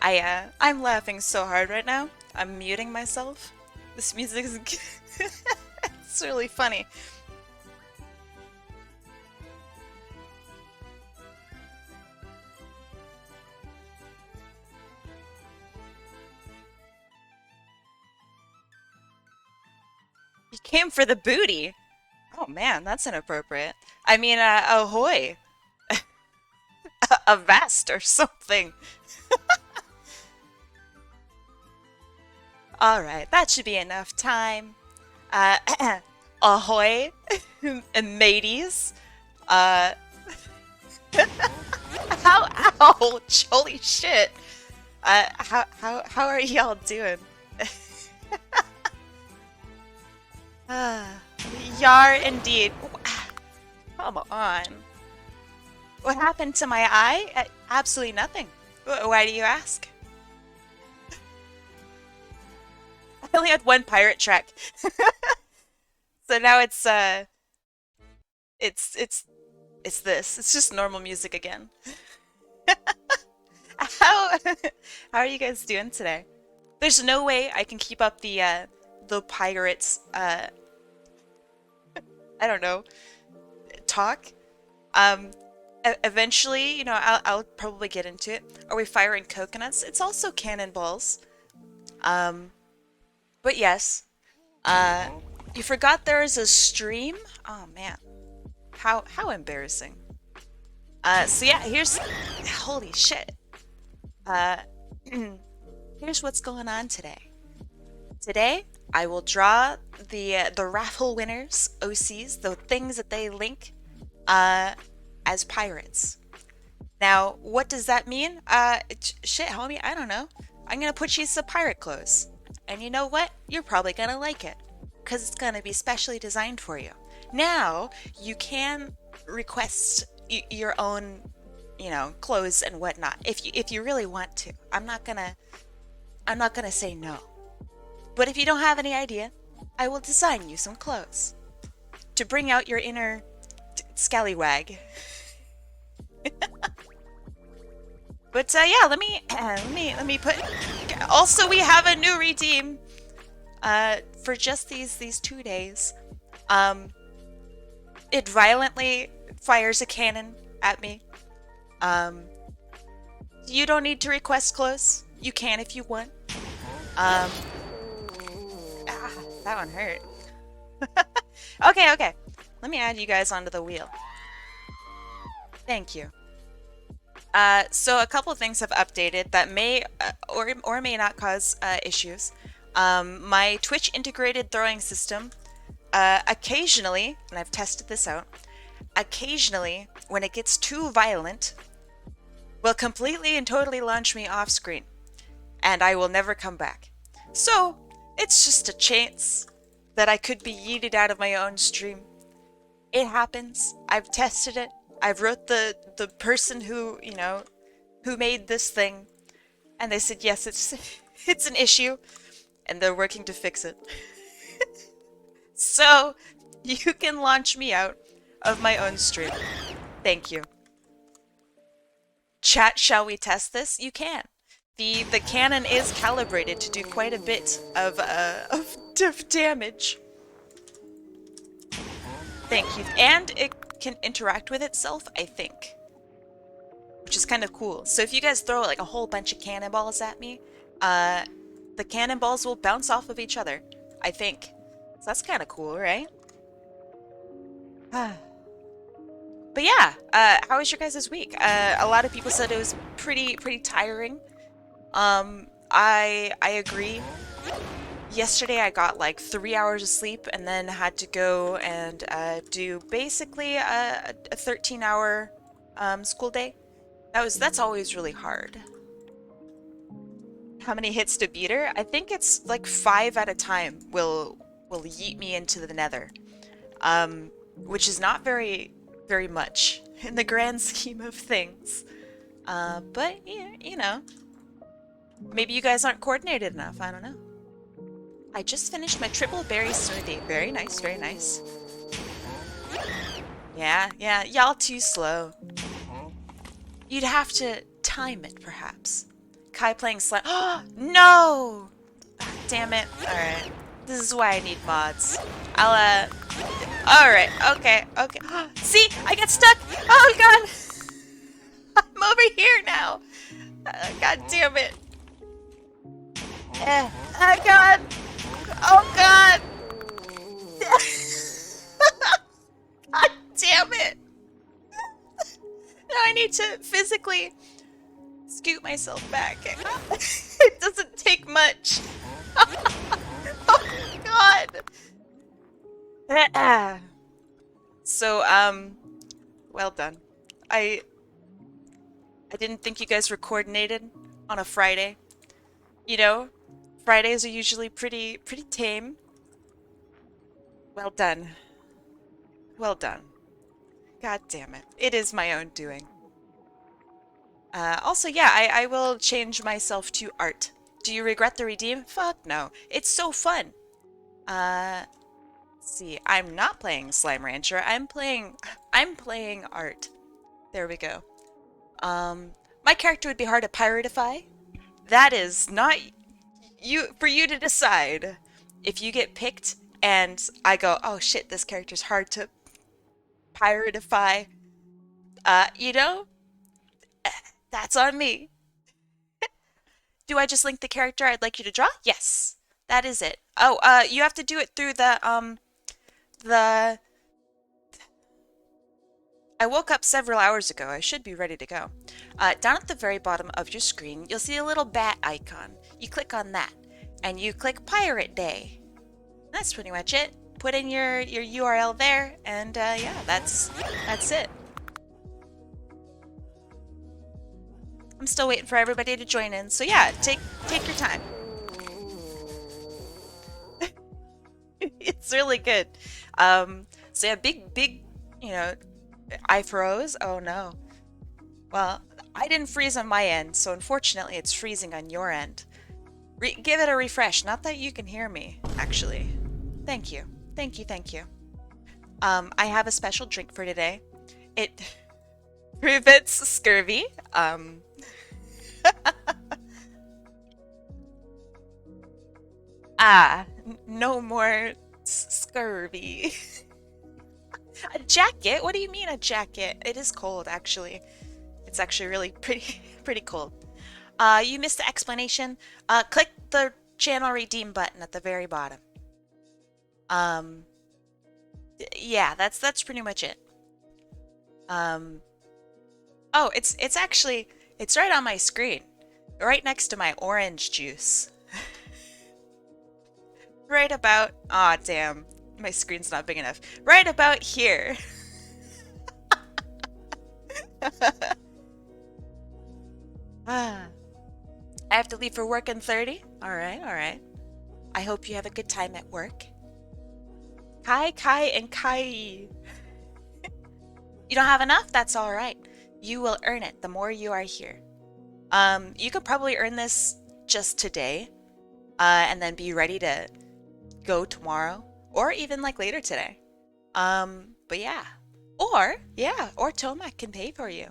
I'm laughing so hard right now. I'm muting myself. This music is it's really funny. You came for the booty. Oh man, that's inappropriate. I mean, ahoy, a vest or something. All right, that should be enough time. Uh, ahoy, mateys. Uh, how? Ouch! Holy shit! How are y'all doing? Yar indeed. Come on. What happened to my eye? Absolutely nothing. Why do you ask? I only had one pirate track. So now it's it's it's this. It's just normal music again. How how are you guys doing today? There's no way I can keep up the pirates I don't know, talk. Um Eventually, you know, I'll probably get into it. Are we firing coconuts? It's also cannonballs. Um but yes. Uh you forgot there is a stream? Oh man. How embarrassing. So yeah, here's holy shit. Uh here's what's going on today. Today, I will draw the raffle winners, OCs, the things that they link uh as pirates. Now, what does that mean? Shit, homie, I don't know. I'm gonna put you some pirate clothes. And you know what? You're probably gonna like it. Because it's gonna be specially designed for you. Now, you can request your own, you know, clothes and whatnot if you really want to. I'm not gonna say no. But if you don't have any idea, I will design you some clothes to bring out your inner scallywag. But yeah, let me put. Also, we have a new redeem. For just these 2 days. Um, it violently fires a cannon at me. Um, you don't need to request clothes. You can if you want. Um, that one hurt. Okay. Let me add you guys onto the wheel. Thank you. So a couple things have updated that may or may not cause issues. My Twitch integrated throwing system, occasionally, and I've tested this out, occasionally, when it gets too violent, will completely and totally launch me off screen, and I will never come back. So, it's just a chance that I could be yeeted out of my own stream. It happens. I've tested it. I've wrote the person who, you know, who made this thing, and they said yes, it's an issue, and they're working to fix it. So, you can launch me out of my own stream. Thank you. Chat, shall we test this? You can. The cannon is calibrated to do quite a bit of damage. Thank you. And it can interact with itself, I think. Which is kind of cool. So if you guys throw like a whole bunch of cannonballs at me, the cannonballs will bounce off of each other, I think. So that's kind of cool, right? But yeah, how was your guys' week? A lot of people said it was pretty tiring. I agree. Yesterday I got like 3 hours of sleep and then had to go and do basically a 13-hour school day. That's always really hard. How many hits to beat her? I think it's like 5 at a time will yeet me into the nether. Which is not very much in the grand scheme of things. But yeah, you know, maybe you guys aren't coordinated enough. I don't know. I just finished my triple berry smoothie. Very nice, very nice. Yeah, y'all too slow. You'd have to time it, perhaps. Kai playing slime. Oh, no! Damn it. Alright. This is why I need mods. I'll, Alright, okay, okay. See? I got stuck! Oh god! I'm over here now! God damn it. Oh god! Oh god! God damn it! Now I need to physically scoot myself back. It doesn't take much. Oh god! So, well done. I didn't think you guys were coordinated on a Friday. You know, Fridays are usually pretty tame. Well done. Well done. God damn it. It is my own doing. Also, yeah, I will change myself to art. Do you regret the redeem? Fuck no. It's so fun. Let's see. I'm not playing Slime Rancher. I'm playing art. There we go. My character would be hard to piratify. That is not for you to decide. If you get picked and I go, oh shit, this character's hard to piratify, you know, that's on me. Do I just link the character I'd like you to draw? Yes, that is it. Oh, you have to do it through the... I woke up several hours ago. I should be ready to go. Down at the very bottom of your screen, you'll see a little bat icon. You click on that, and you click Pirate Day. That's pretty much it. Put in your URL there, and yeah, that's it. I'm still waiting for everybody to join in, so yeah, take your time. It's really good. So yeah, big, you know, I froze. Oh no. Well, I didn't freeze on my end, so unfortunately it's freezing on your end. Give it a refresh. Not that you can hear me, actually. Thank you. Thank you, thank you. I have a special drink for today. It prevents scurvy. No more scurvy. A jacket? What do you mean a jacket? It is cold, actually. It's actually really pretty cold. You missed the explanation. Click the channel redeem button at the very bottom. Yeah, that's pretty much it. Oh, it's actually, it's right on my screen. Right next to my orange juice. Right about, aw, damn. My screen's not big enough. Right about here. I have to leave for work in 30. All right, all right. I hope you have a good time at work. Kai, and Kai. You don't have enough? That's all right. You will earn it the more you are here. You could probably earn this just today, and then be ready to go tomorrow, or even like later today. But yeah. Or Tomac can pay for you.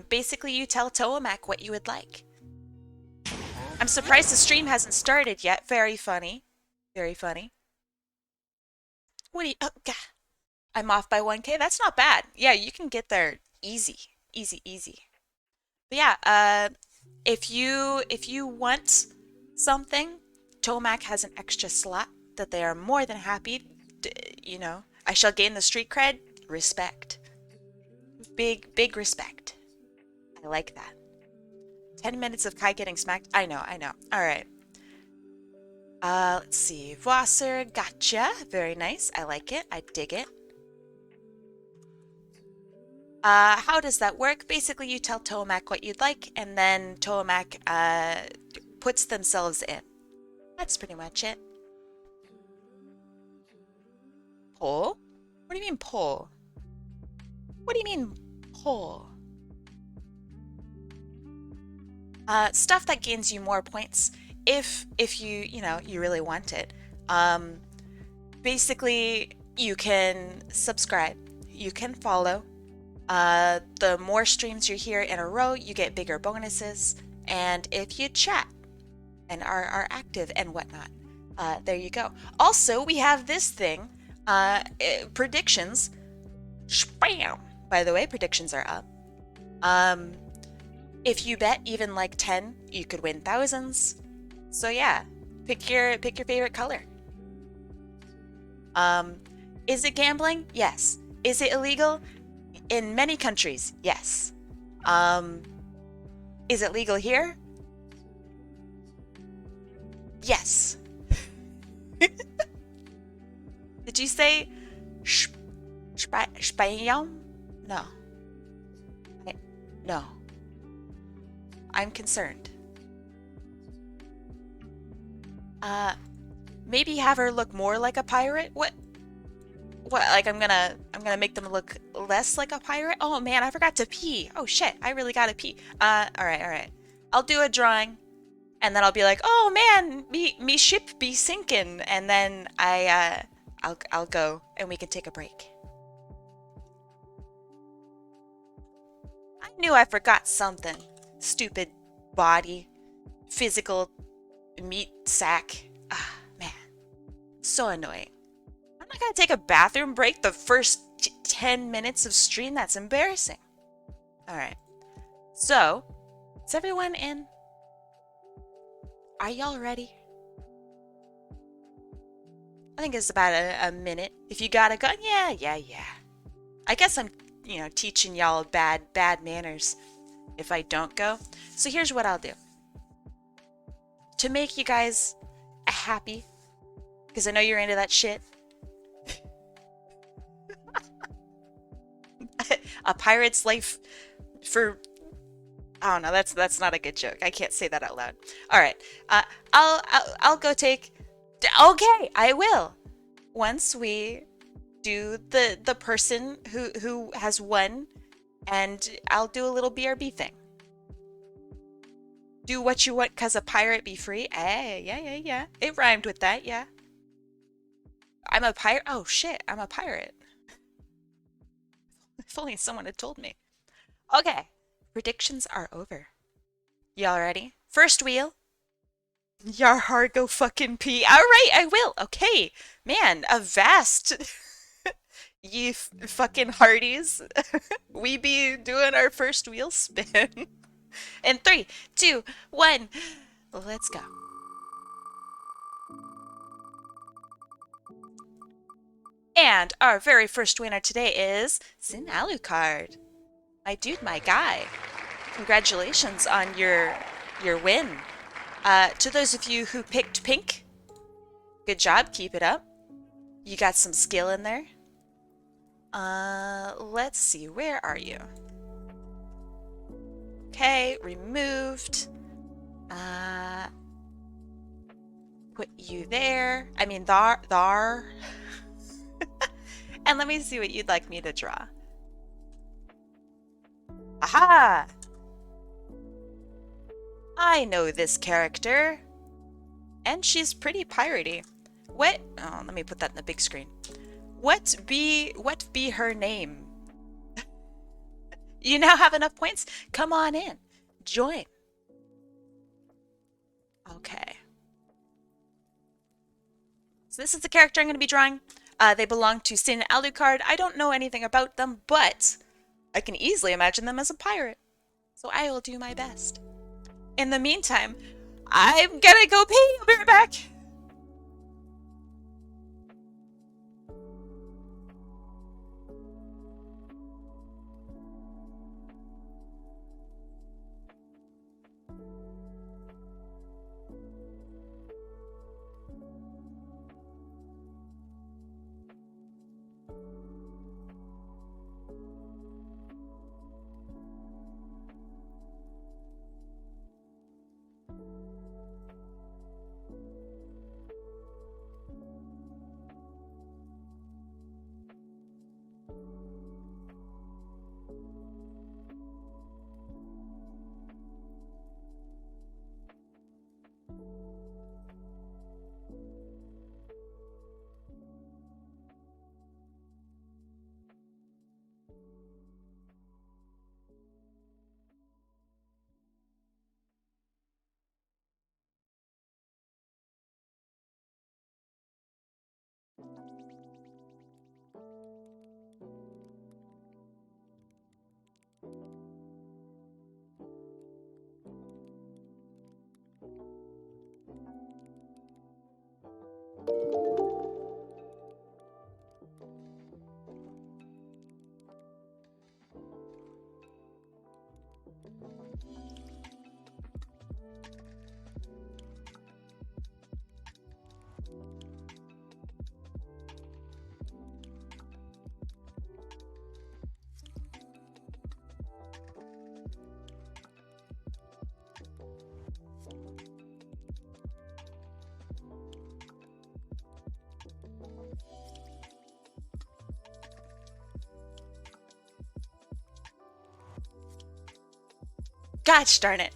Basically you tell Tomac what you would like. I'm surprised the stream hasn't started yet. Very funny. Very funny. What do you, oh, God. I'm off by 1K. That's not bad. Yeah, you can get there easy. Easy. But yeah, if you want something, Tomac has an extra slot that they are more than happy to, you know, I shall gain the street cred. Respect. Big respect. I like that. 10 minutes of Kai getting smacked. I know. All right. Let's see. Wasser, gotcha. Very nice. I like it. I dig it. How does that work? Basically, you tell Tomac what you'd like, and then Tomac puts themselves in. That's pretty much it. Poll? What do you mean poll? What do you mean poll? Stuff that gains you more points if you know, you really want it. Basically, you can subscribe, you can follow. The more streams you're here in a row, you get bigger bonuses, and if you chat and are active and whatnot. There you go. Also, we have this thing, predictions. Spam! By the way, predictions are up. If you bet even like 10, you could win thousands. So yeah, pick your favorite color. Is it gambling? Yes. Is it illegal? In many countries, yes. Is it legal here? Yes. Did you say Spam? No. No. I'm concerned. Maybe have her look more like a pirate? What? Like I'm gonna make them look less like a pirate? Oh man, I forgot to pee. Oh shit, I really gotta pee. All right. I'll do a drawing, and then I'll be like, oh man, me ship be sinking, and then I'll go, and we can take a break. I knew I forgot something. Stupid body, physical meat sack. Ah, man, so annoying. I'm not gonna take a bathroom break the first 10 minutes of stream. That's embarrassing. All right. So, is everyone in? Are y'all ready? I think it's about a minute. If you got a gun, yeah. I guess I'm, teaching y'all bad manners if I don't go. So here's what I'll do. To make you guys happy, because I know you're into that shit. A pirate's life for, I don't know, that's not a good joke. I can't say that out loud. All right. I'll go take, okay, I will. Once we do the person who has won, and I'll do a little BRB thing. Do what you want, 'cause a pirate be free. Yeah. It rhymed with that, yeah. I'm a pirate. Oh shit, I'm a pirate. If only someone had told me. Okay, predictions are over. Y'all ready? First wheel. Yar har go fucking pee. All right, I will. Okay, man, a vast ye fucking hearties. We be doing our first wheel spin. In 3, 2, 1, let's go. And our very first winner today is Sin Alucard. My dude, my guy. Congratulations on your win. To those of you who picked pink, good job, keep it up. You got some skill in there. Let's see, where are you? Okay, removed. Put you there. I mean, thar. And let me see what you'd like me to draw. Aha! I know this character. And she's pretty piratey. What? Oh, let me put that in the big screen. What be her name? You now have enough points? Come on in. Join. Okay. So this is the character I'm going to be drawing. They belong to Sin Alucard. I don't know anything about them, but I can easily imagine them as a pirate. So I will do my best. In the meantime, I'm gonna go pee. I'll be right back. Gosh darn it.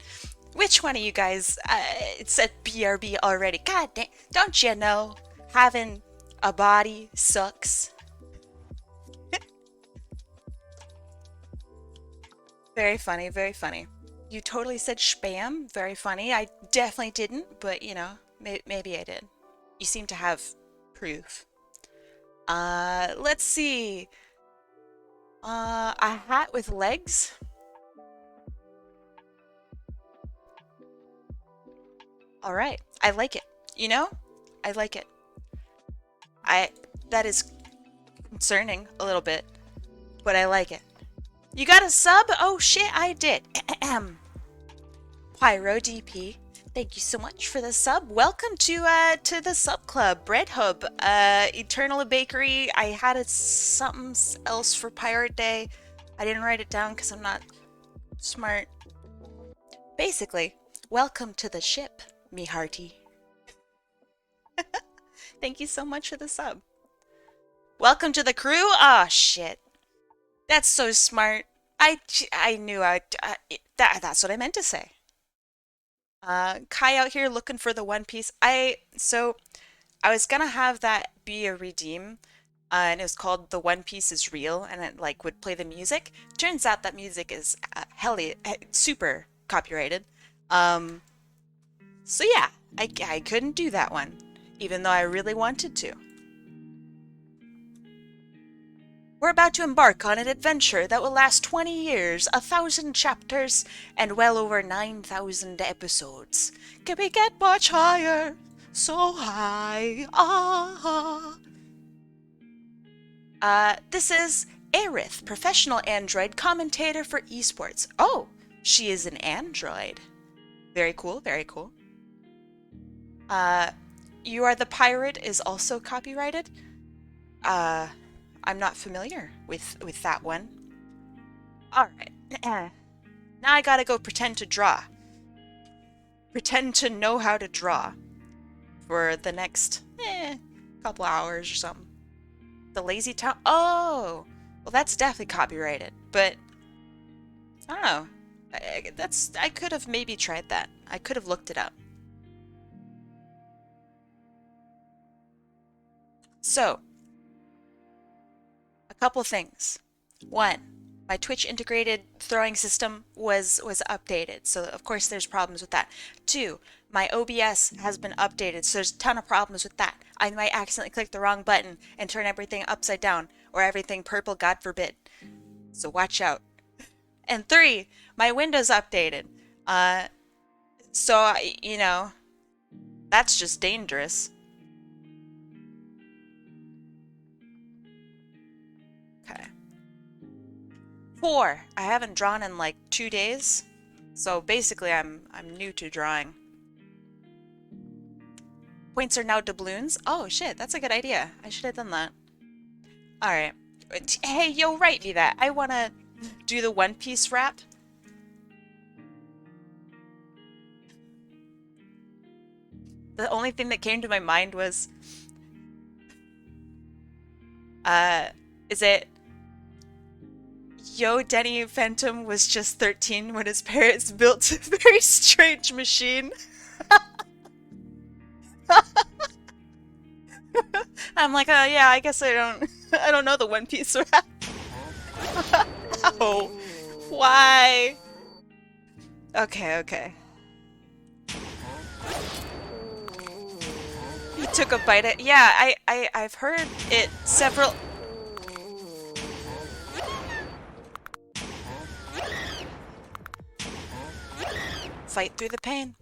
Which one of you guys it said BRB already? God damn, don't you know having a body sucks? Very funny, very funny. You totally said spam. Very funny. I definitely didn't, but you know, maybe I did. You seem to have proof. Let's see. A hat with legs. All right. I like it. You know? I like it. That is concerning a little bit, but I like it. You got a sub? Oh shit, I did. Pyro DP. Thank you so much for the sub. Welcome to the sub club, Bread Hub, Eternal Bakery. I had something else for Pirate Day. I didn't write it down because I'm not smart. Basically, welcome to the ship, me hearty. Thank you so much for the sub. Welcome to the crew. Ah, shit. That's so smart. I knew that's what I meant to say. Kai out here looking for the One Piece. So I was gonna have that be a redeem, and it was called The One Piece is Real, and it like would play the music. Turns out that music is super copyrighted. So yeah, I couldn't do that one, even though I really wanted to. We're about to embark on an adventure that will last 20 years, 1,000 chapters, and well over 9,000 episodes. Can we get much higher? So high. This is Aerith, professional android commentator for esports. Oh, she is an android. Very cool, very cool. You Are the Pirate is also copyrighted. I'm not familiar with that one. Alright. Now I gotta go pretend to draw. Pretend to know how to draw. For the next, couple hours or something. The Lazy Town. Oh! Well, that's definitely copyrighted. But, I don't know. I could have maybe tried that. I could have looked it up. So, a couple things. One, my Twitch integrated throwing system was updated, so of course there's problems with that. Two, my OBS has been updated, so there's a ton of problems with that. I might accidentally click the wrong button and turn everything upside down, or everything purple, God forbid. So watch out. And three, my Windows updated. So, you know, that's just dangerous. Okay. 4. I haven't drawn in like 2 days. So basically I'm new to drawing. Points are now doubloons. Oh shit, that's a good idea. I should have done that. Alright. Hey, yo, write me that. I wanna do the One Piece rap. The only thing that came to my mind was is it Yo, Denny Phantom was just 13 when his parents built a very strange machine. I'm like, oh yeah, I guess I don't know the One Piece rap. Oh, why? Okay, okay. He took a bite at, yeah, I've heard it several. Fight through the pain.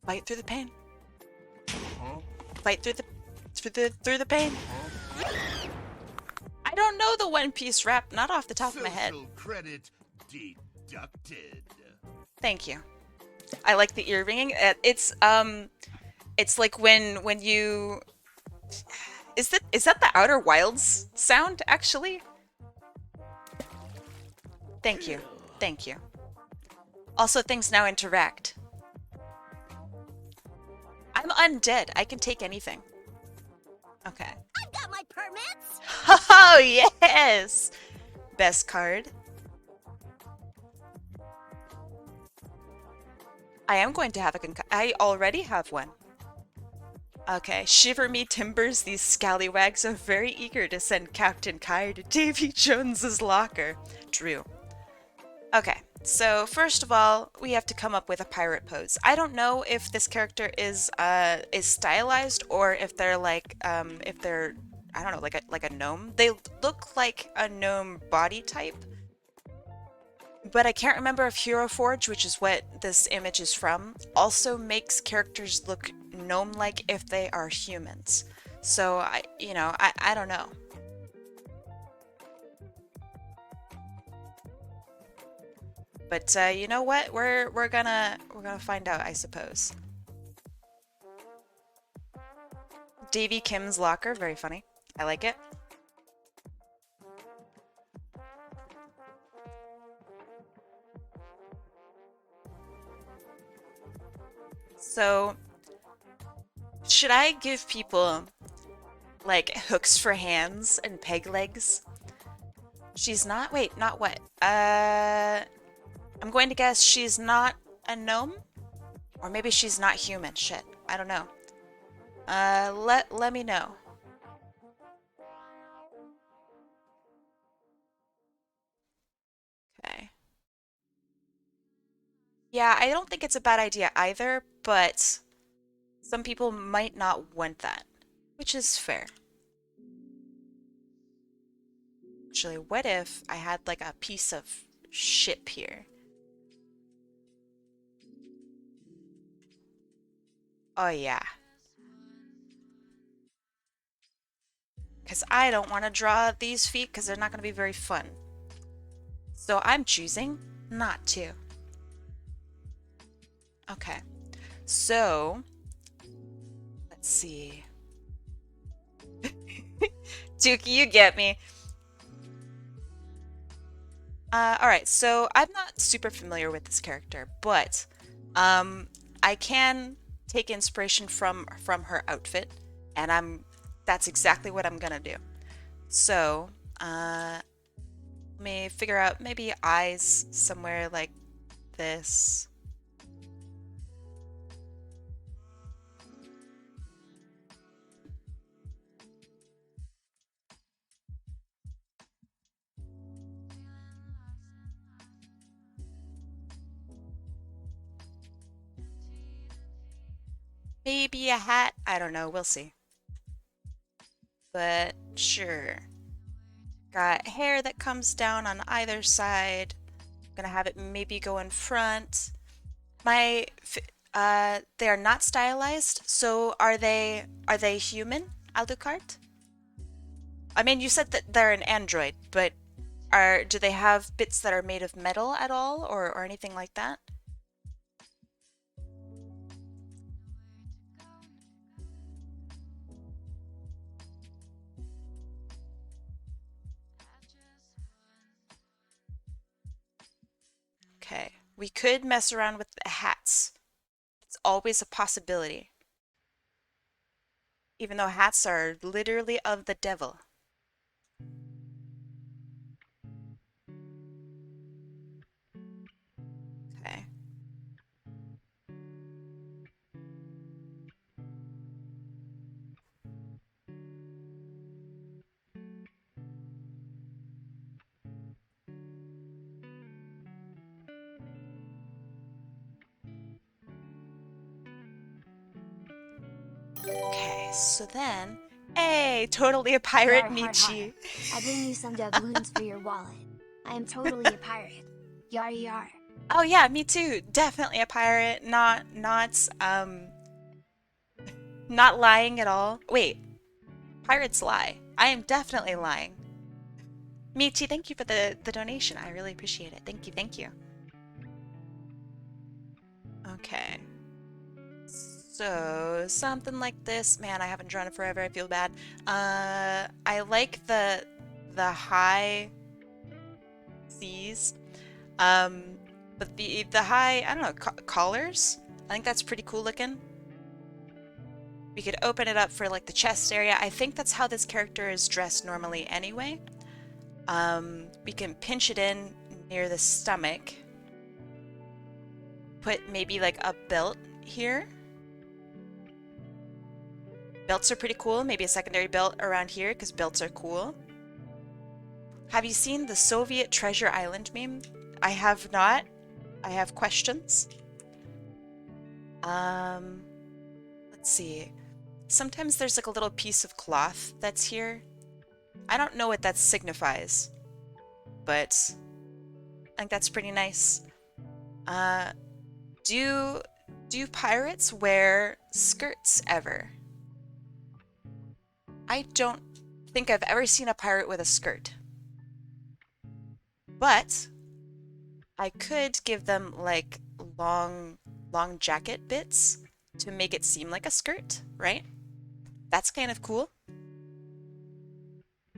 Fight through the pain. fight through the pain. I don't know the One Piece rap, not off the top of my head. Social credit deducted. Thank you. I like the ear ringing. It's like when you is that the Outer Wilds sound actually? Thank you. Thank you. Also, things now interact. I'm undead. I can take anything. Okay. I've got my permits! Oh, yes! Best card. I am going to have a I already have one. Okay, shiver me timbers, these scallywags are very eager to send Captain Kai to Davy Jones's locker. Drew. Okay, so first of all, we have to come up with a pirate pose. I don't know if this character is stylized or if they're like I don't know, like a gnome. They look like a gnome body type. But I can't remember if Hero Forge, which is what this image is from, also makes characters look gnome-like if they are humans. So I don't know. But you know what? We're gonna find out, I suppose. Davy Kim's locker, very funny. I like it. So, should I give people like hooks for hands and peg legs? She's not. Wait, not what? I'm going to guess she's not a gnome, or maybe she's not human. Shit, I don't know. Let me know. Okay. Yeah, I don't think it's a bad idea either, but some people might not want that, which is fair. Actually, what if I had like a piece of ship here? Oh yeah. Because I don't want to draw these feet because they're not going to be very fun. So I'm choosing not to. Okay. So, let's see. Tuki, you get me. Alright, so I'm not super familiar with this character, but I can take inspiration from her outfit, and that's exactly what I'm gonna do. So, let me figure out maybe eyes somewhere like this. Maybe a hat? I don't know, we'll see. But sure. Got hair that comes down on either side. Gonna have it maybe go in front. They are not stylized, so are they human, Alucard? I mean, you said that they're an android, but do they have bits that are made of metal at all, or anything like that? Okay, we could mess around with the hats. It's always a possibility. Even though hats are literally of the devil. Okay. Okay, so then, hey, totally a pirate, Yar, har, har. Michi. I bring you some doubloons for your wallet. I am totally a pirate. Yar yar. Oh yeah, me too. Definitely a pirate. Not Not lying at all. Wait, pirates lie. I am definitely lying. Michi, thank you for the donation. I really appreciate it. Thank you, thank you. Okay. So, something like this. Man, I haven't drawn it forever. I feel bad. I like the high seas. Um, but the high, I don't know, collars? I think that's pretty cool looking. We could open it up for like the chest area. I think that's how this character is dressed normally anyway. We can pinch it in near the stomach. Put maybe like a belt here. Belts are pretty cool. Maybe a secondary belt around here because belts are cool. Have you seen the Soviet Treasure Island meme? I have not. I have questions. Let's see. Sometimes there's like a little piece of cloth that's here. I don't know what that signifies, but I think that's pretty nice. Do pirates wear skirts ever? I don't think I've ever seen a pirate with a skirt. But I could give them like long jacket bits to make it seem like a skirt, right? That's kind of cool.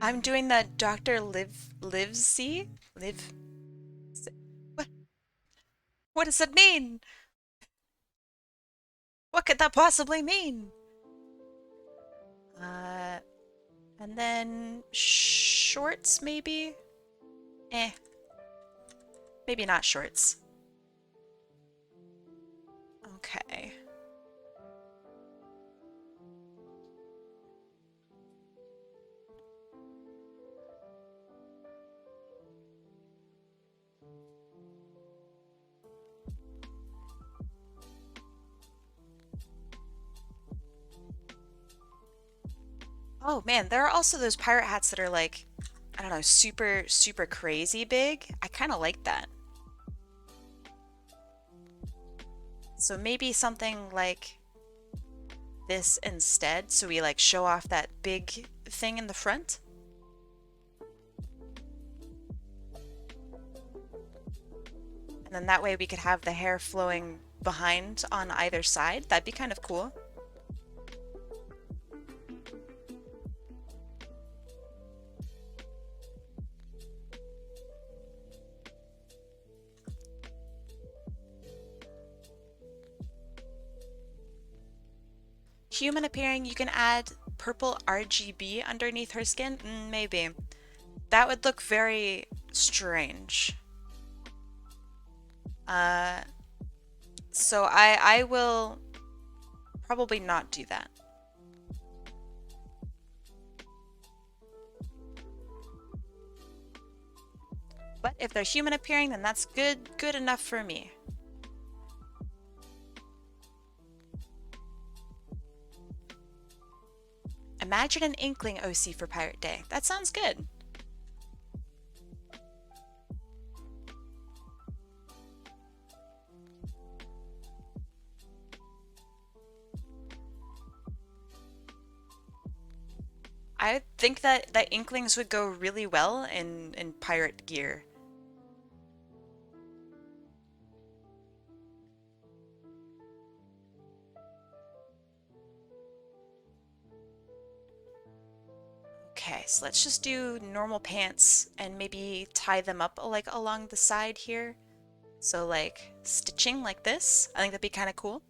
I'm doing that Dr. Livesey? Live What what does it mean? What could that possibly mean? And then shorts maybe? Eh. Maybe not shorts. Okay. Oh man, there are also those pirate hats that are like, I don't know, super crazy big. I kind of like that. So maybe something like this instead, so we like show off that big thing in the front. And then that way we could have the hair flowing behind on either side. That'd be kind of cool. Human appearing, you can add purple RGB underneath her skin? Maybe. That would look very strange. So I will probably not do that. But if they're human appearing, then that's good enough for me. Imagine an inkling OC for Pirate Day. That sounds good. I think that inklings would go really well in pirate gear. Okay, so let's just do normal pants and maybe tie them up like along the side here. So like stitching like this. I think that'd be kind of cool.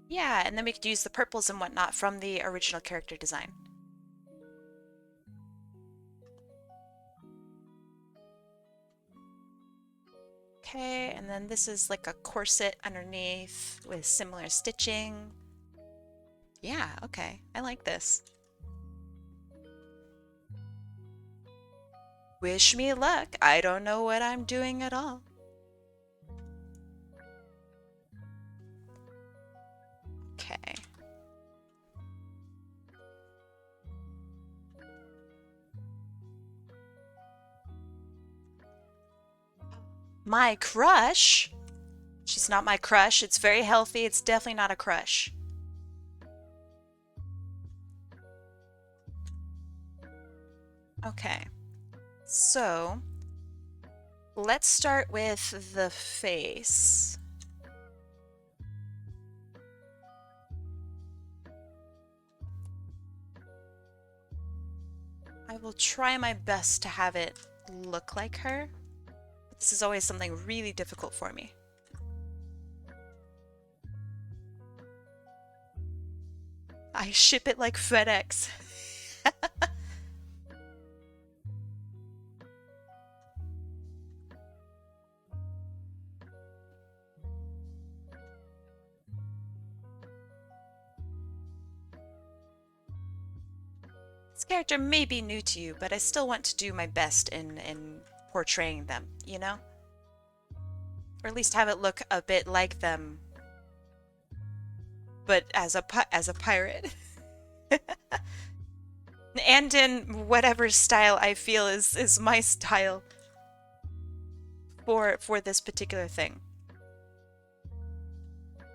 Yeah, and then we could use the purples and whatnot from the original character design. Okay, and then this is like a corset underneath with similar stitching. Yeah, okay, I like this. Wish me luck. I don't know what I'm doing at all. Okay. my crush. She's not my crush. It's very healthy. It's definitely not a crush. Okay. So, let's start with the face. I will try my best to have it look like her. This is always something really difficult for me. I ship it like FedEx. This character may be new to you, but I still want to do my best in portraying them, you know? Or at least have it look a bit like them, but as a pirate. And in whatever style I feel is my style for this particular thing.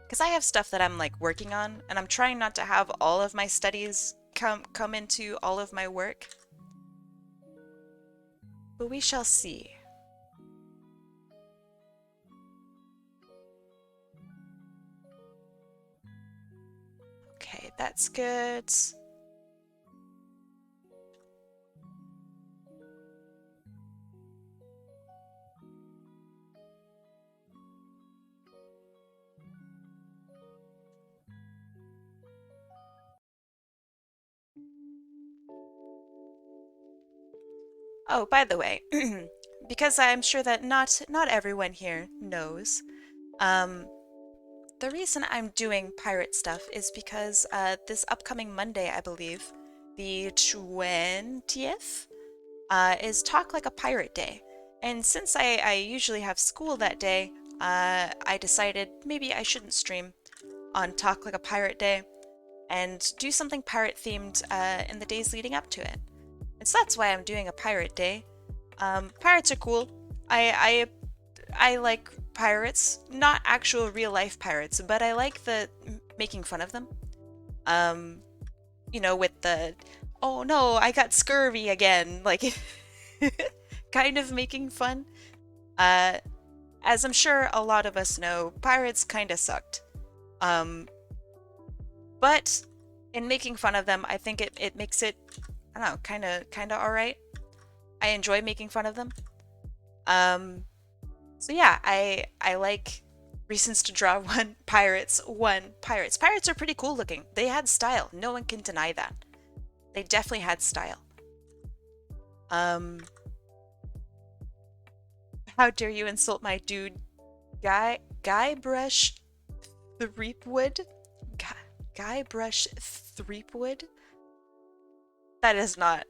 Because I have stuff that I'm like working on, and I'm trying not to have all of my studies come into all of my work. But we shall see. Okay, that's good. Oh, by the way, because I'm sure that not everyone here knows, the reason I'm doing pirate stuff is because this upcoming Monday, I believe, the 20th, is Talk Like a Pirate Day. And since I usually have school that day, I decided maybe I shouldn't stream on Talk Like a Pirate Day and do something pirate themed in the days leading up to it. And so that's why I'm doing a pirate day. Pirates are cool. I like pirates, not actual real life pirates, but I like the making fun of them. You know, with the, oh no, I got scurvy again, like kind of making fun. As I'm sure a lot of us know, pirates kind of sucked. But in making fun of them, I think it makes it, I don't know, kind of all right. I enjoy making fun of them. So yeah, I like reasons to draw one pirates. Pirates are pretty cool looking. They had style. No one can deny that. They definitely had style. How dare you insult my dude, Guybrush Threepwood? Guybrush Threepwood? That is not.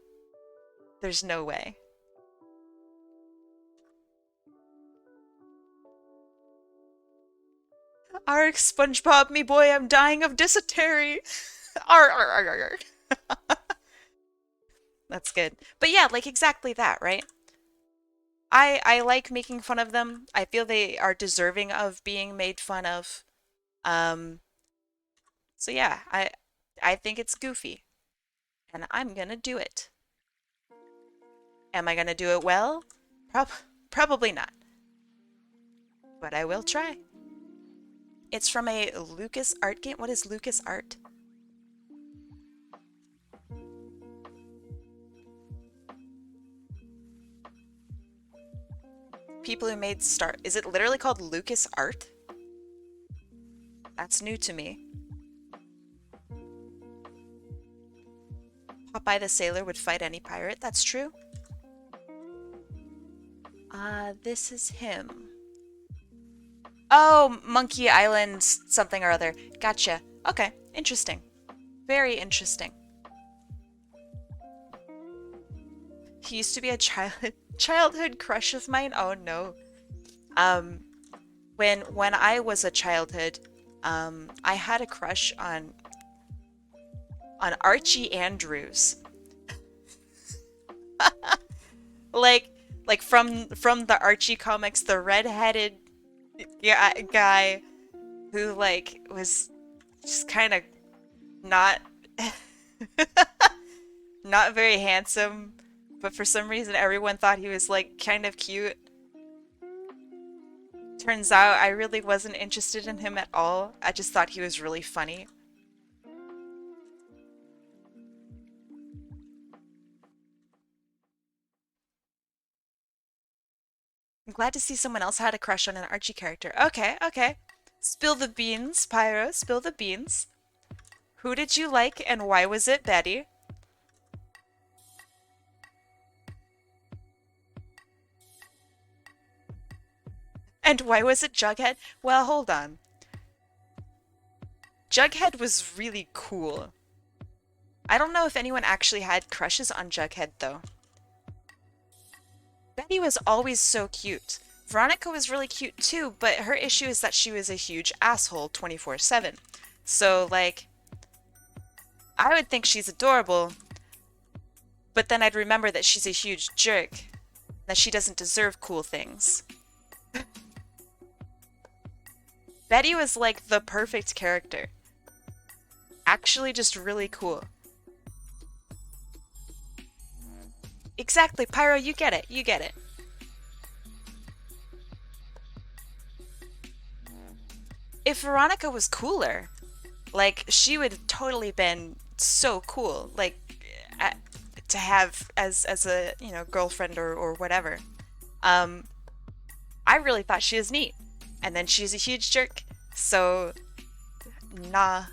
There's no way. Arg, SpongeBob, me boy, I'm dying of dysentery. Arr, arr, arr, arr, arr. That's good. But yeah, like exactly that, right? I like making fun of them. I feel they are deserving of being made fun of. Um, so yeah, I think it's goofy. And I'm gonna do it. Am I gonna do it well? Probably not. But I will try. It's from a Lucas Art game. What is Lucas Art? People who made Star. Is it literally called Lucas Art? That's new to me. Popeye the Sailor would fight any pirate. That's true. This is him. Oh, Monkey Island something or other. Gotcha. Okay, interesting. Very interesting. He used to be a childhood crush of mine. Oh no. When I was a childhood, I had a crush on Archie Andrews. Like Like from the Archie comics, the red-headed guy who like was just kind of not not very handsome, but for some reason everyone thought he was like kind of cute. Turns out I really wasn't interested in him at all. I just thought he was really funny. I'm glad to see someone else had a crush on an Archie character. Okay, okay. Spill the beans, Pyro. Spill the beans. Who did you like and why was it Betty? And why was it Jughead? Well, hold on. Jughead was really cool. I don't know if anyone actually had crushes on Jughead, though. Betty was always so cute. Veronica was really cute too, but her issue is that she was a huge asshole 24/7. So, like, I would think she's adorable, but then I'd remember that she's a huge jerk, that she doesn't deserve cool things. Betty was like the perfect character. Actually, just really cool. Exactly, Pyro, you get it, you get it. If Veronica was cooler, like, she would have totally been so cool, like, to have as a, you know, girlfriend or whatever. I really thought she was neat. And then she's a huge jerk, so, nah.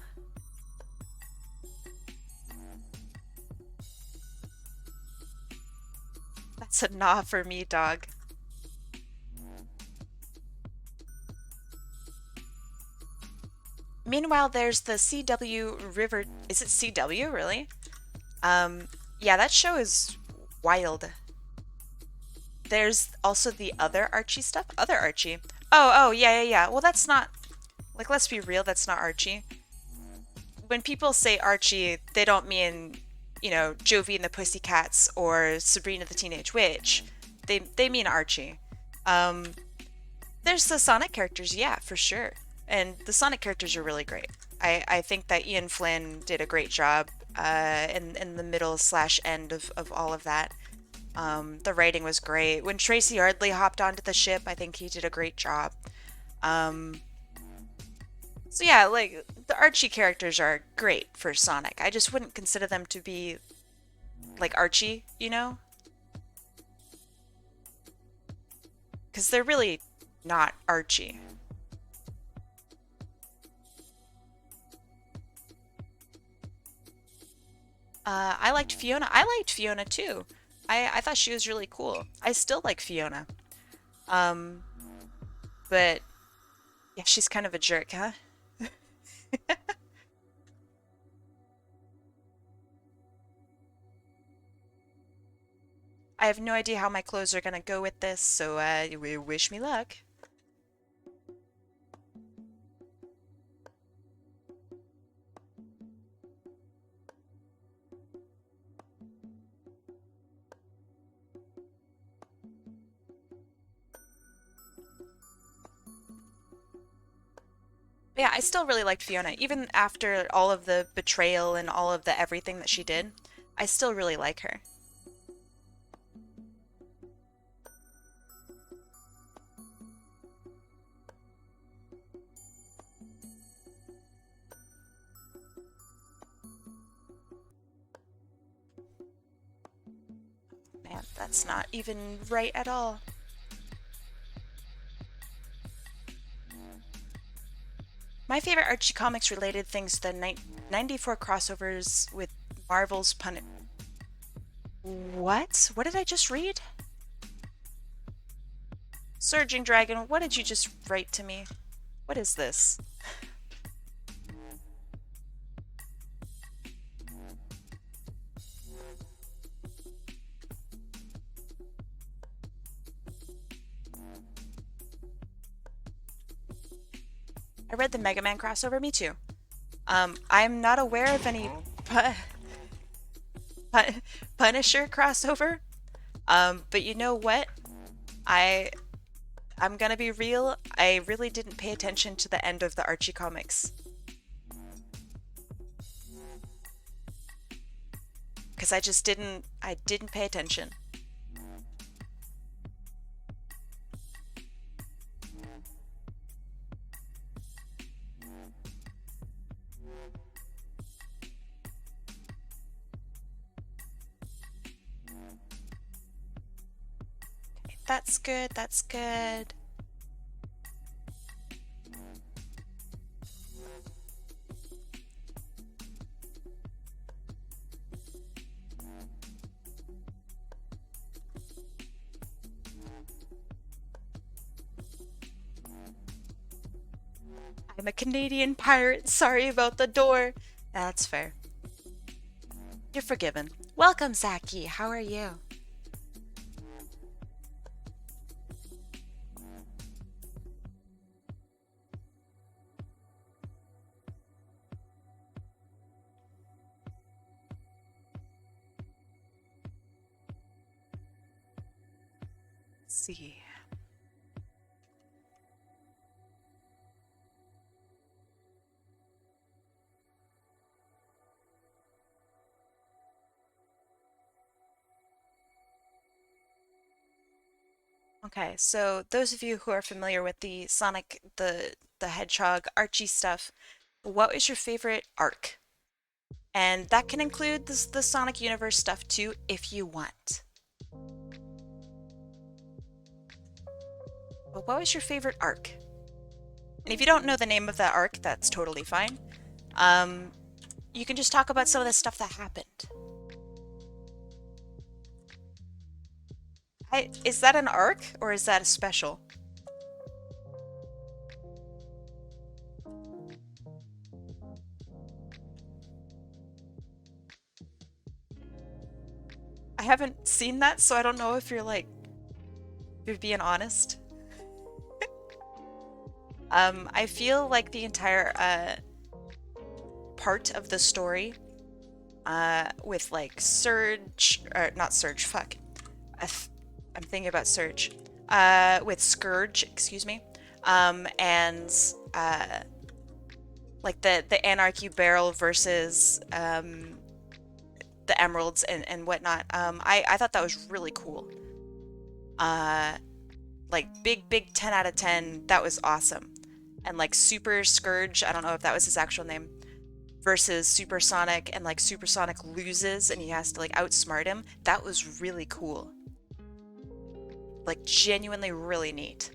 That's a nah for me, dog. Meanwhile, there's the CW River. Is it CW, really? Yeah, that show is wild. There's also the other Archie stuff. Other Archie. Oh, yeah, yeah, yeah. Well, that's not... Like, let's be real, that's not Archie. When people say Archie, they don't mean, you know, Jovi and the Pussycats or Sabrina the Teenage Witch. They mean Archie. There's the Sonic characters, yeah, for sure. And the Sonic characters are really great. I think that Ian Flynn did a great job in the middle slash end of all of that. The writing was great. When Tracy Yardley hopped onto the ship, I think he did a great job. So yeah, like, the Archie characters are great for Sonic. I just wouldn't consider them to be, like, Archie, you know? Because they're really not Archie. I liked Fiona. I liked Fiona too. I thought she was really cool. I still like Fiona. But yeah, she's kind of a jerk, huh? I have no idea how my clothes are gonna go with this, so wish me luck. But yeah, I still really liked Fiona, even after all of the betrayal and all of the everything that she did. I still really like her. Man, that's not even right at all. My favorite Archie Comics related things to the 94 crossovers with Marvel's What? What did I just read? Surging Dragon, what did you just write to me? What is this? I read the Mega Man crossover, me too. I'm not aware of any Punisher crossover. But you know what? I I'm gonna be real, I really didn't pay attention to the end of the Archie comics. Because I didn't pay attention. Okay, that's good, that's good. I'm a Canadian pirate, sorry about the door. That's fair. You're forgiven. Welcome, Zaki, how are you? Let's see. Okay, so those of you who are familiar with the Sonic the Hedgehog Archie stuff, what was your favorite arc? And that can include the Sonic Universe stuff too, if you want. But what was your favorite arc? And if you don't know the name of that arc, that's totally fine. Um, you can just talk about some of the stuff that happened. Is that an arc or is that a special? I haven't seen that, so I don't know if you're like, if you're being honest. I feel like the entire part of the story with like Surge, or not Surge, fuck. I'm thinking about Surge. With Scourge, excuse me. And like the Anarchy Barrel versus the Emeralds and whatnot. I thought that was really cool. Uh, like big 10 out of 10. That was awesome. And like Super Scourge, I don't know if that was his actual name, versus Supersonic, and like Supersonic loses and he has to like outsmart him. That was really cool. Like genuinely really neat.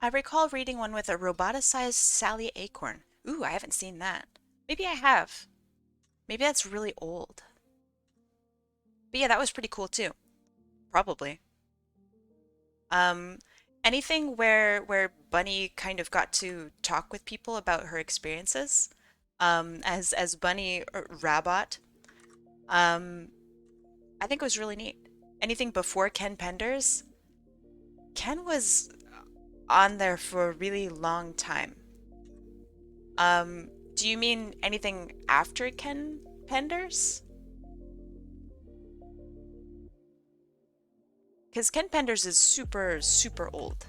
I recall reading one with a roboticized Sally Acorn. Ooh, I haven't seen that. Maybe I have. Maybe that's really old. But yeah, that was pretty cool too. Probably. Um, anything where Bunny kind of got to talk with people about her experiences, as Bunny Rabot, um, I think it was really neat. Anything before Ken Penders? Ken was on there for a really long time. Do you mean anything after Ken Penders? Because Ken Penders is super old.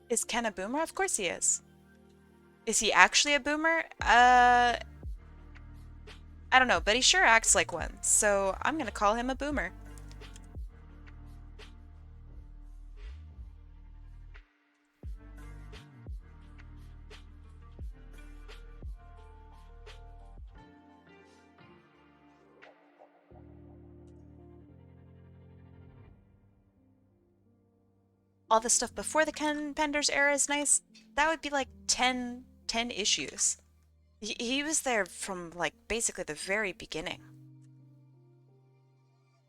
Is Ken a boomer? Of course he is. Is he actually a boomer? I don't know, but he sure acts like one, so I'm gonna call him a boomer. all the stuff before the Ken Penders era is nice. That would be like 10 issues. He was there from like basically the very beginning.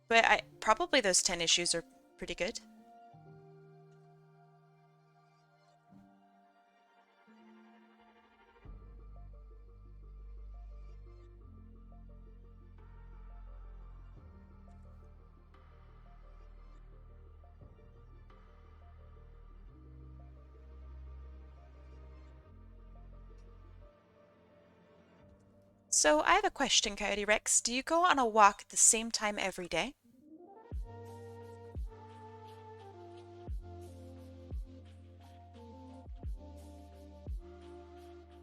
But I probably those 10 issues are pretty good. So I have a question, Coyote Rex. Do you go on a walk at the same time every day?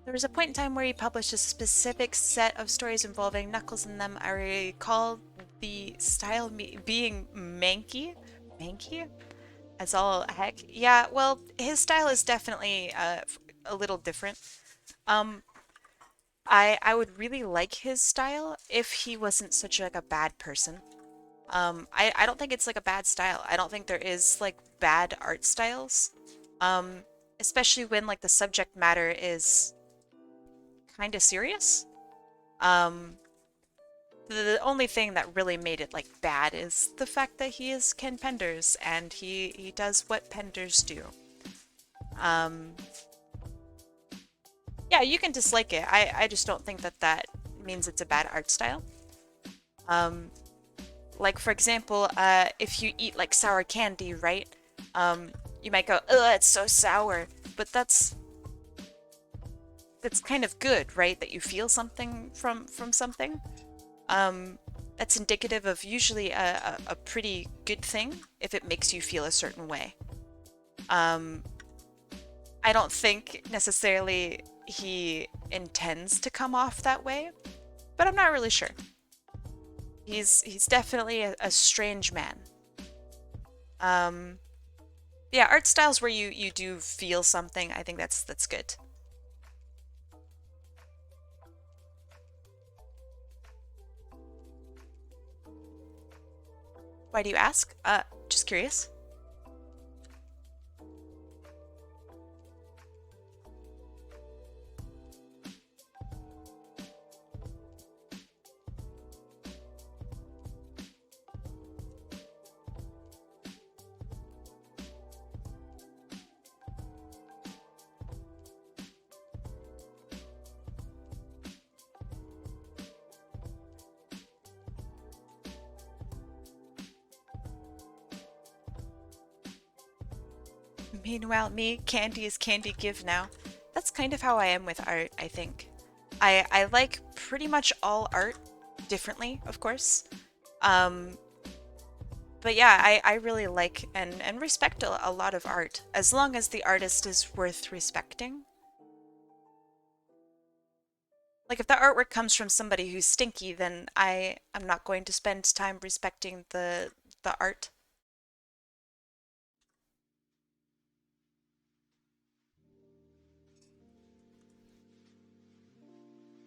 There was a point in time where he published a specific set of stories involving Knuckles in them. I recall the style being manky. Manky? As all heck. Yeah, well, his style is definitely a little different. Um, I would really like his style if he wasn't such like a bad person. I don't think it's like a bad style. I don't think there is like bad art styles. Um, Especially when like the subject matter is kind of serious. Um, the only thing that really made it like bad is the fact that he is Ken Penders and he does what Penders do. Um, yeah, you can dislike it. I just don't think that that means it's a bad art style. Um, like for example, if you eat like sour candy, right? You might go, "Ugh, it's so sour," but that's kind of good, right? That you feel something from something. That's indicative of usually a pretty good thing if it makes you feel a certain way. Um, I don't think necessarily he intends to come off that way, but I'm not really sure. He's definitely a strange man. Um, yeah, art styles where you do feel something, I think that's good. Why do you ask? Just curious. Meanwhile, me, candy is candy give now. That's kind of how I am with art, I think. I like pretty much all art differently, of course. Um, but yeah, I really like and respect a lot of art, as long as the artist is worth respecting. Like if the artwork comes from somebody who's stinky, then I'm not going to spend time respecting the art.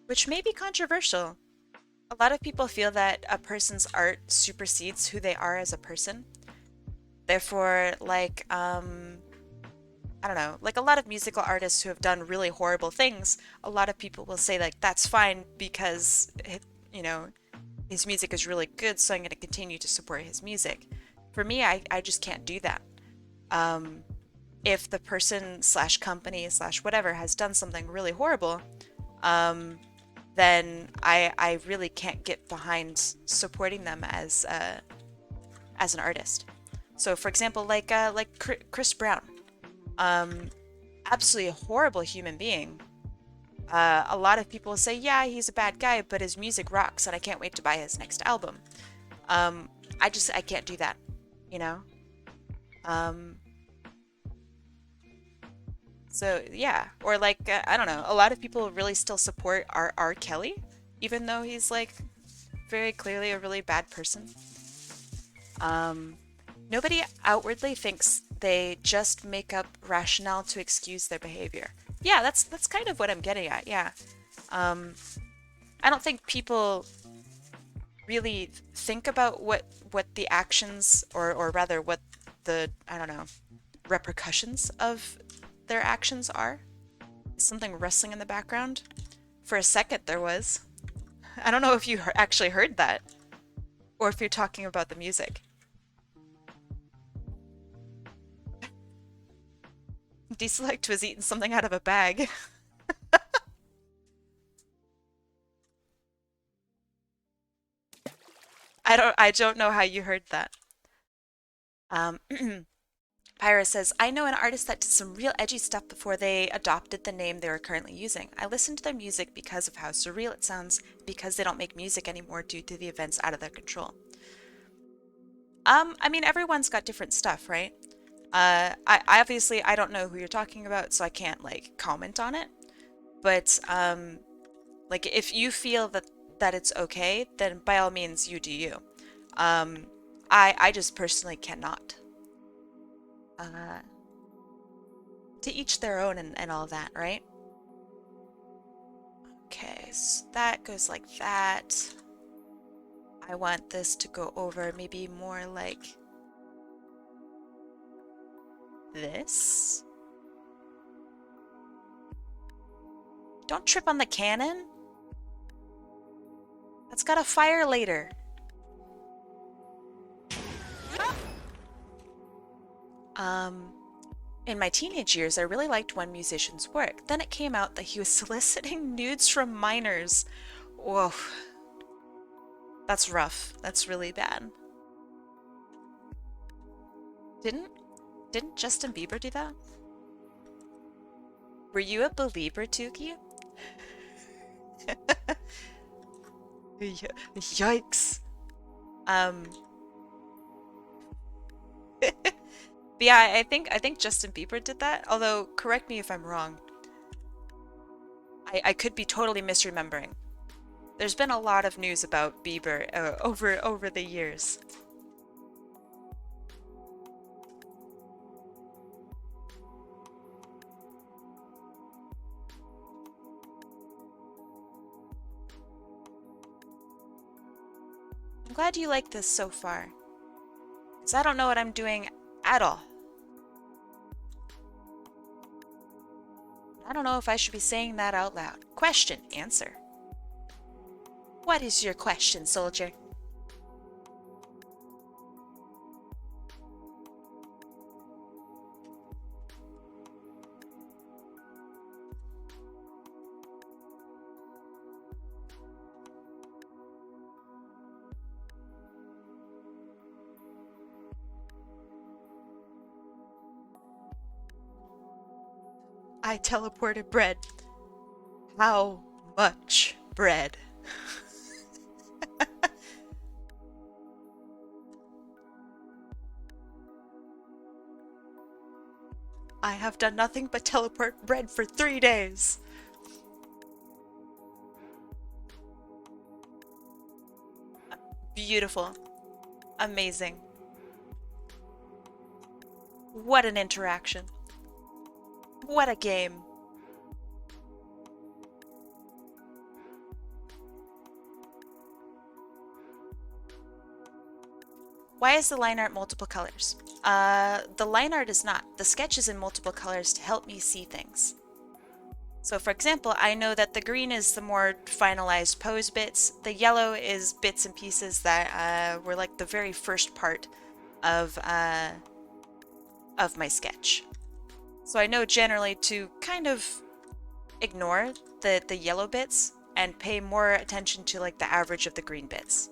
Which may be controversial. A lot of people feel that a person's art supersedes who they are as a person. Therefore, like, I don't know, like a lot of musical artists who have done really horrible things, a lot of people will say, like, that's fine because, you know, his music is really good, so I'm going to continue to support his music. For me, I just can't do that. Um, if the person slash company slash whatever has done something really horrible, um, then I really can't get behind supporting them as an artist. So, for example, like Chris Brown, um, absolutely a horrible human being. A lot of people say, yeah, he's a bad guy, but his music rocks, and I can't wait to buy his next album. Um, I can't do that, you know. Um, so yeah, or like I don't know, a lot of people really still support R. Kelly, even though he's like very clearly a really bad person. Um, Nobody outwardly thinks they just make up rationale to excuse their behavior. Yeah, that's kind of what I'm getting at. Yeah. Um, I don't think people really think about what the actions or rather what the I don't know repercussions of their actions are. Something rustling in the background. For a second there was. I don't know if you actually heard that, or if you're talking about the music. Deselect was eating something out of a bag. I don't know how you heard that. Um, Pyra says, I know an artist that did some real edgy stuff before they adopted the name they were currently using. I listened to their music because of how surreal it sounds, because they don't make music anymore due to the events out of their control. I mean, everyone's got different stuff, right? I obviously I don't know who you're talking about, so I can't like comment on it. But like if you feel that it's okay, then by all means you do you. Um, I just personally cannot. Uh, to each their own and all that, right? Okay, so that goes like that. I want this to go over maybe more like this. Don't trip on the cannon. That's gotta fire later. In my teenage years, I really liked one musician's work. Then it came out that he was soliciting nudes from minors. Whoa. That's rough. That's really bad. Didn't Justin Bieber do that? Were you a believer, Tuki? Yikes. Um But yeah, I think Justin Bieber did that. Although, correct me if I'm wrong. I could be totally misremembering. There's been a lot of news about Bieber over the years. I'm glad you like this so far, because I don't know what I'm doing at all. I don't know if I should be saying that out loud. Question, answer. What is your question, soldier? I teleported bread. How much bread? I have done nothing but teleport bread for 3 days. Beautiful. Amazing. What an interaction. What a game. Why is the line art multiple colors? The line art is not. The sketch is in multiple colors to help me see things. So for example, I know that the green is the more finalized pose bits. The yellow is bits and pieces that were like the very first part of my sketch. So I know generally to kind of ignore the yellow bits and pay more attention to like the average of the green bits.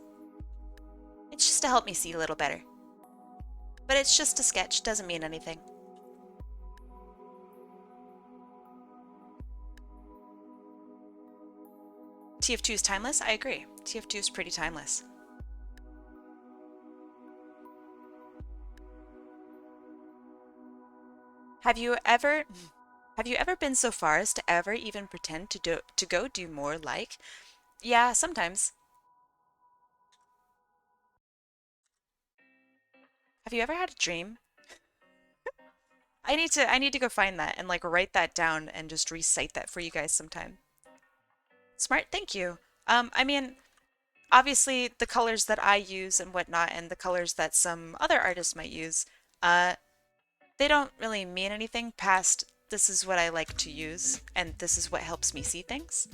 It's just to help me see a little better. But it's just a sketch, doesn't mean anything. TF2 is timeless? I agree. TF2 is pretty timeless. Have you ever been so far as to ever even pretend to go do more like? Yeah, sometimes. Have you ever had a dream? I need to go find that and like write that down and just recite that for you guys sometime. Smart, thank you. I mean, obviously the colors that I use and whatnot and the colors that some other artists might use, uh, they don't really mean anything past this is what I like to use and this is what helps me see things.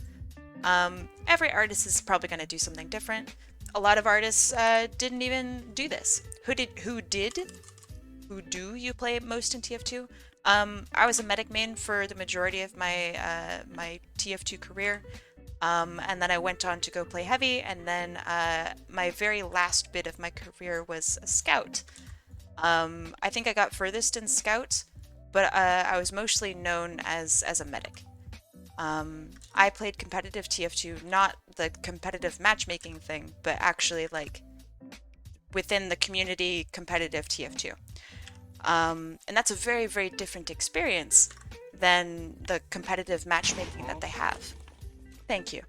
Every artist is probably going to do something different. A lot of artists didn't even do this. Who do you play most in TF2? I was a medic main for the majority of my TF2 career. And then I went on to go play heavy, and then my very last bit of my career was a scout. I think I got furthest in scout, but I was mostly known as a medic. I played competitive TF2, not the competitive matchmaking thing, but actually like within the community competitive TF2. And that's a very, very different experience than the competitive matchmaking that they have. Thank you.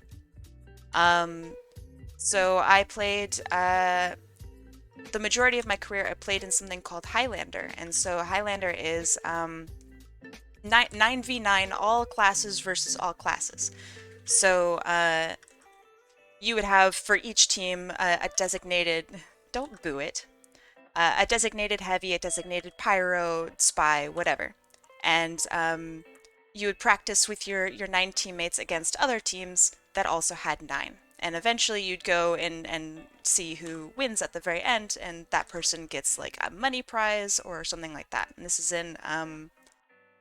So I played, the majority of my career I played in something called Highlander. And so Highlander is 9v9 all classes versus all classes. So you would have for each team a designated, don't boo it, a designated heavy, a designated pyro, spy, whatever. And you would practice with your 9 teammates against other teams that also had 9. And eventually you'd go and see who wins at the very end, and that person gets like a money prize or something like that. And this is in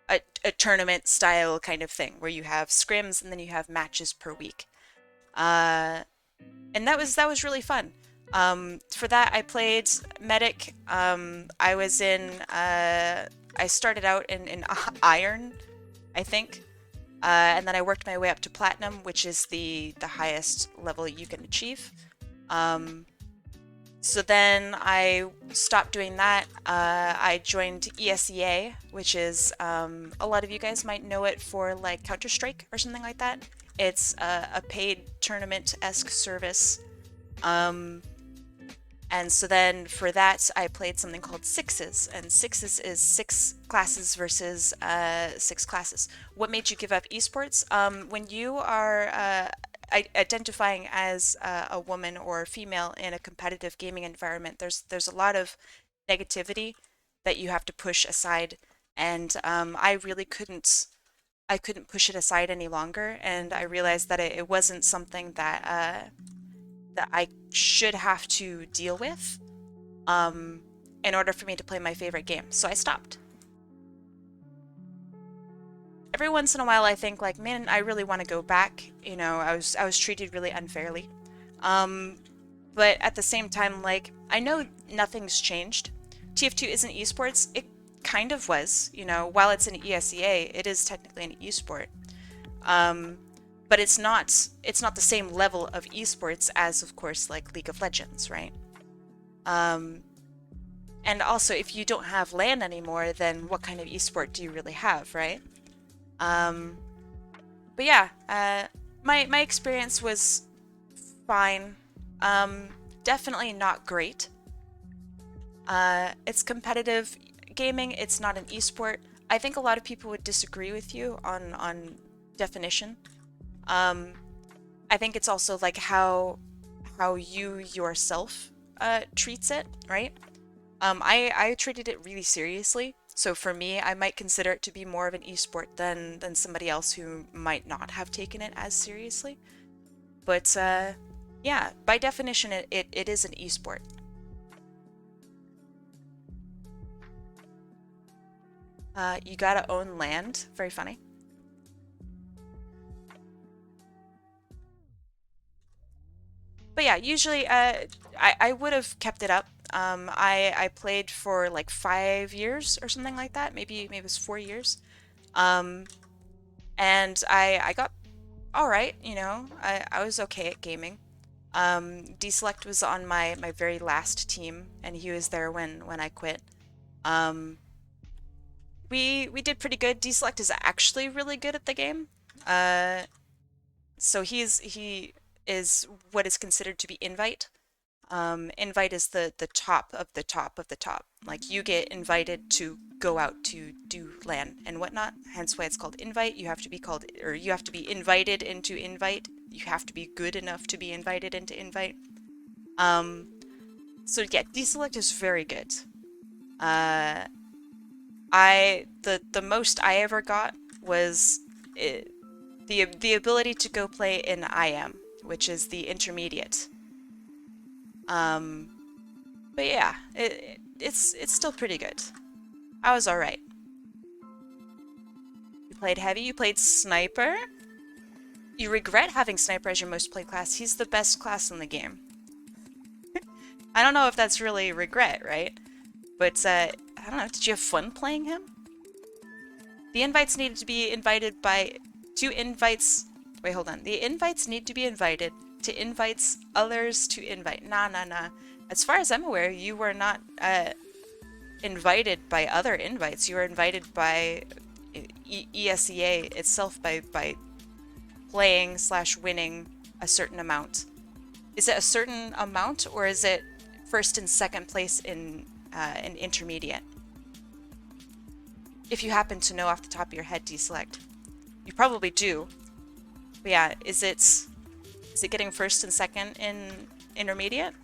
a tournament style kind of thing where you have scrims and then you have matches per week. And that was really fun. For that I played medic. I was in I started out in iron, I think. And then I worked my way up to platinum, which is the highest level you can achieve. So then I stopped doing that. I joined ESEA, which is a lot of you guys might know it for like Counter-Strike or something like that. It's a paid tournament-esque service. And so then for that, I played something called Sixes, and Sixes is 6 classes versus 6 classes. What made you give up esports? When you are identifying as a woman or a female in a competitive gaming environment, there's a lot of negativity that you have to push aside, and I really couldn't push it aside any longer, and I realized that it wasn't something that that I should have to deal with in order for me to play my favorite game. So I stopped. Every once in a while I think like, man, I really want to go back. You know, I was treated really unfairly. But at the same time, like, I know nothing's changed. TF2 isn't esports. It kind of was, you know, while it's an ESEA, it is technically an esport. But it's not the same level of esports as, of course, like League of Legends, right? And also, if you don't have LAN anymore, then what kind of esport do you really have, right? But yeah, my experience was fine. Definitely not great. It's competitive gaming. It's not an esport. I think a lot of people would disagree with you on definition. I think it's also like how you yourself treats it, right? I treated it really seriously. So for me, I might consider it to be more of an esport than somebody else who might not have taken it as seriously. But yeah, by definition, it is an esport. You gotta own land. Very funny. But yeah, usually I would have kept it up. I played for like 5 years or something like that. Maybe it was 4 years. And I got all right, you know. I was okay at gaming. Deselect was on my very last team, and he was there when I quit. We did pretty good. Deselect is actually really good at the game. So he is what is considered to be invite. Invite is the top of the top of the top. Like you get invited to go out to do LAN and whatnot. Hence why it's called invite. You have to be called, or you have to be invited into invite. You have to be good enough to be invited into invite. So yeah, deselect is very good. The most I ever got was it, the ability to go play in IM, which is the intermediate. Um, but yeah, it's still pretty good. I was all right. You played heavy. You played sniper. You regret having sniper as your most played class. He's the best class in the game. I don't know if that's really regret, right? But I don't know. Did you have fun playing him? The invites needed to be invited by two invites. Wait, hold on. The invites need to be invited to invites others to invite. Nah, nah, nah. As far as I'm aware, you were not invited by other invites. You were invited by ESEA itself by playing / winning a certain amount. Is it a certain amount, or is it first and second place in an intermediate? If you happen to know off the top of your head, deselect. You probably do. But yeah, is it getting first and second in intermediate?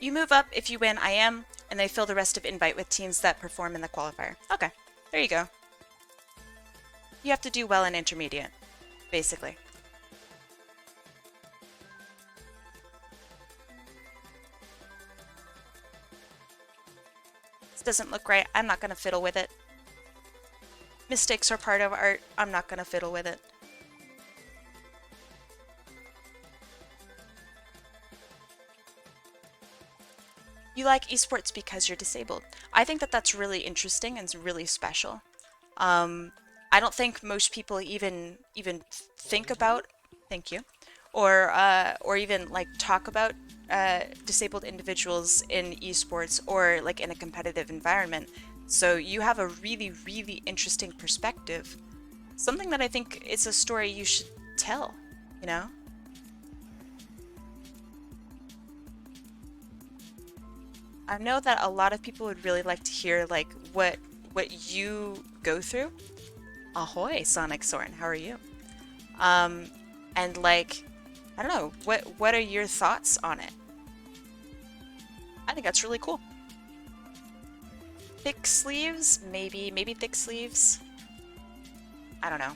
You move up if you win IM, and they fill the rest of invite with teams that perform in the qualifier. Okay, there you go. You have to do well in intermediate, basically. This doesn't look right. I'm not going to fiddle with it. Mistakes are part of art. I'm not going to fiddle with it. You like esports because you're disabled. I think that that's really interesting and really special. I don't think most people even think about, thank you, or even like talk about disabled individuals in esports or like in a competitive environment. So you have a really, really interesting perspective. Something that I think is a story you should tell, you know? I know that a lot of people would really like to hear like what you go through. Ahoy, Sonic Soren, how are you? And like, I don't know, what are your thoughts on it? I think that's really cool. Thick sleeves, maybe thick sleeves. I don't know.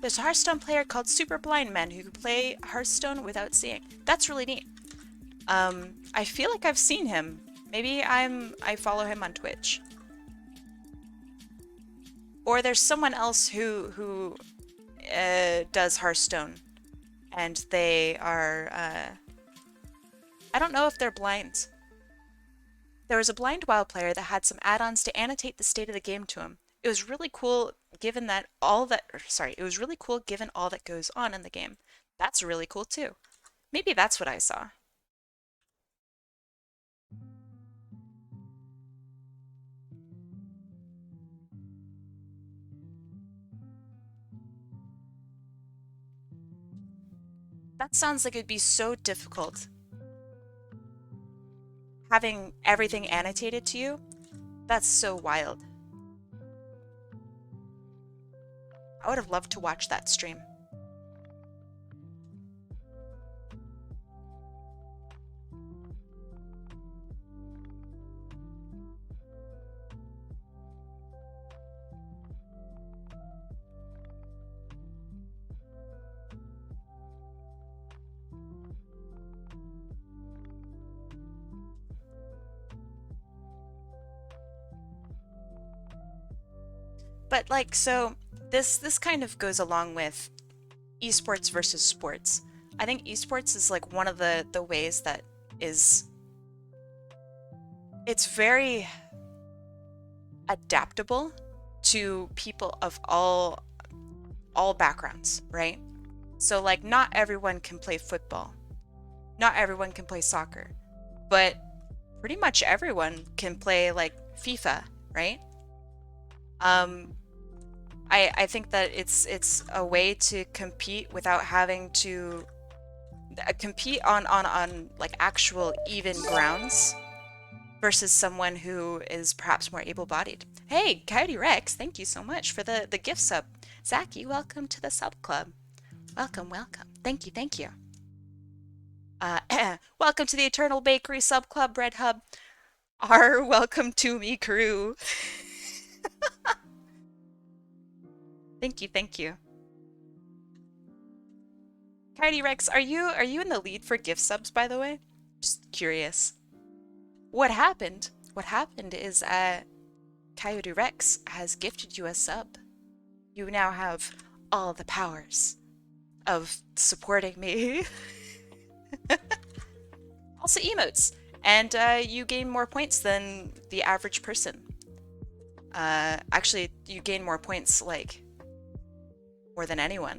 There's a Hearthstone player called Super Blind Man who can play Hearthstone without seeing. That's really neat. I feel like I've seen him. Maybe I follow him on Twitch. Or there's someone else who does Hearthstone, and they are I don't know if they're blind. There was a blind WoW player that had some add-ons to annotate the state of the game to him. It was really cool given that it was really cool given all that goes on in the game. That's really cool too. Maybe that's what I saw. That sounds like it'd be so difficult. Having everything annotated to you, that's so wild. I would have loved to watch that stream. But like, so this kind of goes along with esports versus sports. I think esports is like one of the ways that is it's very adaptable to people of all backgrounds, right? So like not everyone can play football. Not everyone can play soccer, but pretty much everyone can play like FIFA, right? Um, I think that it's a way to compete without having to compete on like actual even grounds versus someone who is perhaps more able-bodied. Hey, Coyote Rex, thank you so much for the gift sub. Zaki, welcome to the sub club. Welcome, welcome. Thank you, thank you. Welcome to the Eternal Bakery Sub Club Bread Hub. Our welcome to me crew. Thank you, thank you. Coyote Rex, are you in the lead for gift subs, by the way? Just curious. What happened? What happened is Coyote Rex has gifted you a sub. You now have all the powers of supporting me. Also emotes. And you gain more points than the average person. Actually, you gain more points, like, more than anyone.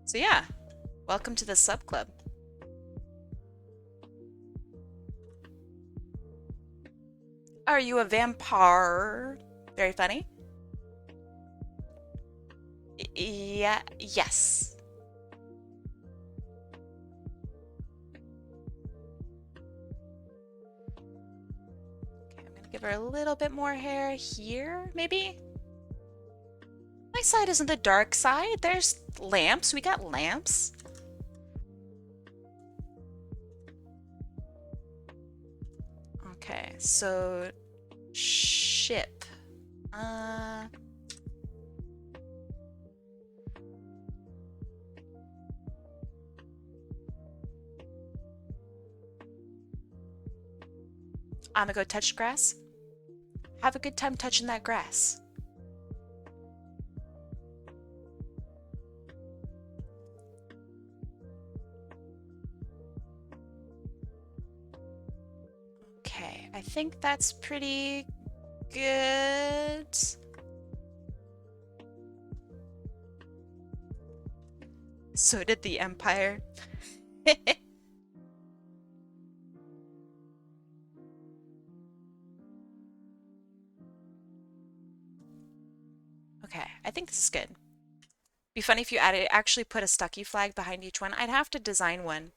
So yeah, welcome to the sub club. Are you a vampire? Very funny. Yeah, yes. Okay, I'm gonna give her a little bit more hair here, maybe? My side isn't the dark side. There's lamps. We got lamps. Okay, so ship. I'm gonna go touch grass. Have a good time touching that grass. Okay, I think that's pretty good. So did the Empire. Okay, I think this is good. Be funny if you actually put a Stucky flag behind each one. I'd have to design one.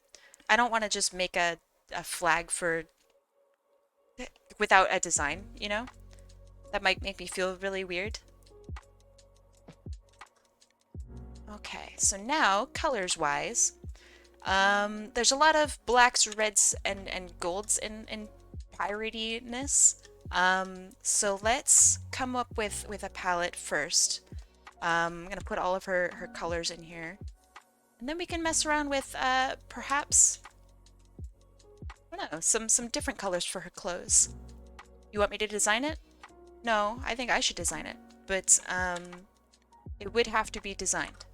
I don't want to just make a flag for without a design, you know? That might make me feel really weird. Okay, so now, colors-wise, there's a lot of blacks, reds, and golds in piratey-ness. So let's come up with a palette first. I'm gonna put all of her colors in here. And then we can mess around with, perhaps, I don't know, some different colors for her clothes. You want me to design it? No, I think I should design it. But, it would have to be designed.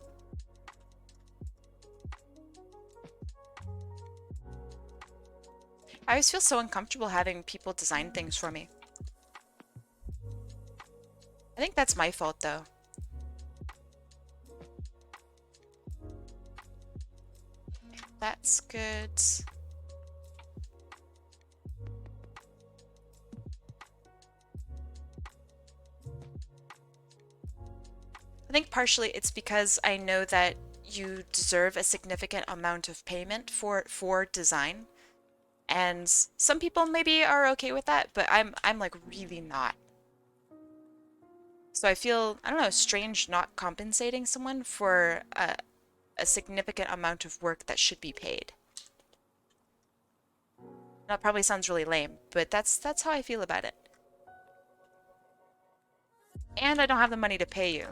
I always feel so uncomfortable having people design things for me. I think that's my fault, though. That's good. I think partially it's because I know that you deserve a significant amount of payment for design. And some people maybe are okay with that, but I'm like really not. So I feel, I don't know, strange not compensating someone for a significant amount of work that should be paid. That probably sounds really lame, but that's how I feel about it. And I don't have the money to pay you.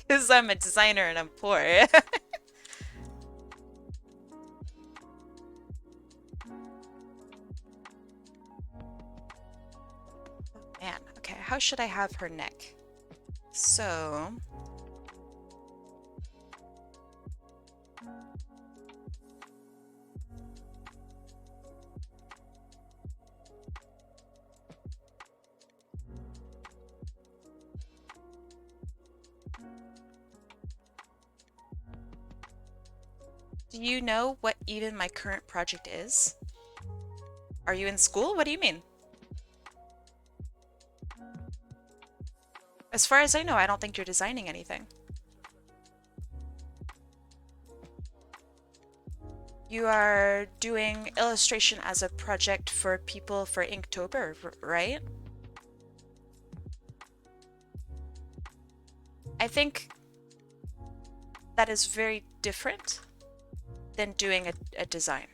Because I'm a designer and I'm poor. Man, okay, how should I have her neck? So... Do you know what even my current project is? Are you in school? What do you mean? As far as I know, I don't think you're designing anything. You are doing illustration as a project for people for Inktober, right? I think that is very different than doing a design.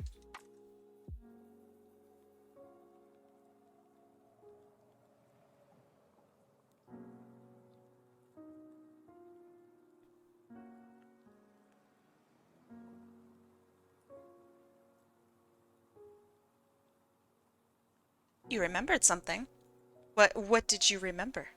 You remembered something. What did you remember?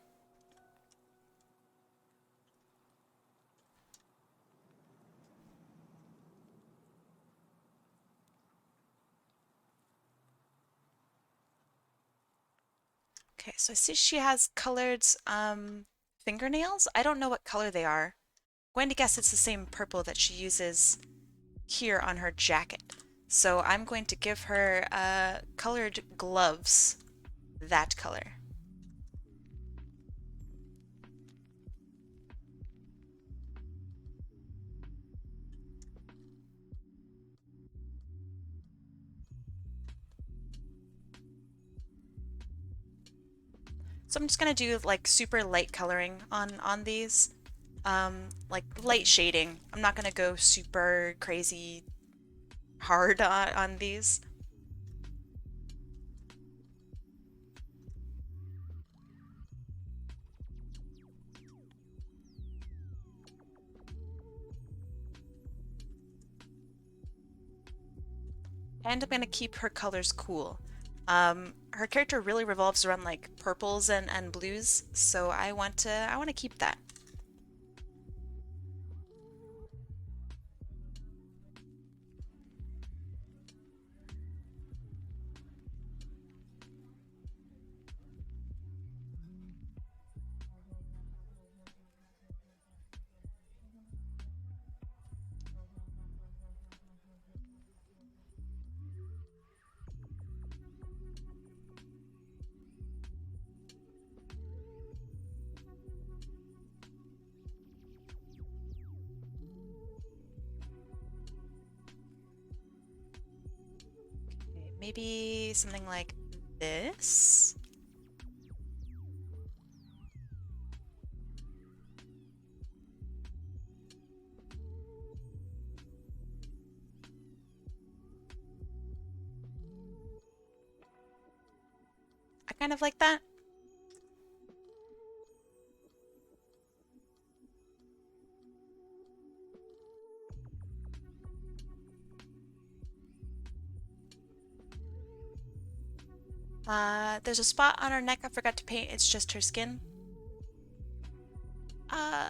Okay, so I see she has colored fingernails. I don't know what color they are. I'm going to guess it's the same purple that she uses here on her jacket. So I'm going to give her colored gloves, that color. So I'm just gonna do like super light coloring on these, like light shading. I'm not gonna go super crazy hard on these. And I'm gonna keep her colors cool. Her character really revolves around like purples and blues, so I want to keep that. Okay, maybe something like this. I kind of like that. There's a spot on her neck I forgot to paint. It's just her skin. Uh,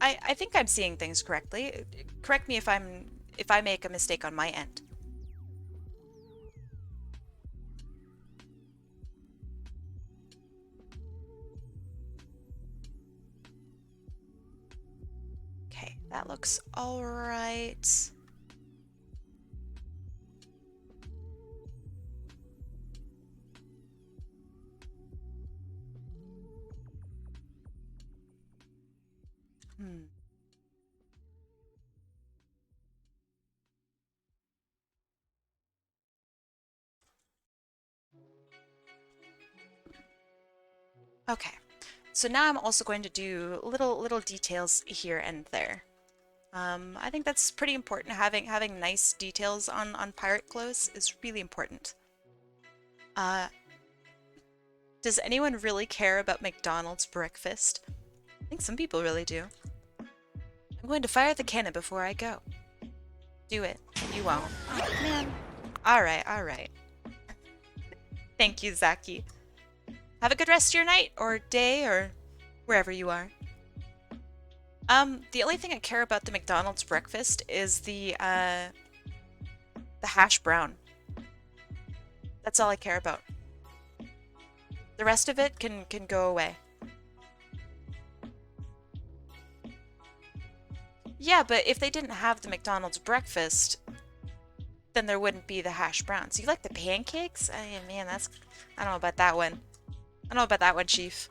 I think I'm seeing things correctly. Correct me if I make a mistake on my end. Okay, that looks all right. Hmm. Okay, so now I'm also going to do little details here and there. I think that's pretty important. Having nice details on pirate clothes is really important. Uh, does anyone really care about McDonald's breakfast? I think some people really do. I'm going to fire the cannon before I go. Do it. You won't. Oh, man. Alright, alright. Thank you, Zaki. Have a good rest of your night, or day, or wherever you are. The only thing I care about the McDonald's breakfast is the hash brown. That's all I care about. The rest of it can go away. Yeah, but if they didn't have the McDonald's breakfast, then there wouldn't be the hash browns. You like the pancakes? I man, that's... I don't know about that one. I don't know about that one, Chief.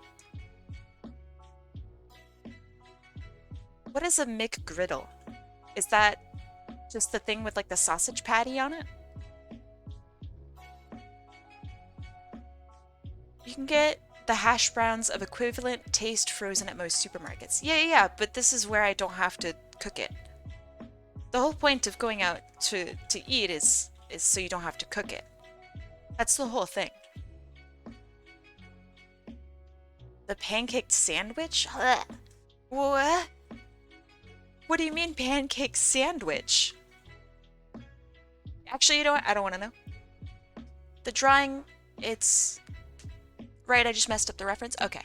What is a McGriddle? Is that just the thing with like the sausage patty on it? You can get the hash browns of equivalent taste frozen at most supermarkets. Yeah, but this is where I don't have to cook it. The whole point of going out to eat is so you don't have to cook it. That's the whole thing. The pancake sandwich? Ugh. What? What do you mean pancake sandwich? Actually, you know what? I don't want to know. The drawing, it's... Right, I just messed up the reference? Okay.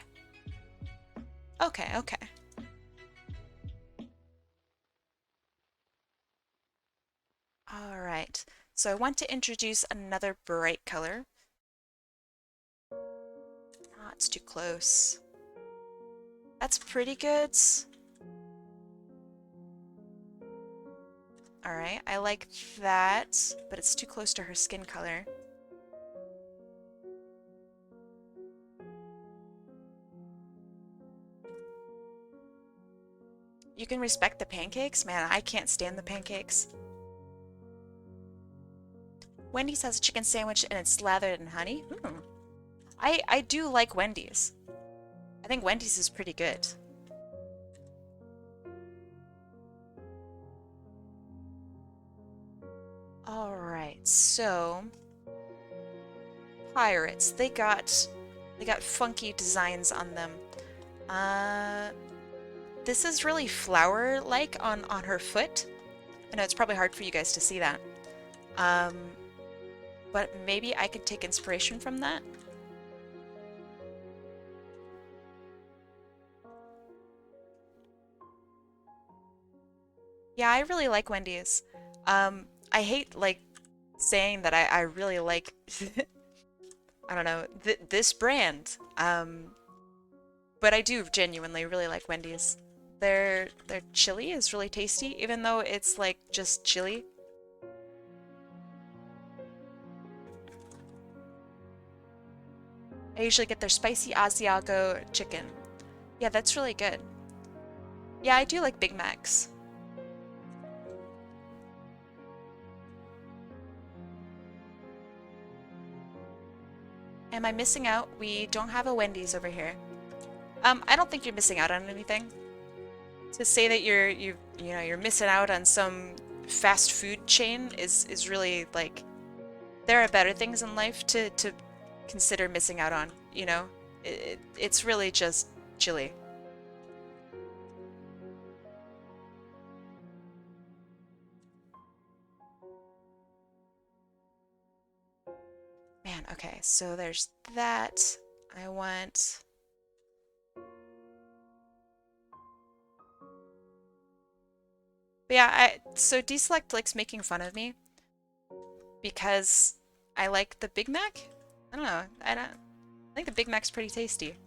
Okay. Alright, so I want to introduce another bright color. Ah, it's too close. That's pretty good. Alright, I like that, but it's too close to her skin color. You can respect the pancakes? Man, I can't stand the pancakes. Wendy's has a chicken sandwich and it's slathered in honey. I do like Wendy's. I think Wendy's is pretty good. Alright, so... Pirates. They got funky designs on them. This is really flower-like on her foot. I know it's probably hard for you guys to see that. But maybe I could take inspiration from that. Yeah, I really like Wendy's. I hate, like, saying that I really like, I don't know, this brand. But I do genuinely really like Wendy's. Their chili is really tasty, even though it's, like, just chili. I usually get their spicy Asiago chicken. Yeah, that's really good. Yeah, I do like Big Macs. Am I missing out? We don't have a Wendy's over here. I don't think you're missing out on anything. To say that you're missing out on some fast food chain is really like there are better things in life to consider missing out on, you know? It's really just chili. Man, okay, so there's that. I want... But yeah, so Deselect likes making fun of me because I like the Big Mac? I don't know. I think the Big Mac's pretty tasty.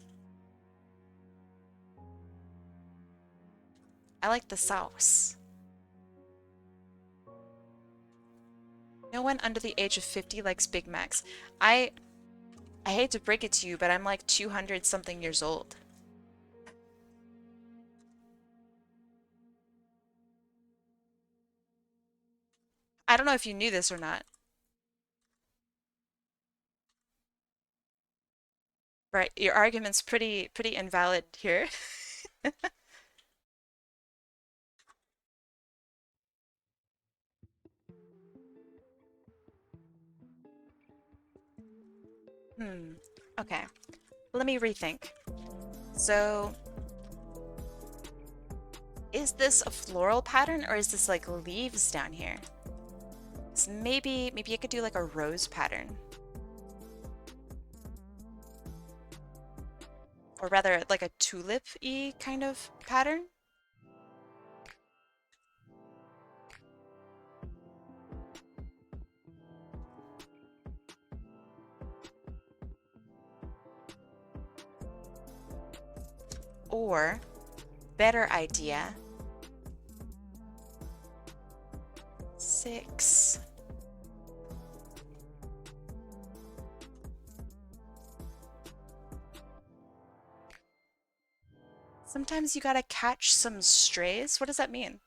I like the sauce. No one under the age of 50 likes Big Macs. I hate to break it to you, but I'm like 200 something years old. I don't know if you knew this or not. Right, your argument's pretty invalid here. Okay. Let me rethink. So, is this a floral pattern or is this like leaves down here? So maybe I could do like a rose pattern. Or rather like a tulip-y kind of pattern. Or, better idea, 6. Sometimes you gotta catch some strays. What does that mean?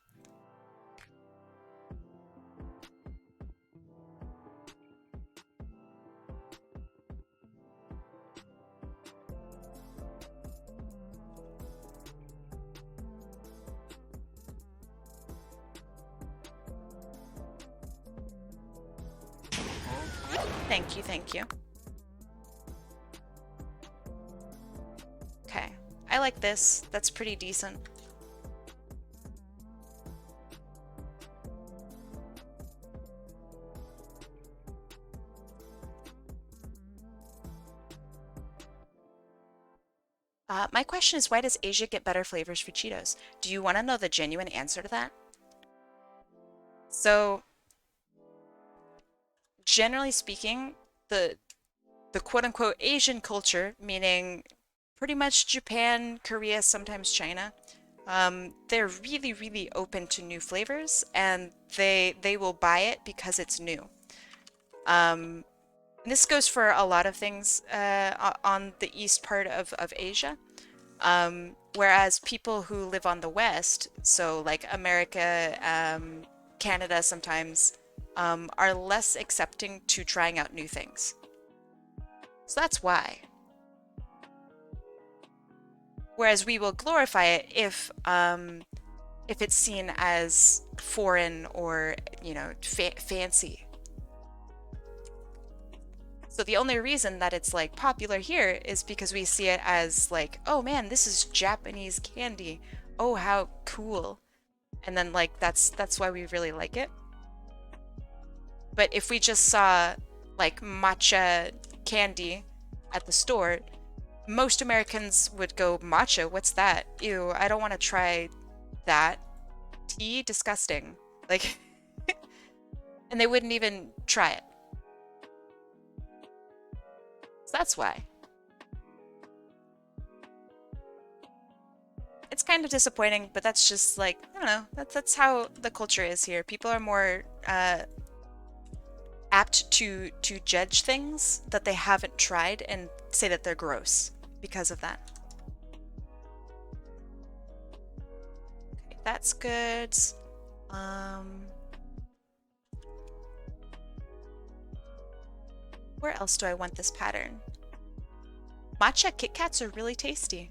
Thank you, thank you. Okay, I like this. That's pretty decent. My question is, why does Asia get better flavors for Cheetos? Do you want to know the genuine answer to that? So, generally speaking, the quote-unquote Asian culture, meaning pretty much Japan, Korea, sometimes China, they're really, really open to new flavors, and they will buy it because it's new. And this goes for a lot of things on the east part of Asia. Whereas people who live on the west, so like America, Canada sometimes, are less accepting to trying out new things. So that's why. Whereas we will glorify it if it's seen as foreign or, you know, fancy. So the only reason that it's like popular here is because we see it as like, oh man, this is Japanese candy. Oh, how cool. And then like that's why we really like it. But if we just saw like matcha candy at the store, most Americans would go, matcha, what's that? Ew, I don't want to try that. Tea, disgusting. Like, and they wouldn't even try it. So that's why. It's kind of disappointing, but that's just like, I don't know, that's how the culture is here. People are more apt to judge things that they haven't tried and say that they're gross because of that. Okay, that's good. Where else do I want this pattern? Matcha Kit Kats are really tasty.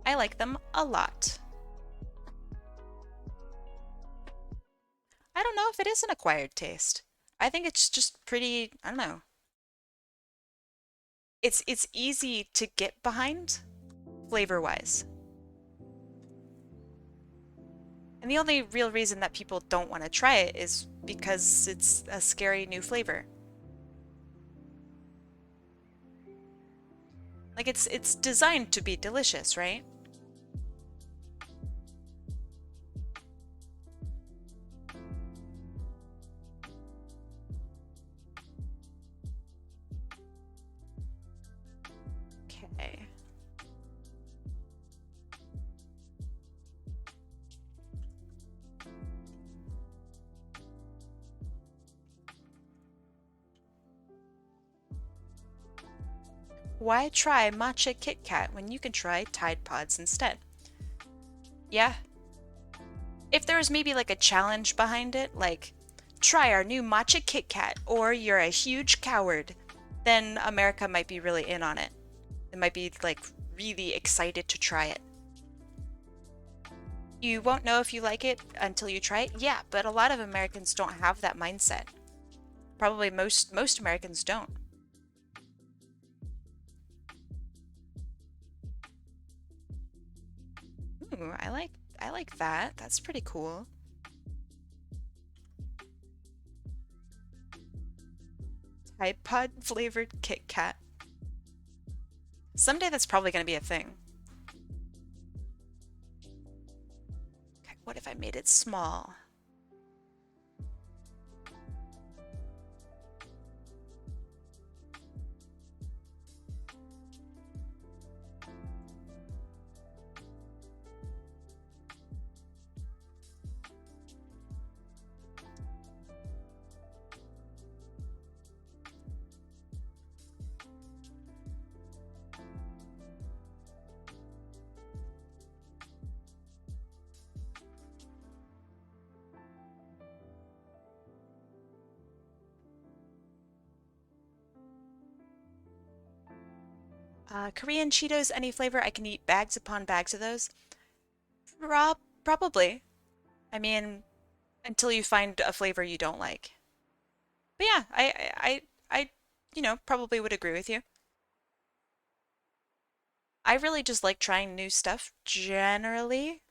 I like them a lot. I don't know if it is an acquired taste. I think it's just pretty, I don't know. It's easy to get behind flavor-wise. And the only real reason that people don't want to try it is because it's a scary new flavor. Like it's designed to be delicious, right? Okay. Why try matcha Kit Kat when you can try Tide Pods instead? Yeah. If there was maybe like a challenge behind it, like try our new matcha Kit Kat or you're a huge coward, then America might be really in on it. It might be like really excited to try it. You won't know if you like it until you try it. Yeah, but a lot of Americans don't have that mindset. Probably most Americans don't. Ooh, I like that. That's pretty cool. Tide Pod flavored Kit Kat. Someday that's probably going to be a thing. Okay, what if I made it small? Korean Cheetos, any flavor. I can eat bags upon bags of those. Probably. I mean, until you find a flavor you don't like. But yeah, probably would agree with you. I really just like trying new stuff generally.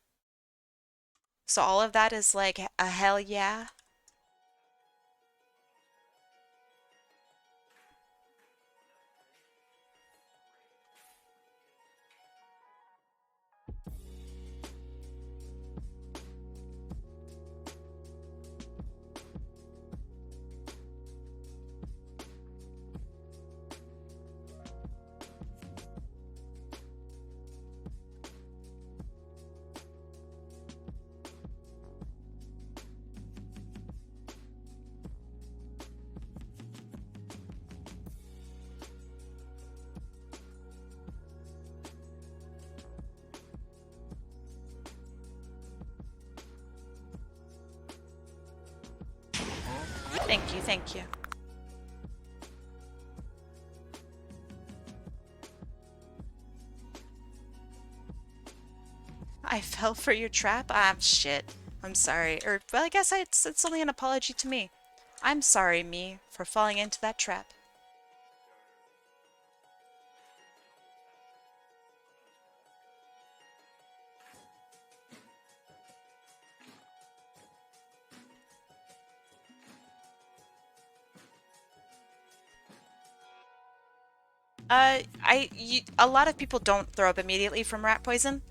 So all of that is like a hell yeah. Thank you, thank you. I fell for your trap? Shit. I'm sorry. Or, well, I guess it's only an apology to me. I'm sorry, me, for falling into that trap. A lot of people don't throw up immediately from rat poison.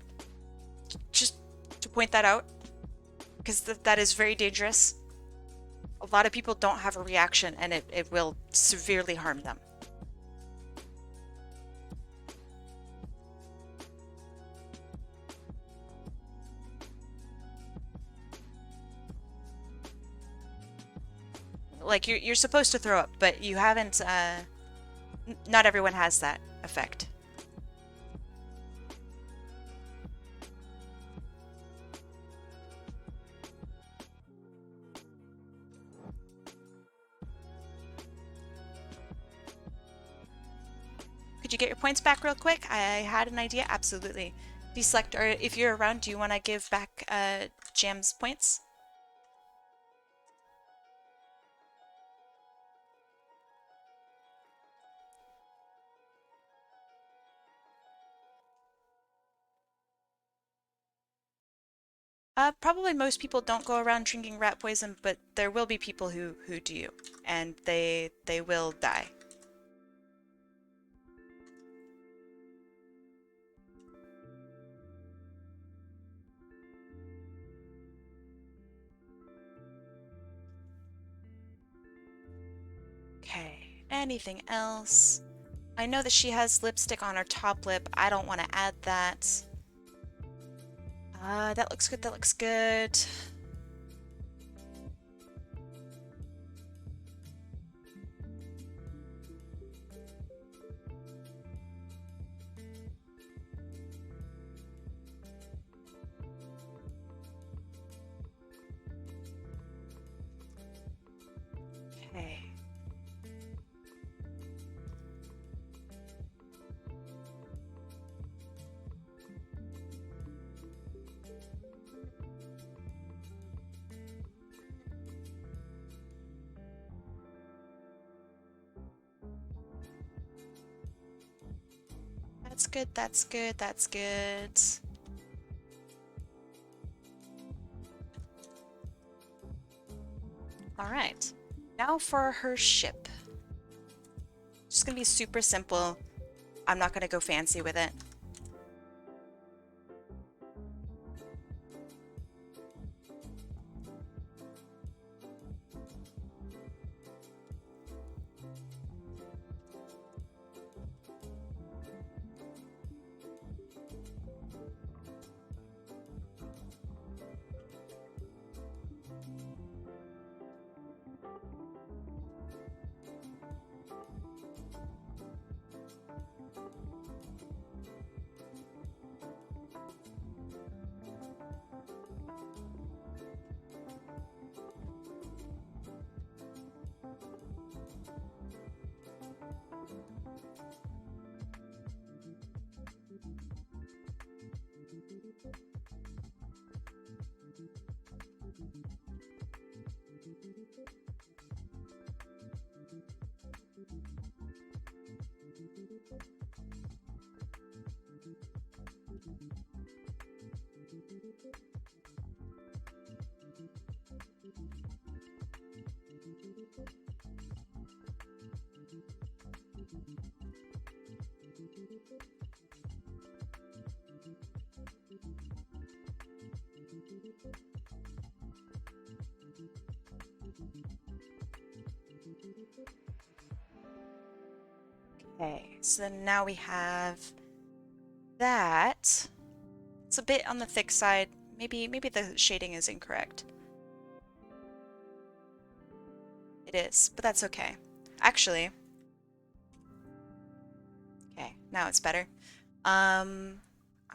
Just to point that out, because that is very dangerous. A lot of people don't have a reaction, and it will severely harm them. Like, you're supposed to throw up, but you haven't, not everyone has that effect. Could you get your points back real quick? I had an idea. Absolutely. Deselect, or if you're around, do you want to give back Jam's points? Probably most people don't go around drinking rat poison, but there will be people who do, and they will die. Okay, anything else? I know that she has lipstick on her top lip. I don't want to add that. That looks good, that looks good. Okay. That's good, that's good, that's good. Alright. Now for her ship. Just gonna be super simple. I'm not gonna go fancy with it. Okay, so then now we have that. It's a bit on the thick side. Maybe the shading is incorrect. It is, but that's okay. Actually, okay, now it's better. All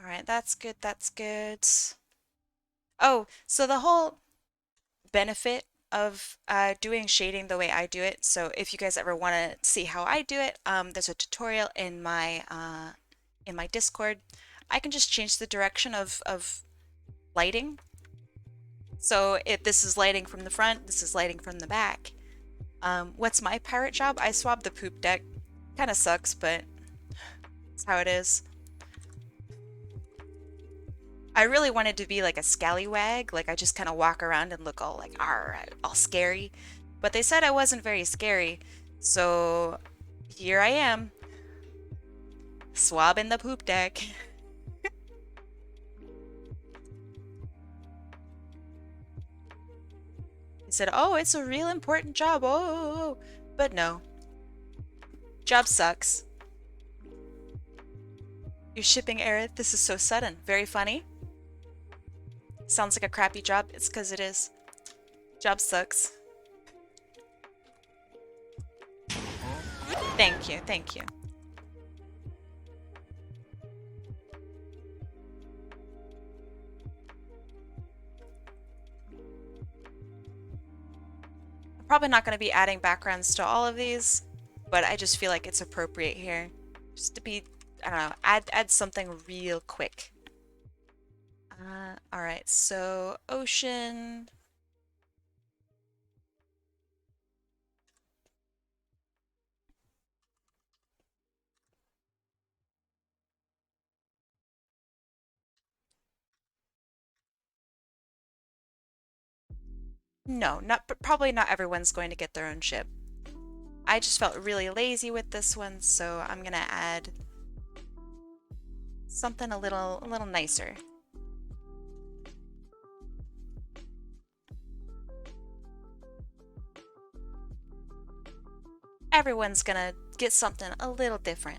right, that's good, that's good. Oh, so the whole benefit of doing shading the way I do it, so if you guys ever want to see how I do it, there's a tutorial in my Discord. I can just change the direction of lighting. So if this is lighting from the front, this is lighting from the back. What's my pirate job? I swabbed the poop deck. Kind of sucks, but it's how it is. I really wanted to be like a scallywag, like I just kind of walk around and look all like all scary. But they said I wasn't very scary, so here I am, swabbing the poop deck. They said, "Oh, it's a real important job." Oh, but no, job sucks. You're shipping Aerith. This is so sudden. Very funny. Sounds like a crappy job. It's because it is. Job sucks. Thank you, thank you. I'm probably not going to be adding backgrounds to all of these, but I just feel like it's appropriate here. Just to be, I don't know, add something real quick. All right, so ocean. No, probably not everyone's going to get their own ship. I just felt really lazy with this one, so I'm gonna add something a little nicer. Everyone's gonna get something a little different.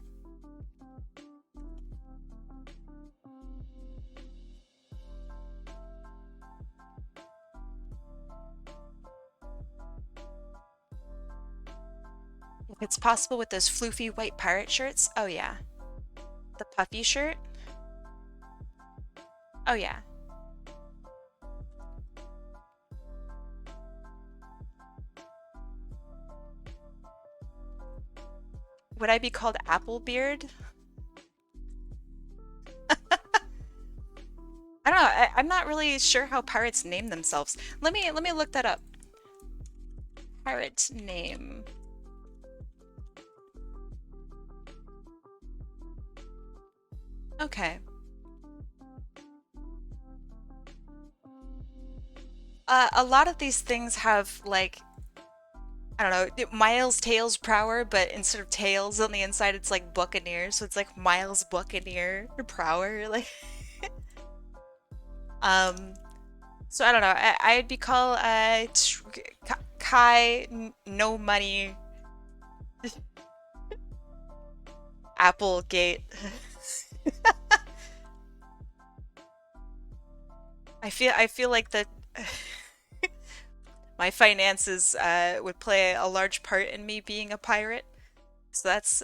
If it's possible with those floofy white pirate shirts, oh yeah. The puffy shirt, oh yeah. Would I be called Applebeard? I don't know. I'm not really sure how pirates name themselves. Let me look that up. Pirate name. Okay. A lot of these things have like, I don't know, Miles Tails Prower, but instead of tails on the inside, it's like Buccaneer. So it's like Miles Buccaneer or Prower. Like, um, so I don't know. I'd be called Kai No Money Applegate. I feel like that my finances would play a large part in me being a pirate. So that's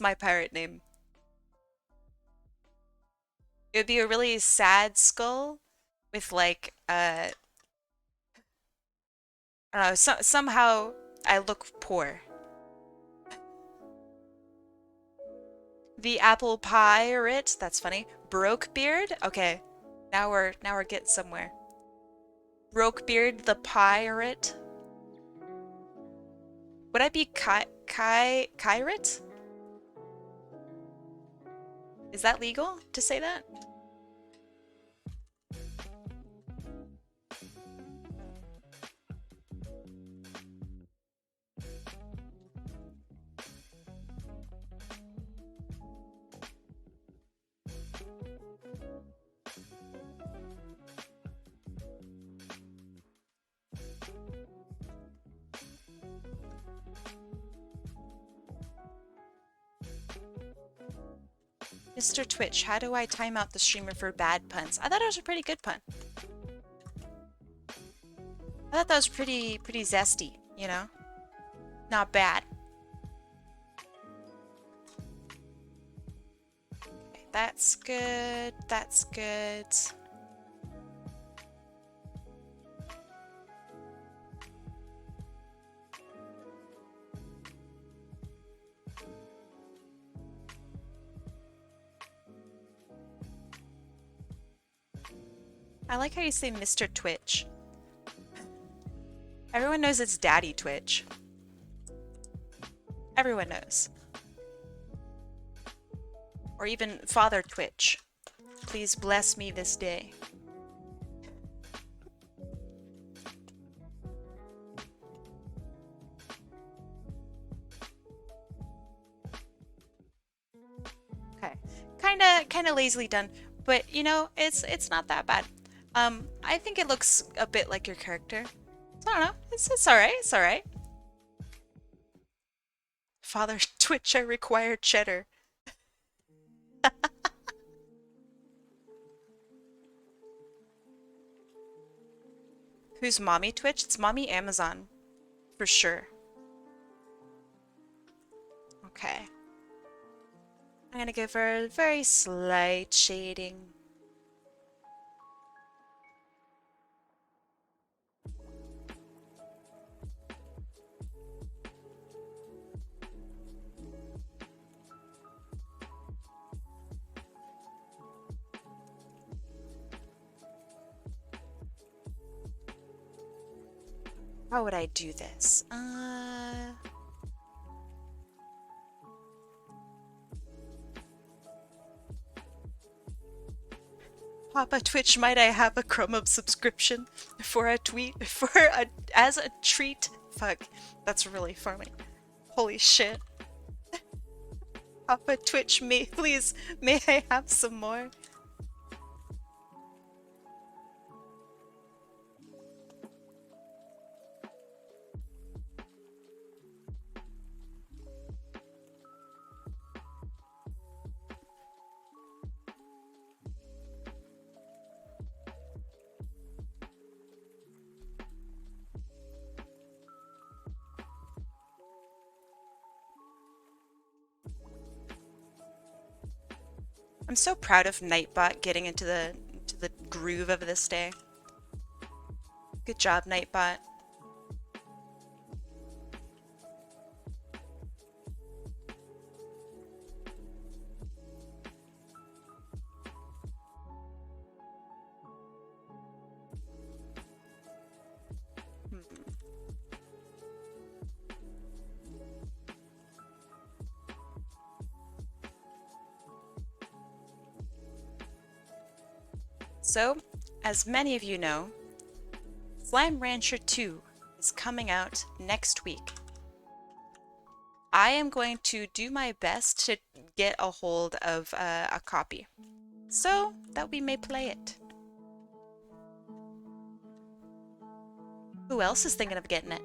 my pirate name. It would be a really sad skull with like I don't know, somehow I look poor. The apple pirate, that's funny. Broke beard? Okay. Now we're getting somewhere. Brokebeard the pirate. Would I be Kairit? Is that legal to say that? Mr. Twitch, how do I time out the streamer for bad puns? I thought it was a pretty good pun. I thought that was pretty zesty, you know? Not bad. Okay, that's good. That's good. I like how you say Mr. Twitch. Everyone knows it's Daddy Twitch. Everyone knows. Or even Father Twitch. Please bless me this day. Okay. Kinda lazily done, but you know, it's not that bad. I think it looks a bit like your character. So I don't know. It's alright. It's alright. Father Twitch, I require cheddar. Who's Mommy Twitch? It's Mommy Amazon. For sure. Okay. I'm gonna give her a very slight shading. How would I do this? Papa Twitch, might I have a crumb of subscription for a tweet as a treat? Fuck, that's really funny. Holy shit. Papa Twitch, please, may I have some more? I'm so proud of Nightbot getting into the groove of this day. Good job, Nightbot. So, as many of you know, Slime Rancher 2 is coming out next week. I am going to do my best to get a hold of a copy so that we may play it. Who else is thinking of getting it?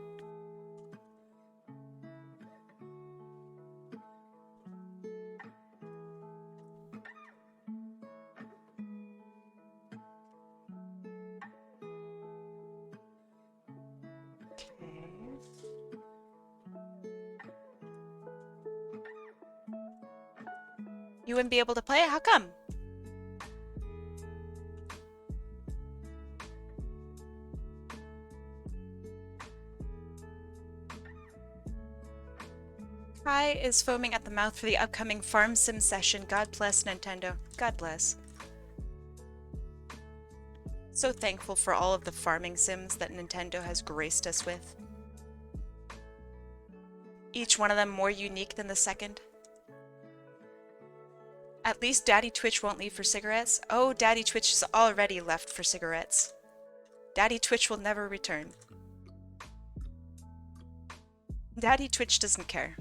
You wouldn't be able to play it? How come? Kai is foaming at the mouth for the upcoming Farm Sim session. God bless Nintendo. God bless. So thankful for all of the farming sims that Nintendo has graced us with. Each one of them more unique than the second. At least Daddy Twitch won't leave for cigarettes. Oh, Daddy Twitch has already left for cigarettes. Daddy Twitch will never return. Daddy Twitch doesn't care.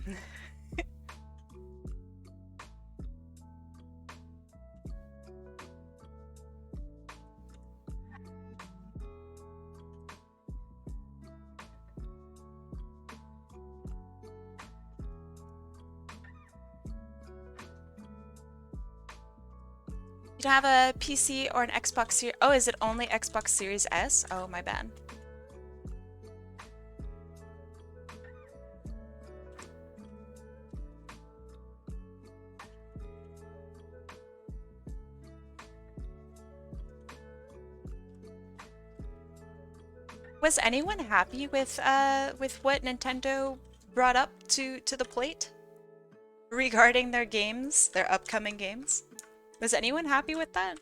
to have a PC or an Xbox Series. Oh, is it only Xbox Series S? Oh, my bad. Was anyone happy with what Nintendo brought up to the plate regarding their games, their upcoming games? Was anyone happy with that?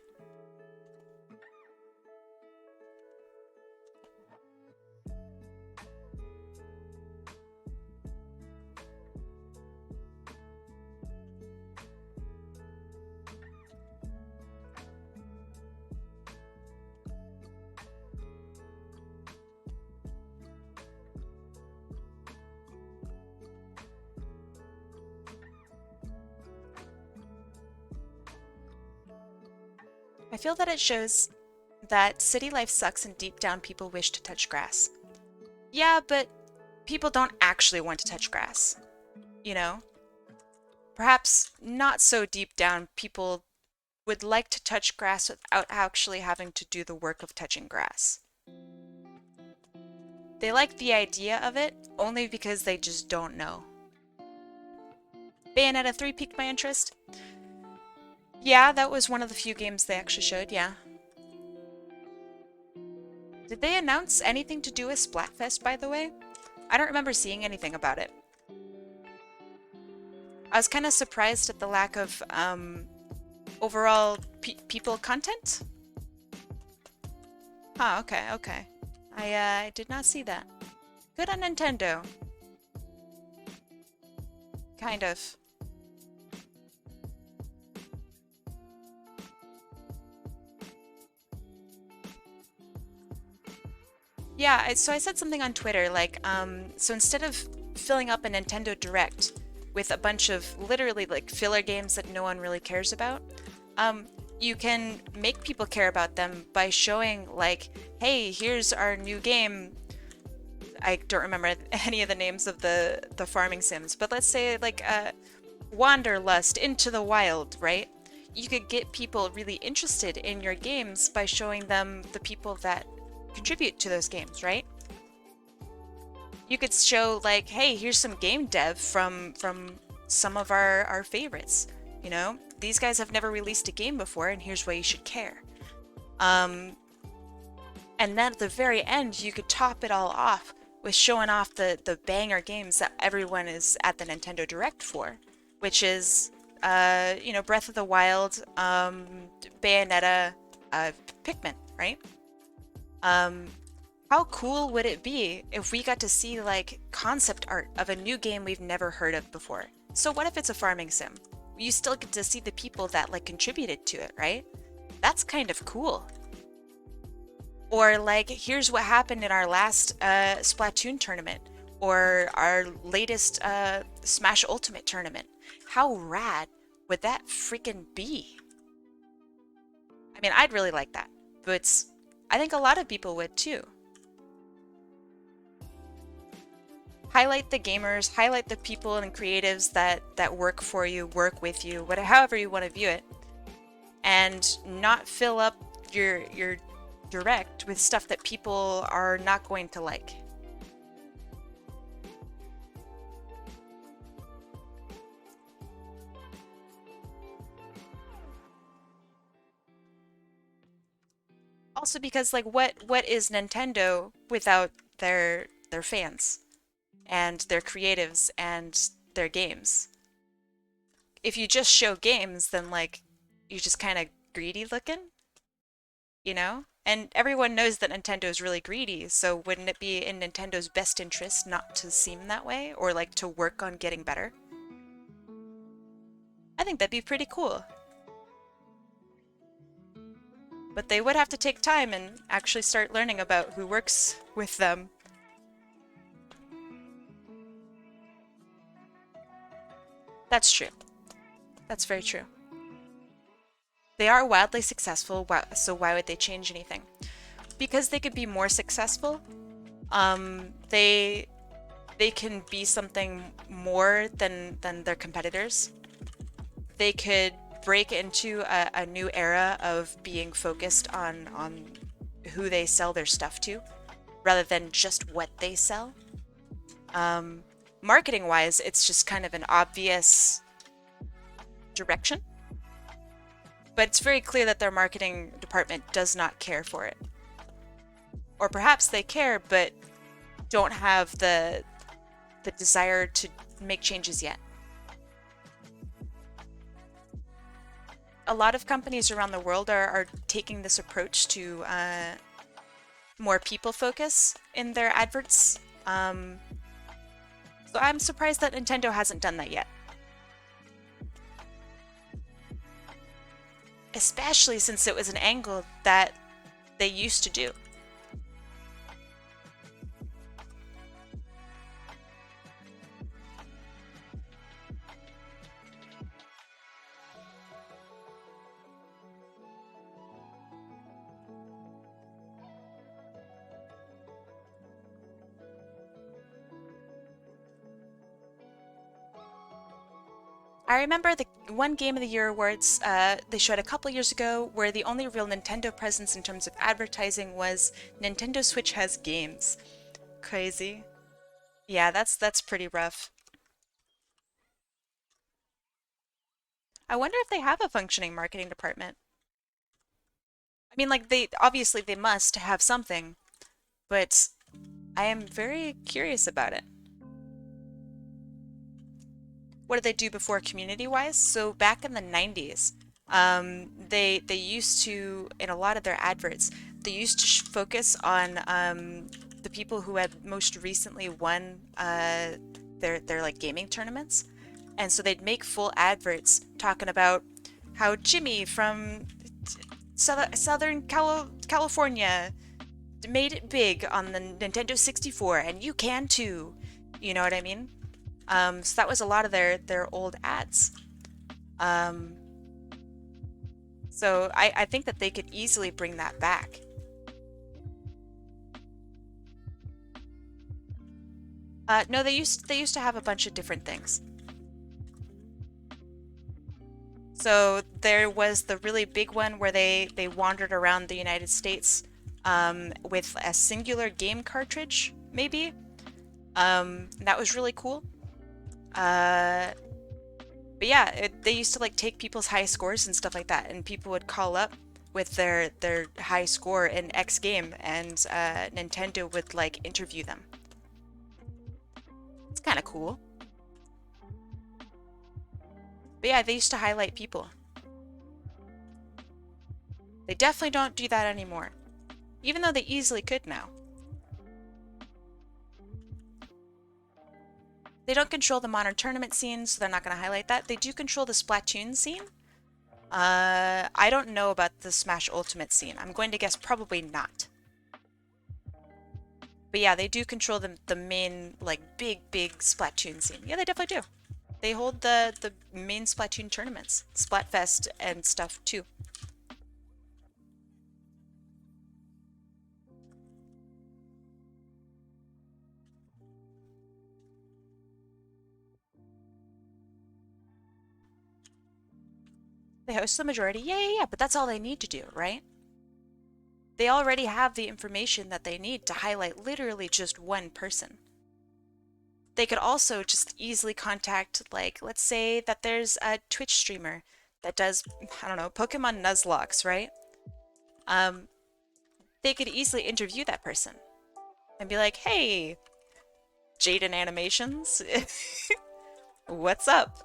I feel that it shows that city life sucks and deep down people wish to touch grass. Yeah, but people don't actually want to touch grass, you know? Perhaps not so deep down people would like to touch grass without actually having to do the work of touching grass. They like the idea of it only because they just don't know. Bayonetta 3 piqued my interest. Yeah, that was one of the few games they actually showed, yeah. Did they announce anything to do with Splatfest, by the way? I don't remember seeing anything about it. I was kind of surprised at the lack of overall people content. Huh, okay, okay. I did not see that. Good on Nintendo. Kind of. Yeah, so I said something on Twitter, like, so instead of filling up a Nintendo Direct with a bunch of literally like filler games that no one really cares about, you can make people care about them by showing like, hey, here's our new game. I don't remember any of the names of the farming sims, but let's say like Wanderlust, Into the Wild, right? You could get people really interested in your games by showing them the people that contribute to those games, right? You could show like, hey, here's some game dev from some of our favorites. You know, these guys have never released a game before, and here's why you should care. And then at the very end, you could top it all off with showing off the banger games that everyone is at the Nintendo Direct for, which is, you know, Breath of the Wild, Bayonetta, Pikmin, right? How cool would it be if we got to see like concept art of a new game we've never heard of before? So what if it's a farming sim? You still get to see the people that like contributed to it, right? That's kind of cool. Or like, here's what happened in our last Splatoon tournament, or our latest Smash Ultimate tournament. How rad would that freaking be? I mean, I'd really like that, but I think a lot of people would too. Highlight the gamers, highlight the people and creatives that work for you, work with you, whatever, however you want to view it, and not fill up your direct with stuff that people are not going to like. Also because like what is Nintendo without their fans and their creatives and their games? If you just show games, then like you're just kind of greedy looking, you know? And everyone knows that Nintendo is really greedy, so wouldn't it be in Nintendo's best interest not to seem that way, or like to work on getting better? I think that'd be pretty cool. But they would have to take time and actually start learning about who works with them. That's true. That's very true. They are wildly successful, so why would they change anything? Because they could be more successful. They can be something more than their competitors. They could break into a new era of being focused on who they sell their stuff to, rather than just what they sell. Marketing wise, it's just kind of an obvious direction, but it's very clear that their marketing department does not care for it. Or perhaps they care, but don't have the desire to make changes yet. A lot of companies around the world are taking this approach to more people focus in their adverts. So I'm surprised that Nintendo hasn't done that yet. Especially since it was an angle that they used to do. I remember the one Game of the Year awards they showed a couple years ago where the only real Nintendo presence in terms of advertising was Nintendo Switch has games. Crazy. Yeah, that's pretty rough. I wonder if they have a functioning marketing department. I mean, like, they obviously they must have something, but I am very curious about it. What did they do before community-wise? So back in the 90s, they used to, in a lot of their adverts, they used to focus on the people who had most recently won their like gaming tournaments, and so they'd make full adverts talking about how Jimmy from Southern California made it big on the Nintendo 64, and you can too. You know what I mean? So that was a lot of their old ads. So I think that they could easily bring that back. No, they used to have a bunch of different things. So there was the really big one where they wandered around the United States with a singular game cartridge, maybe. That was really cool. But yeah, they used to like take people's high scores and stuff like that, and people would call up with their high score in X game, and Nintendo would like interview them. It's kind of cool. But yeah, they used to highlight people. They definitely don't do that anymore, even though they easily could now. They don't control the modern tournament scene, so they're not going to highlight that. They do control the Splatoon scene. I don't know about the Smash Ultimate scene. I'm going to guess probably not. But yeah, they do control the main, like, big Splatoon scene. Yeah, they definitely do. They hold the main Splatoon tournaments, Splatfest and stuff too. They host the majority. Yeah, but that's all they need to do, right? They already have the information that they need to highlight literally just one person. They could also just easily contact, like, let's say that there's a Twitch streamer that does, I don't know, Pokemon Nuzlocke, right? They could easily interview that person and be like, hey, Jaden Animations, what's up?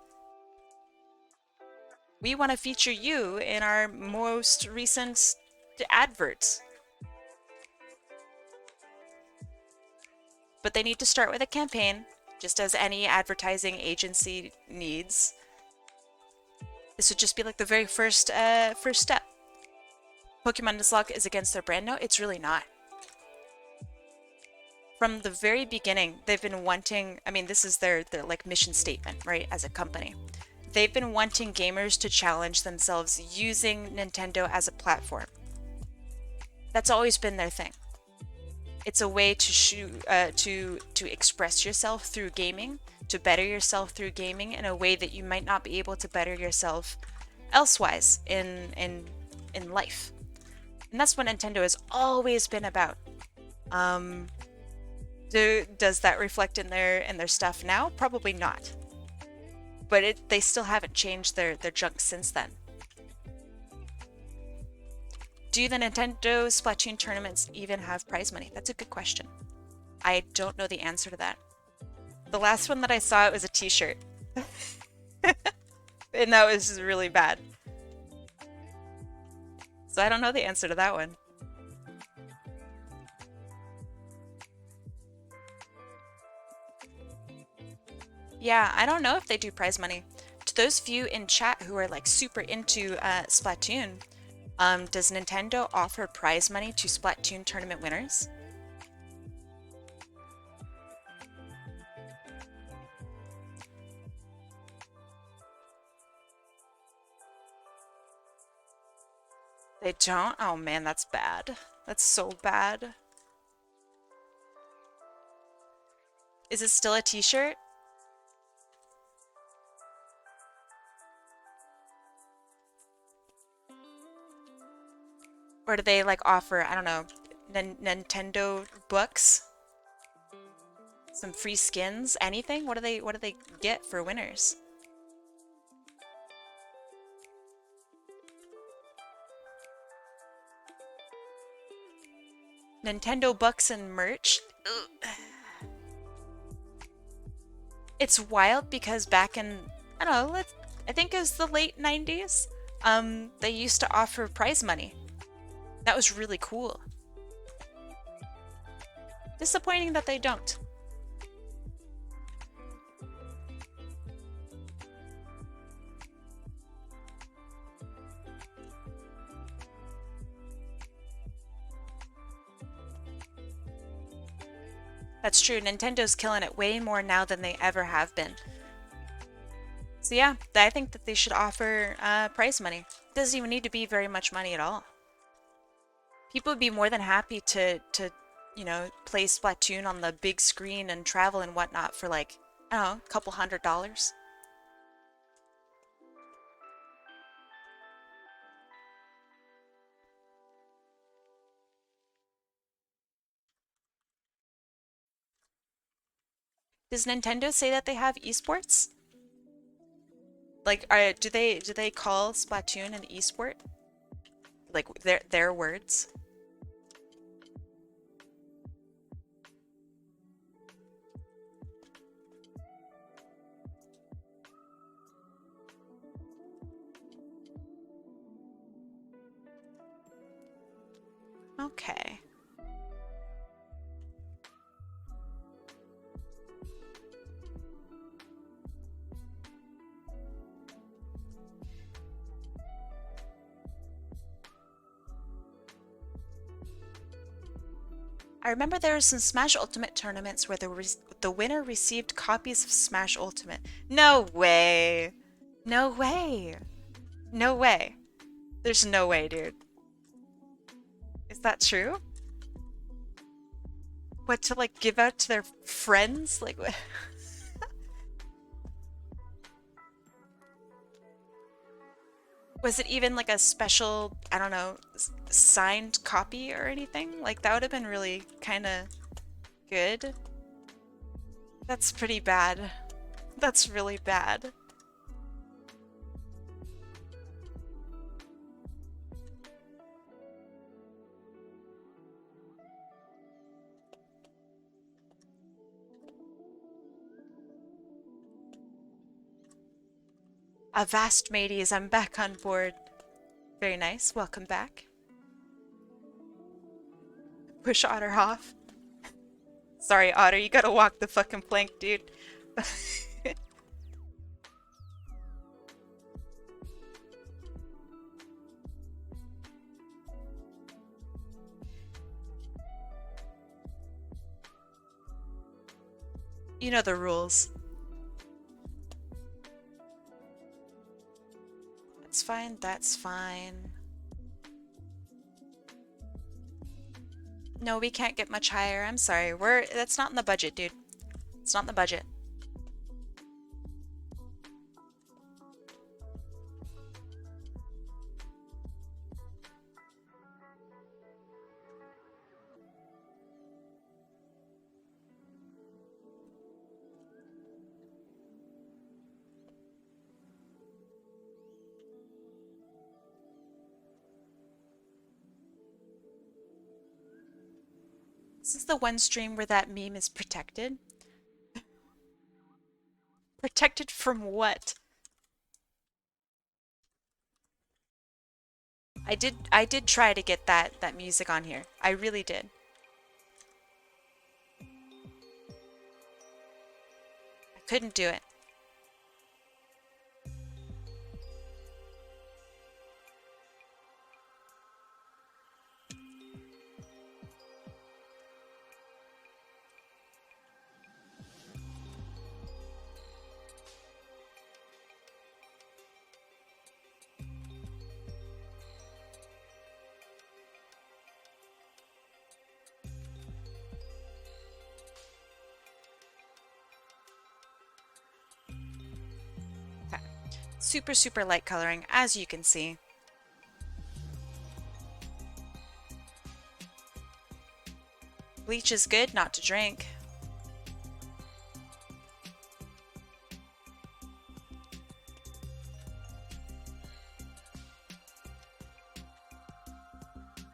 We want to feature you in our most recent advert. But they need to start with a campaign, just as any advertising agency needs. This would just be like the very first step. Pokemon Nuzlocke is against their brand? No, it's really not. From the very beginning, they've been wanting, I mean, this is their like mission statement, right, as a company. They've been wanting gamers to challenge themselves using Nintendo as a platform. That's always been their thing. It's a way to express yourself through gaming, to better yourself through gaming in a way that you might not be able to better yourself elsewise in life. And that's what Nintendo has always been about. Does that reflect in their stuff now? Probably not. But they still haven't changed their junk since then. Do the Nintendo Splatoon tournaments even have prize money? That's a good question. I don't know the answer to that. The last one that I saw, it was a t-shirt. And that was just really bad. So I don't know the answer to that one. Yeah, I don't know if they do prize money. To those of you in chat who are like super into Splatoon, does Nintendo offer prize money to Splatoon tournament winners? They don't? Oh man, that's bad. That's so bad. Is it still a t-shirt? Or do they like offer, I don't know, Nintendo books? Some free skins? Anything? What do they get for winners? Nintendo bucks and merch? Ugh. It's wild because back in, I don't know, I think it was the late 90s, they used to offer prize money. That was really cool. Disappointing that they don't. That's true. Nintendo's killing it way more now than they ever have been. So yeah, I think that they should offer prize money. It doesn't even need to be very much money at all. People would be more than happy to you know, play Splatoon on the big screen and travel and whatnot for like, I don't know, a couple $100. Does Nintendo say that they have esports? Like, do they call Splatoon an esport? Like their words? Okay. I remember there were some Smash Ultimate tournaments where the winner received copies of Smash Ultimate. No way. No way. No way. There's no way, dude. Is that true? What, to like give out to their friends? Like what? Was it even like a special, I don't know, signed copy or anything? Like that would have been really kind of good. That's pretty bad. That's really bad. Avast mateys, I'm back on board. Very nice, welcome back. Push Otter off. Sorry, Otter, you gotta walk the fucking plank, dude. You know the rules. That's fine, that's fine. No, we can't get much higher. I'm sorry. That's not in the budget, dude. It's not in the budget. This is the one stream where that meme is protected. Protected from what? I did try to get that music on here. I really did. I couldn't do it. Super, super light coloring, as you can see. Bleach is good, not to drink.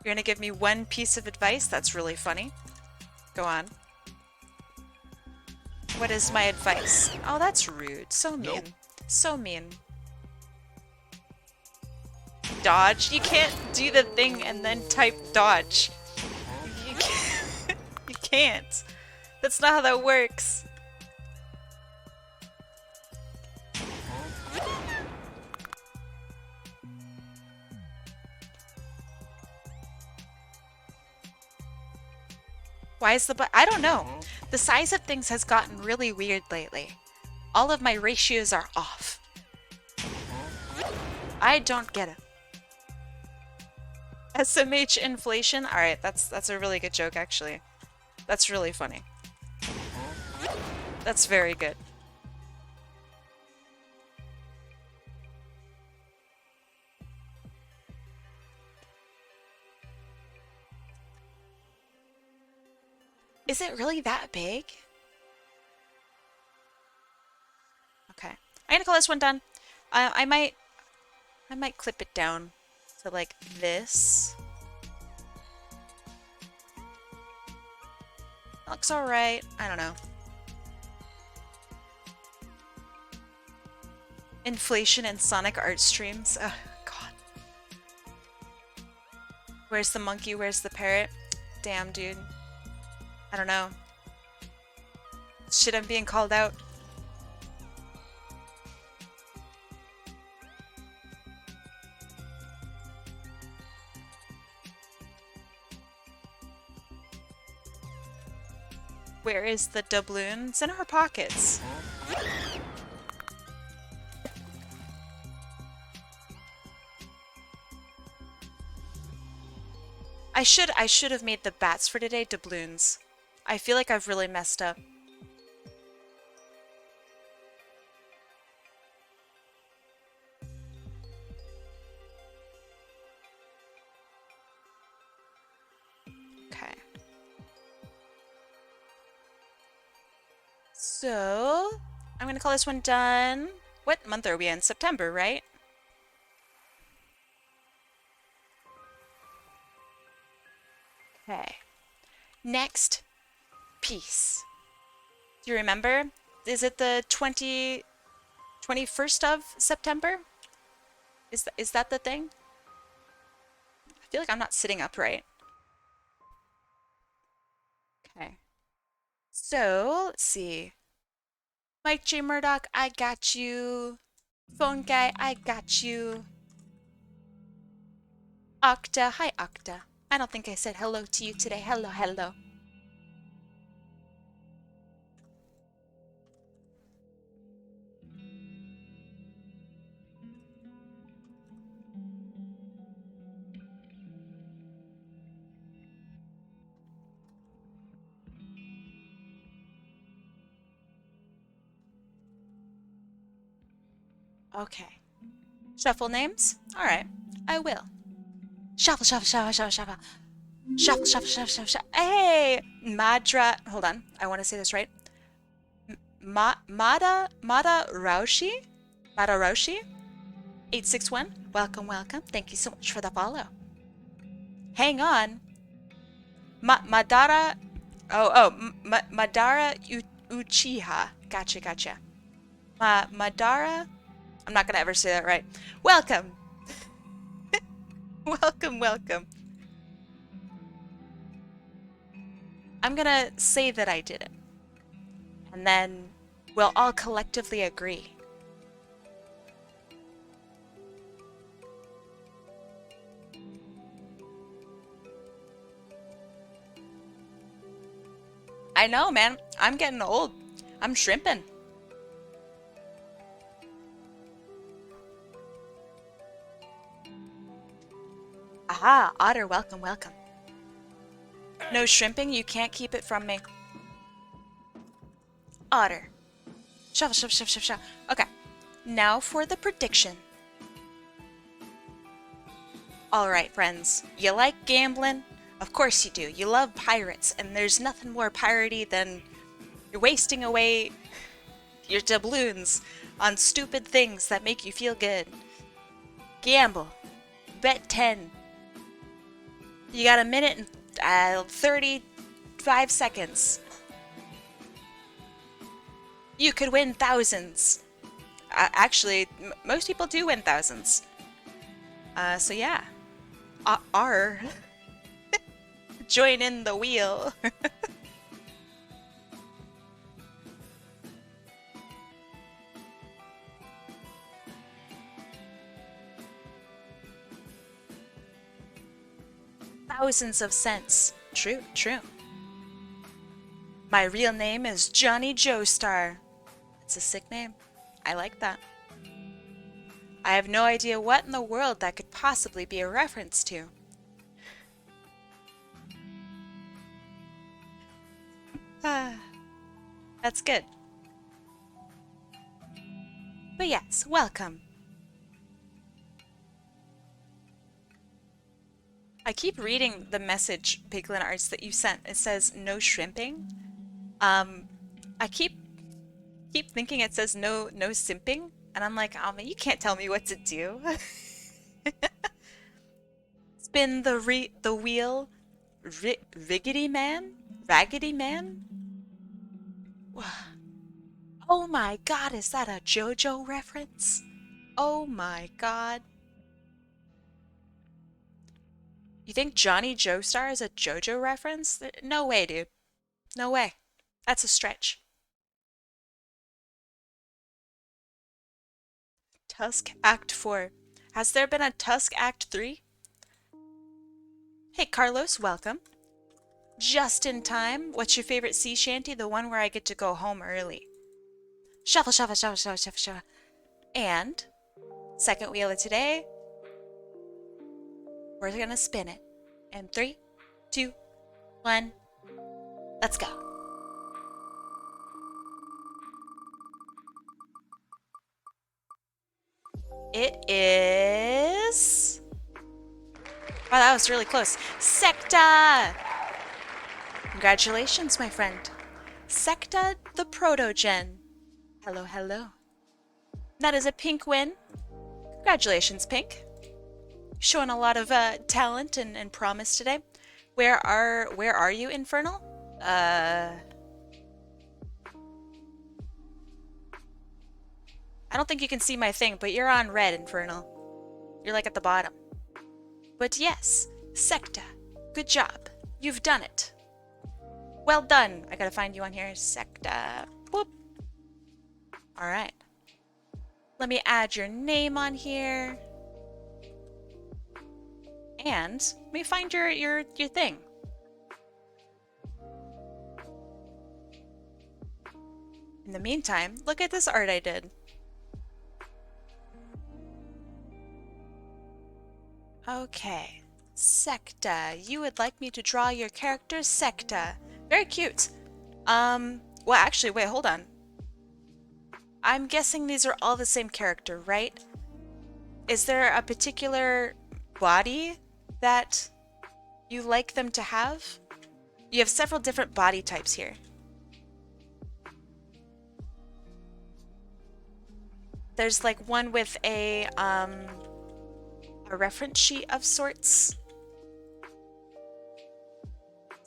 You're gonna give me one piece of advice? That's really funny. Go on. What is my advice? Oh, that's rude. So mean. Nope. So mean. Dodge? You can't do the thing and then type dodge. You can't. You can't. That's not how that works. Why is the I don't know. The size of things has gotten really weird lately. All of my ratios are off. I don't get it. SMH inflation? Alright, that's a really good joke actually. That's really funny. That's very good. Is it really that big? Okay. I'm gonna call this one done. I might clip it down to like this. Looks alright. I don't know. Inflation and Sonic art streams. Oh, God. Where's the monkey? Where's the parrot? Damn, dude. I don't know. Shit, I'm being called out. Where is the doubloon? It's in our pockets. I should have made the bats for today doubloons. I feel like I've really messed up. Okay. So, I'm gonna call this one done. What month are we in? September, right? Okay. Next piece. Do you remember? Is it the 21st of September? Is that the thing? I feel like I'm not sitting upright. Okay. So, let's see. Mike J. Murdoch, I got you. Phone guy, I got you. Octa, hi Octa. I don't think I said hello to you today. Hello, hello. Okay. Shuffle names? Alright, I will. Shuffle, shuffle, shuffle, shuffle, shuffle. Shuffle, shuffle, shuffle, shuffle, shuffle. Hey! Madra... Hold on. I want to say this right. Mada Raushi? Mada Raushi? 861. Welcome, welcome. Thank you so much for the follow. Hang on. Madara Madara Uchiha. Gotcha, gotcha. Madara. I'm not gonna ever say that right. Welcome. Welcome, welcome. I'm gonna say that I did it. And then we'll all collectively agree. I know, man. I'm getting old. I'm shrimping. Aha, Otter, welcome, welcome. No shrimping, you can't keep it from me. Otter. Shuffle, shuffle, shuffle, shuffle, shuffle. Okay, now for the prediction. Alright, friends. You like gambling? Of course you do. You love pirates, and there's nothing more piratey than you're wasting away your doubloons on stupid things that make you feel good. Gamble. Bet 10. You got a minute and 35 seconds. You could win thousands. Actually, most people do win thousands. So yeah. R. Join in the wheel. Thousands of cents. True, true. My real name is Johnny Joestar. It's a sick name. I like that. I have no idea what in the world that could possibly be a reference to. That's good. But yes, welcome. I keep reading the message, Piglin Arts, that you sent. It says no shrimping. I keep thinking it says no simping, and I'm like, oh man, you can't tell me what to do. Spin the wheel, Riggedy Man, Raggedy Man. Oh my God, is that a JoJo reference? Oh my God. You think Johnny Joestar is a JoJo reference? No way, dude. No way. That's a stretch. Tusk Act 4. Has there been a Tusk Act 3? Hey, Carlos, welcome. Just in time. What's your favorite sea shanty? The one where I get to go home early. Shuffle, shuffle, shuffle, shuffle, shuffle, shuffle. And, second wheel of today, we're gonna spin it. And 3, 2, 1, let's go. It is... Wow, that was really close. Secta! Congratulations, my friend. Secta the Protogen. Hello, hello. That is a pink win. Congratulations, Pink. Showing a lot of talent and promise today. Where are you, Infernal? I don't think you can see my thing, but you're on red, Infernal. You're like at the bottom. But yes, Secta, good job. You've done it. Well done. I gotta find you on here. Secta. Whoop. Alright. Let me add your name on here. And let me find your thing. In the meantime, look at this art I did. Okay. Secta. You would like me to draw your character Secta. Very cute. Well, actually, wait, hold on. I'm guessing these are all the same character, right? Is there a particular body that you like them to have? You have several different body types here. There's like one with a reference sheet of sorts.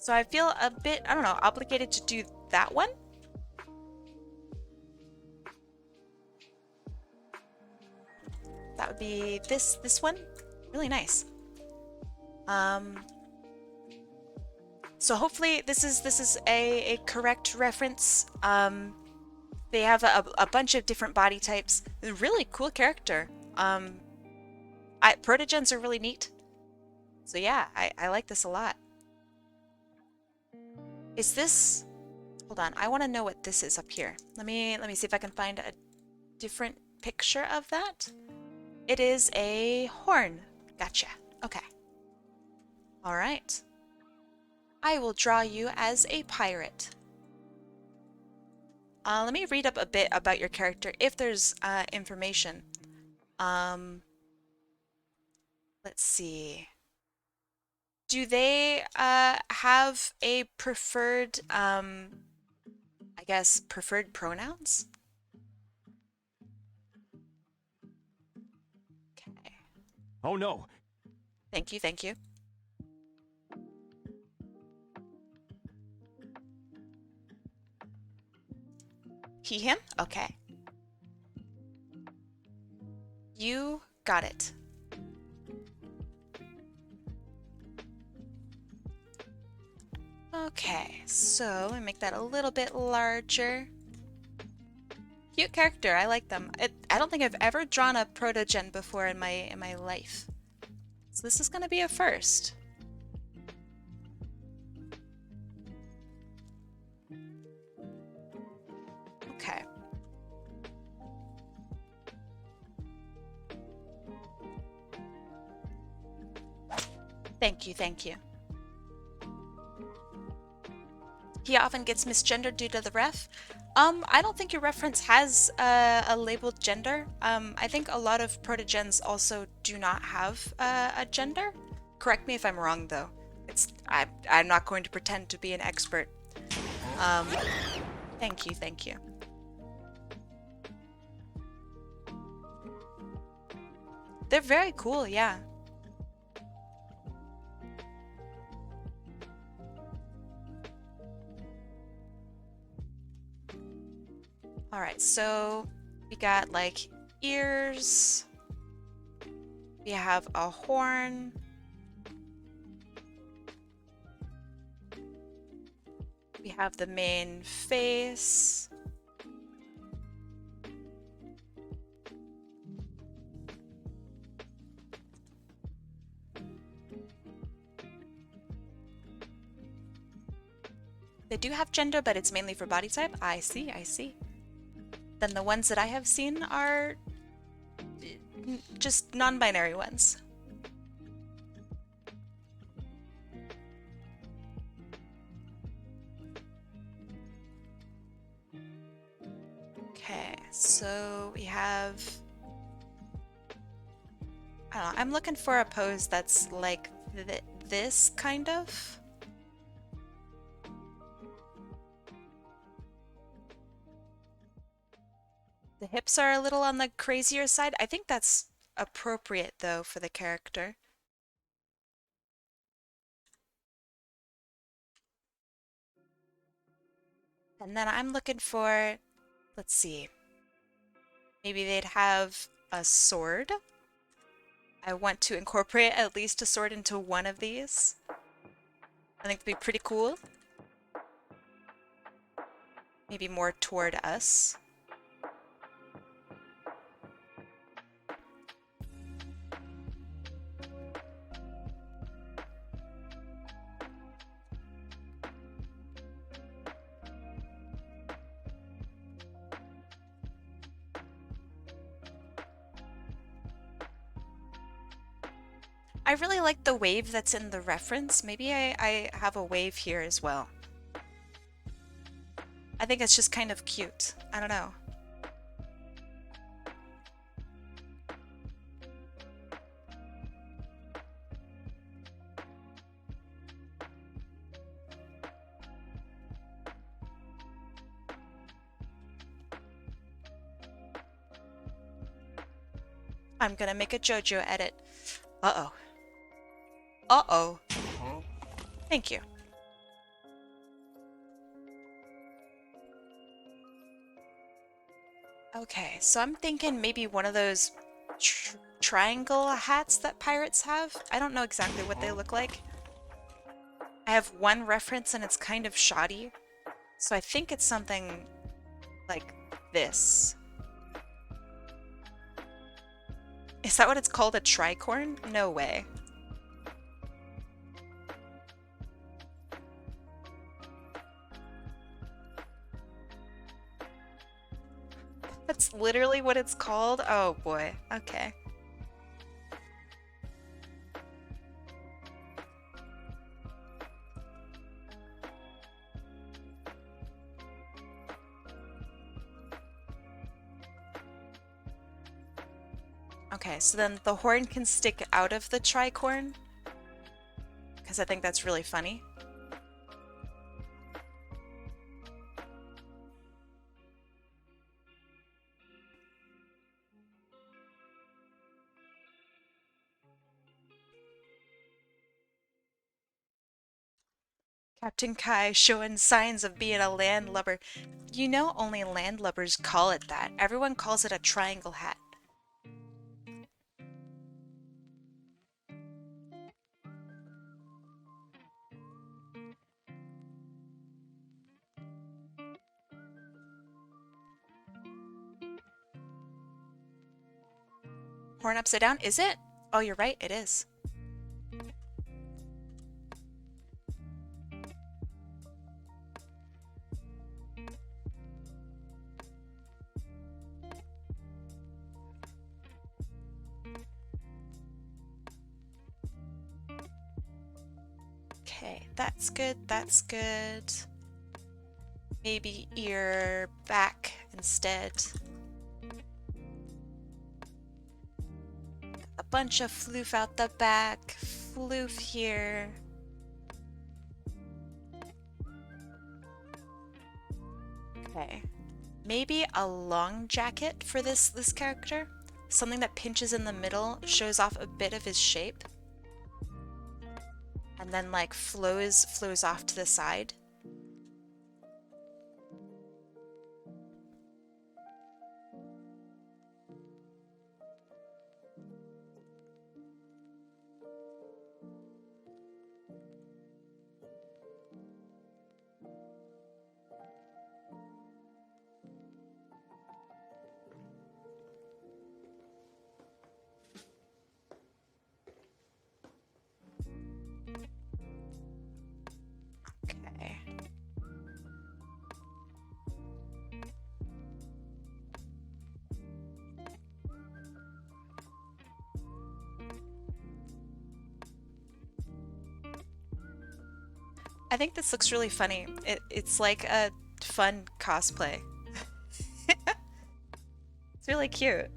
So I feel a bit, I don't know, obligated to do that one. That would be this one. Really nice. So hopefully this is a correct reference. They have a bunch of different body types. Really cool character. Protogens are really neat. So yeah, I like this a lot. Is this... Hold on, I want to know what this is up here. Let me see if I can find a different picture of that. It is a horn. Gotcha. Okay. All right. I will draw you as a pirate. Let me read up a bit about your character if there's information. Let's see. Do they have a preferred, I guess, preferred pronouns? Okay. Oh no. Thank you, thank you. He, him? Okay. You got it. Okay, so let me make that a little bit larger. Cute character, I like them. I don't think I've ever drawn a protogen before in my life. So this is gonna be a first. Okay. Thank you, thank you. He often gets misgendered due to the ref. I don't think your reference has a labeled gender. I think a lot of protogens also do not have a gender. Correct me if I'm wrong, though. I'm not going to pretend to be an expert. Thank you, thank you. They're very cool, yeah. All right, so we got like ears. We have a horn. We have the main face. They do have gender, but it's mainly for body type. I see, I see. Then the ones that I have seen are just non-binary ones. Okay, so we have... I don't know, I'm looking for a pose that's like this kind of. The hips are a little on the crazier side. I think that's appropriate, though, for the character. And then I'm looking for, let's see, maybe they'd have a sword. I want to incorporate at least a sword into one of these. I think it'd be pretty cool. Maybe more toward us. I really like the wave that's in the reference. Maybe I have a wave here as well. I think it's just kind of cute. I don't know. I'm gonna make a JoJo edit. Uh-oh. Uh-oh. Thank you. Okay, so I'm thinking maybe one of those triangle hats that pirates have. I don't know exactly what they look like. I have one reference and it's kind of shoddy. So I think it's something like this. Is that what it's called? A tricorn? No way. That's literally what it's called? Oh boy. Okay. Okay, so then the horn can stick out of the tricorn? Because I think that's really funny. Captain Kai showing signs of being a landlubber. You know only landlubbers call it that. Everyone calls it a triangle hat. Horn upside down? Is it? Oh, you're right, it is. Okay, that's good, that's good. Maybe ear back instead. A bunch of floof out the back, floof here. Okay. Maybe a long jacket for this character. Something that pinches in the middle, shows off a bit of his shape. And then like flows off to the side. Okay. I think this looks really funny. It's like a fun cosplay. It's really cute.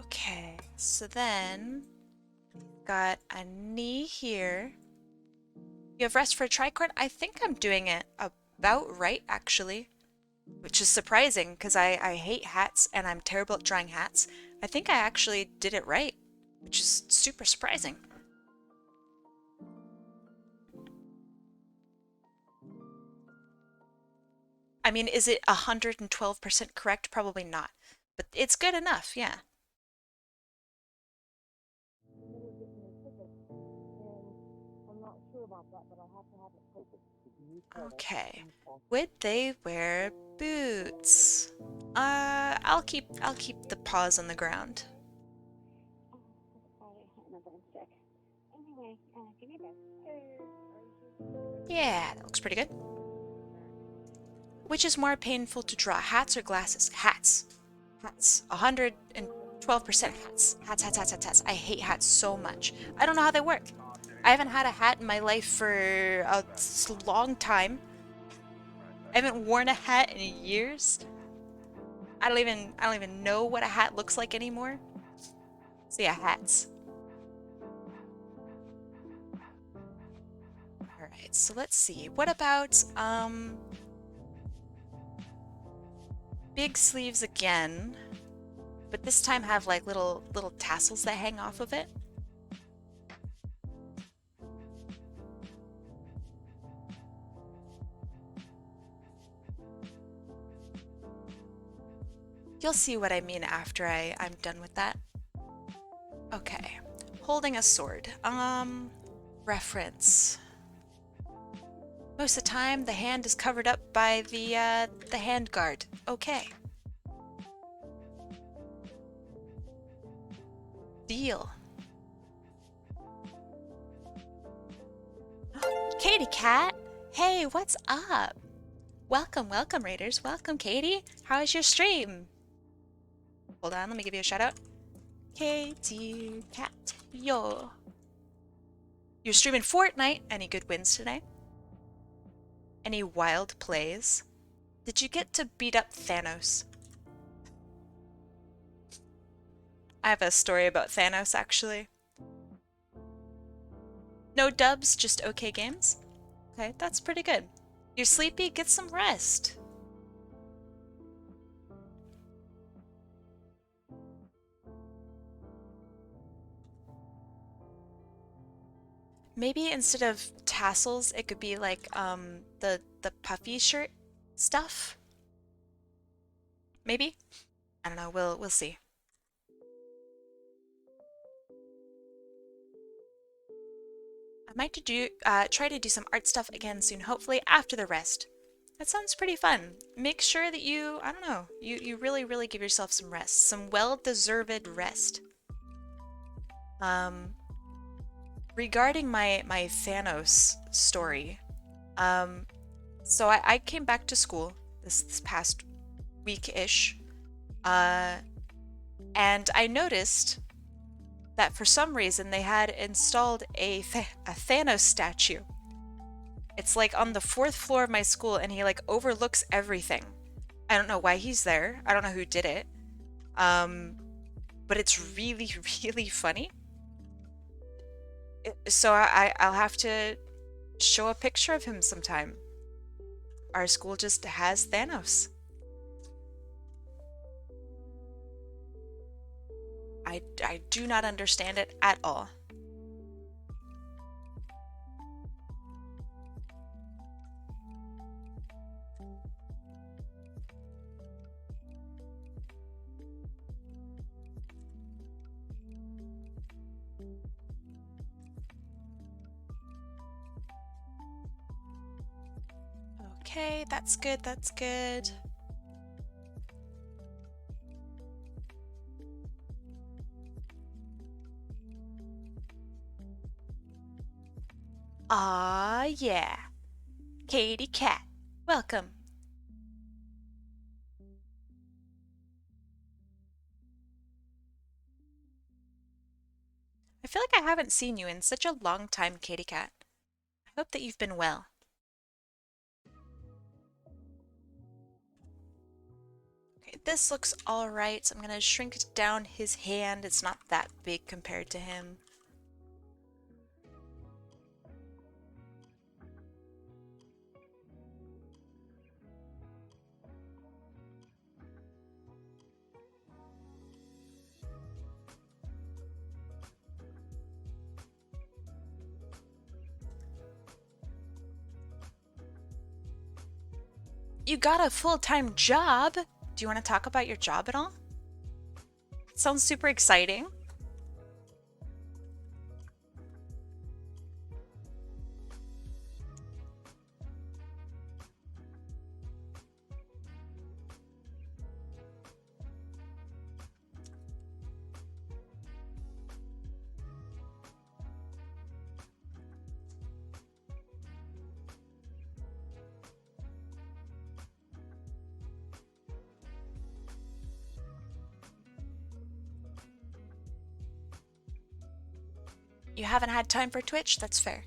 Okay, so then got a knee here. You have rest for a tricorn? I think I'm doing it about right, actually. Which is surprising, because I hate hats and I'm terrible at drawing hats. I think I actually did it right, which is super surprising. I mean, is it 112% correct? Probably not. But it's good enough, yeah. Okay. Would they wear boots? I'll keep the paws on the ground. Yeah, that looks pretty good. Which is more painful to draw, hats or glasses? Hats. Hats. 112% hats. Hats, hats, hats, hats, hats. I hate hats so much. I don't know how they work. I haven't had a hat in my life for a long time. I haven't worn a hat in years. I don't even know what a hat looks like anymore. So yeah, hats. Alright, so let's see. What about, big sleeves again, but this time have like little tassels that hang off of it? You'll see what I mean after I'm done with that. Okay. Holding a sword. Reference. Most of the time, the hand is covered up by the hand guard. Okay. Deal. Katie Cat! Hey, what's up? Welcome, welcome, Raiders. Welcome, Katie. How is your stream? Hold on, let me give you a shout out. Katie Cat, yo. You're streaming Fortnite. Any good wins today? Any wild plays? Did you get to beat up Thanos? I have a story about Thanos, actually. No dubs, just okay games? Okay, that's pretty good. You're sleepy? Get some rest. Maybe instead of tassels, it could be like the puffy shirt stuff. Maybe? I don't know. We'll see. I might try to do some art stuff again soon, hopefully after the rest. That sounds pretty fun. Make sure that you, I don't know, you really, really give yourself some rest. Some well-deserved rest. Regarding my Thanos story, so I came back to school this past week-ish, and I noticed that for some reason they had installed a Thanos statue. It's like on the 4th floor of my school, and he like overlooks everything. I don't know why he's there. I don't know who did it. But it's really, really funny. So I'll have to show a picture of him sometime. Our school just has Thanos. I do not understand it at all. Okay, that's good, that's good. Ah, yeah. Katie Cat, welcome. I feel like I haven't seen you in such a long time, Katie Cat. I hope that you've been well. Okay, this looks alright. I'm gonna shrink down his hand. It's not that big compared to him. You got a full-time job? Do you want to talk about your job at all? Sounds super exciting. You haven't had time for Twitch? That's fair.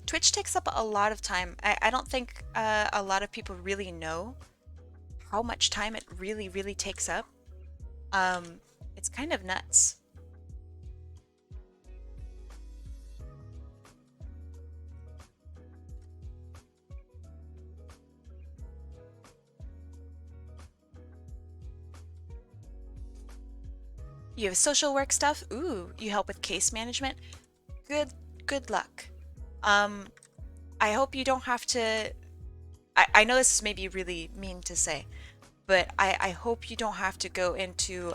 Twitch takes up a lot of time. I don't think a lot of people really know how much time it really, really takes up. It's kind of nuts. You have social work stuff. Ooh, you help with case management. Good, good luck. Um, I hope you don't have to. I know this is maybe really mean to say, but I hope you don't have to go into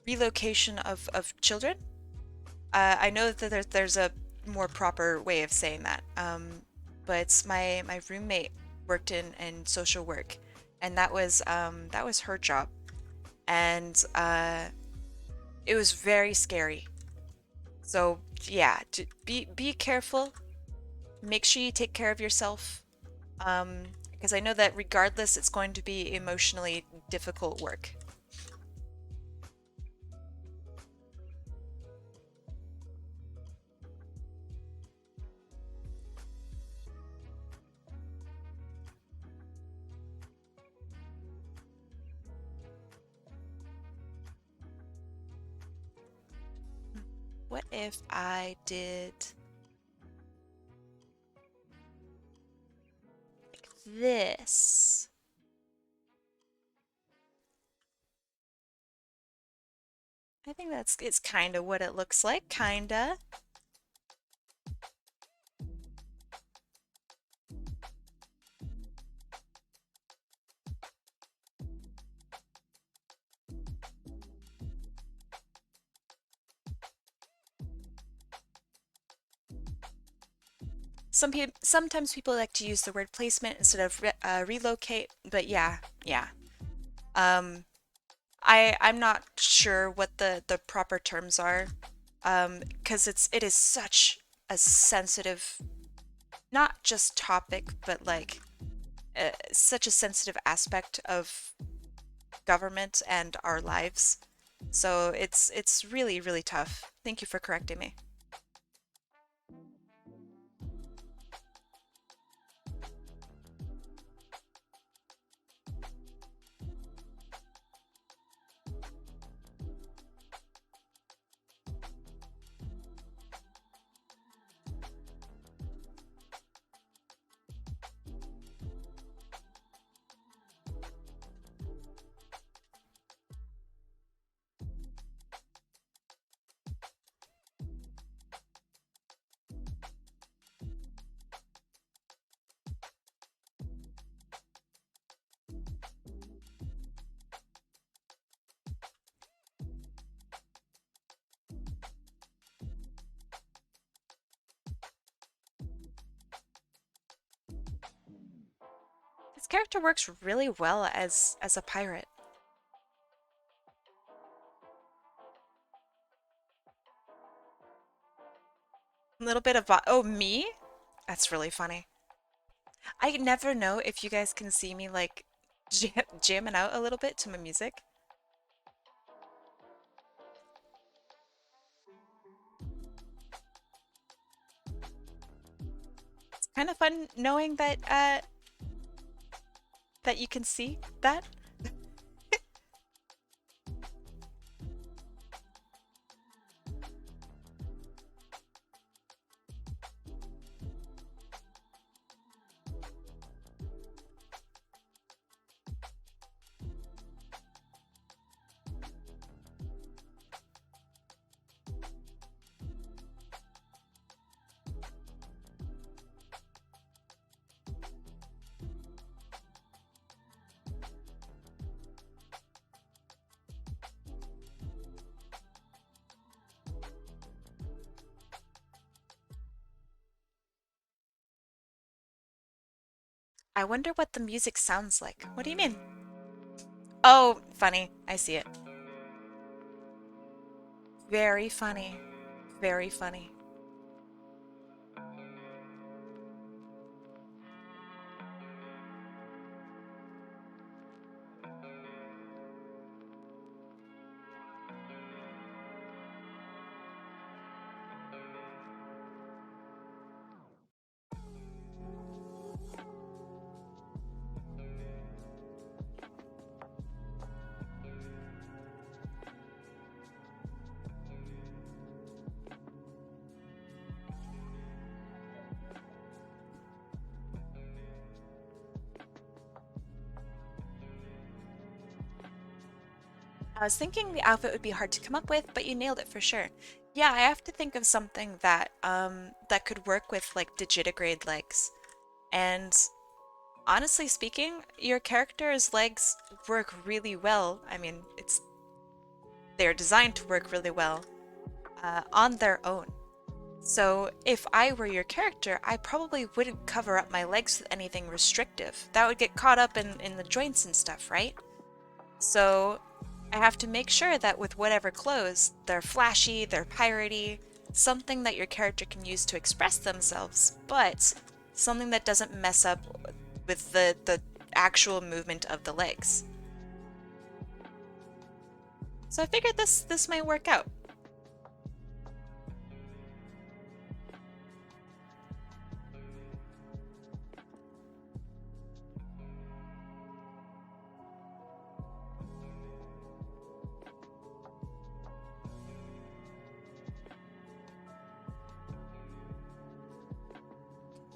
relocation of children. I know that there's a more proper way of saying that. But my roommate worked in social work, and that was her job, and it was very scary. So yeah, be careful. Make sure you take care of yourself, because I know that regardless, it's going to be emotionally difficult work. What if I did like this? I think that's it's kind of what it looks like, kinda. Sometimes people like to use the word placement instead of relocate, but yeah, yeah. Um, I'm not sure what the proper terms are, because it is such a sensitive, not just topic, but like such a sensitive aspect of government and our lives. So it's really, really tough. Thank you for correcting me. His character works really well as a pirate. A little bit of oh, me? That's really funny. I never know if you guys can see me like jamming out a little bit to my music. It's kind of fun knowing that you can see that. I wonder what the music sounds like. What do you mean? Oh, funny. I see it. Very funny. Very funny. I was thinking the outfit would be hard to come up with, but you nailed it for sure. Yeah, I have to think of something that that could work with like digitigrade legs. And honestly speaking, your character's legs work really well. I mean, they're designed to work really well on their own. So if I were your character, I probably wouldn't cover up my legs with anything restrictive. That would get caught up in the joints and stuff, right? So I have to make sure that with whatever clothes, they're flashy, they're piratey, something that your character can use to express themselves, but something that doesn't mess up with the actual movement of the legs. So I figured this might work out.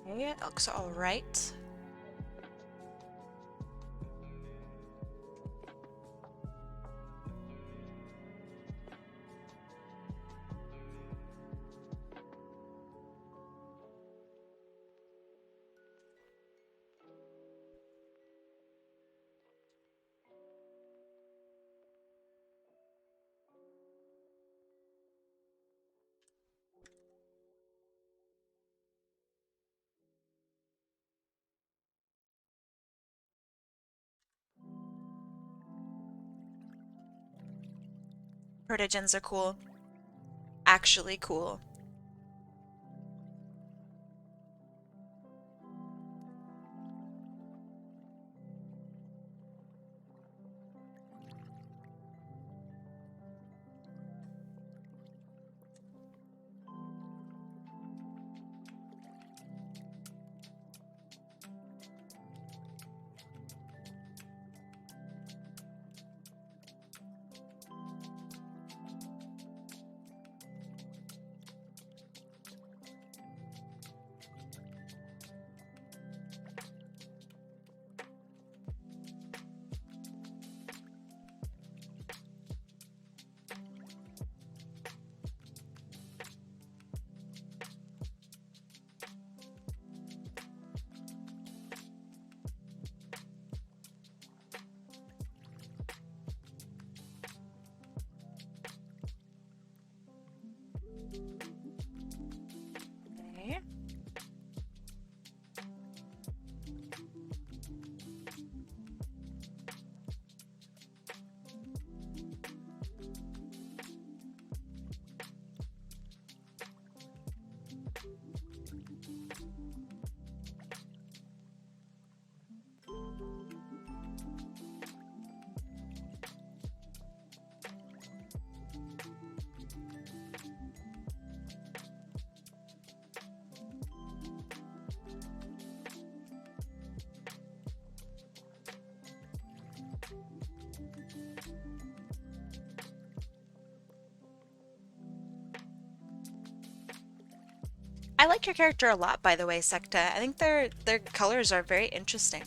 Okay, it looks all right. Protogens are cool. Actually cool. Okay. I like your character a lot, by the way, Sekta. I think their colors are very interesting.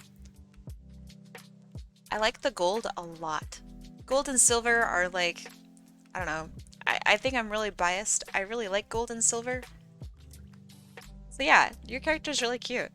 I like the gold a lot. Gold and silver are like, I don't know. I think I'm really biased. I really like gold and silver. So yeah, your character's really cute.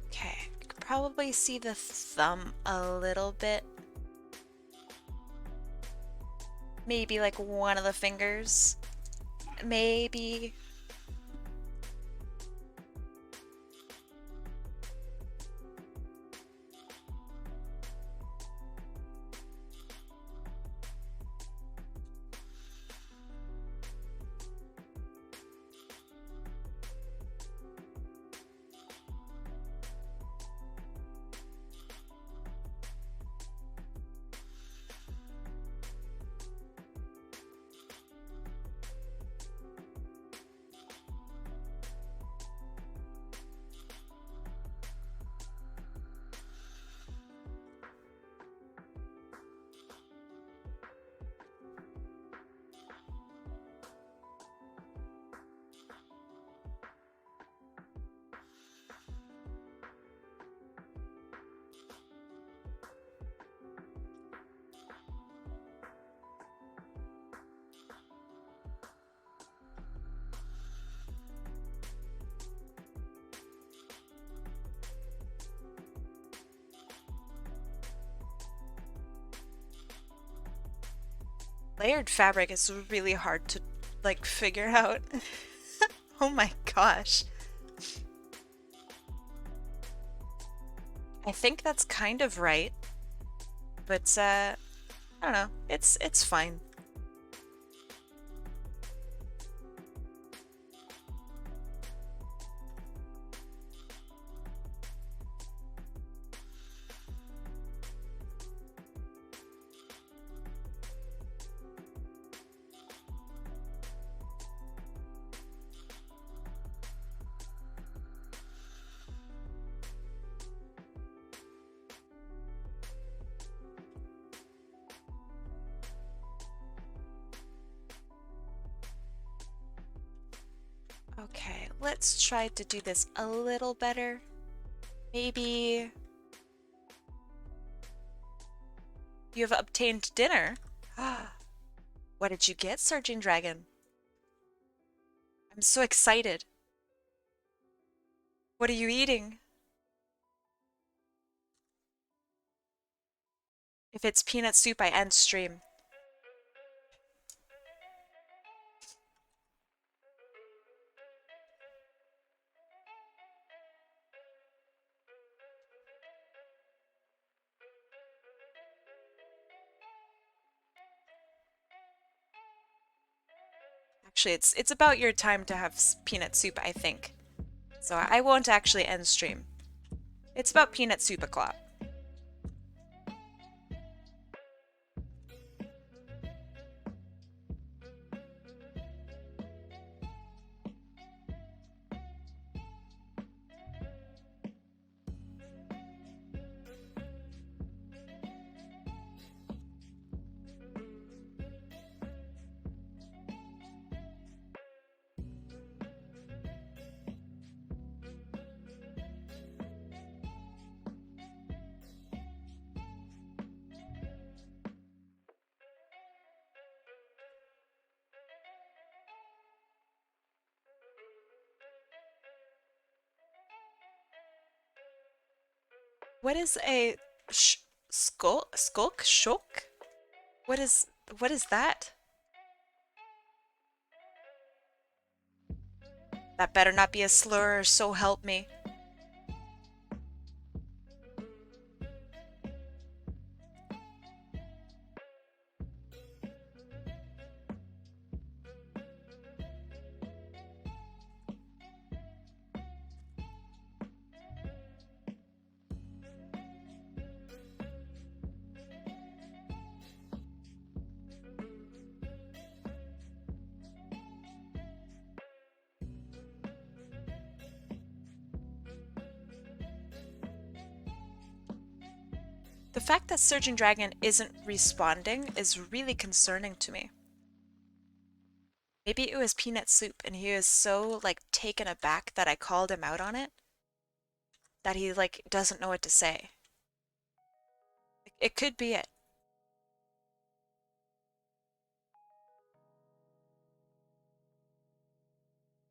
Okay, you can probably see the thumb a little bit. Maybe like one of the fingers. Maybe. Layered fabric is really hard to, like, figure out. Oh my gosh. I think that's kind of right, but I don't know. It's fine. Okay, let's try to do this a little better. Maybe you have obtained dinner. What did you get, Surging Dragon? I'm so excited. What are you eating? If it's peanut soup, I end stream. Actually, it's about your time to have peanut soup, I think. So I won't actually end stream. It's about peanut soup o'clock. What is a skulk shook? What is that? That better not be a slur, so help me. The fact that Surging Dragon isn't responding is really concerning to me. Maybe it was peanut soup and he was so, like, taken aback that I called him out on it that he, like, doesn't know what to say. It could be it.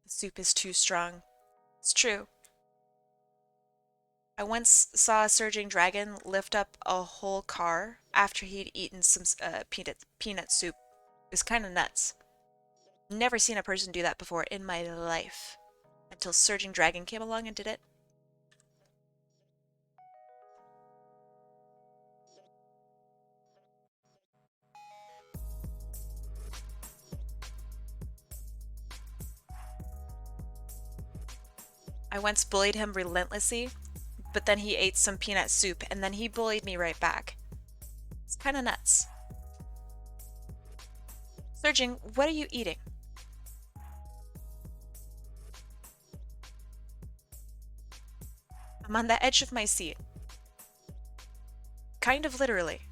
The soup is too strong. It's true. I once saw a Surging Dragon lift up a whole car after he'd eaten some peanut soup. It was kind of nuts. Never seen a person do that before in my life. Until Surging Dragon came along and did it. I once bullied him relentlessly, but then he ate some peanut soup and then he bullied me right back. It's kind of nuts. Surging, what are you eating? I'm on the edge of my seat. Kind of literally.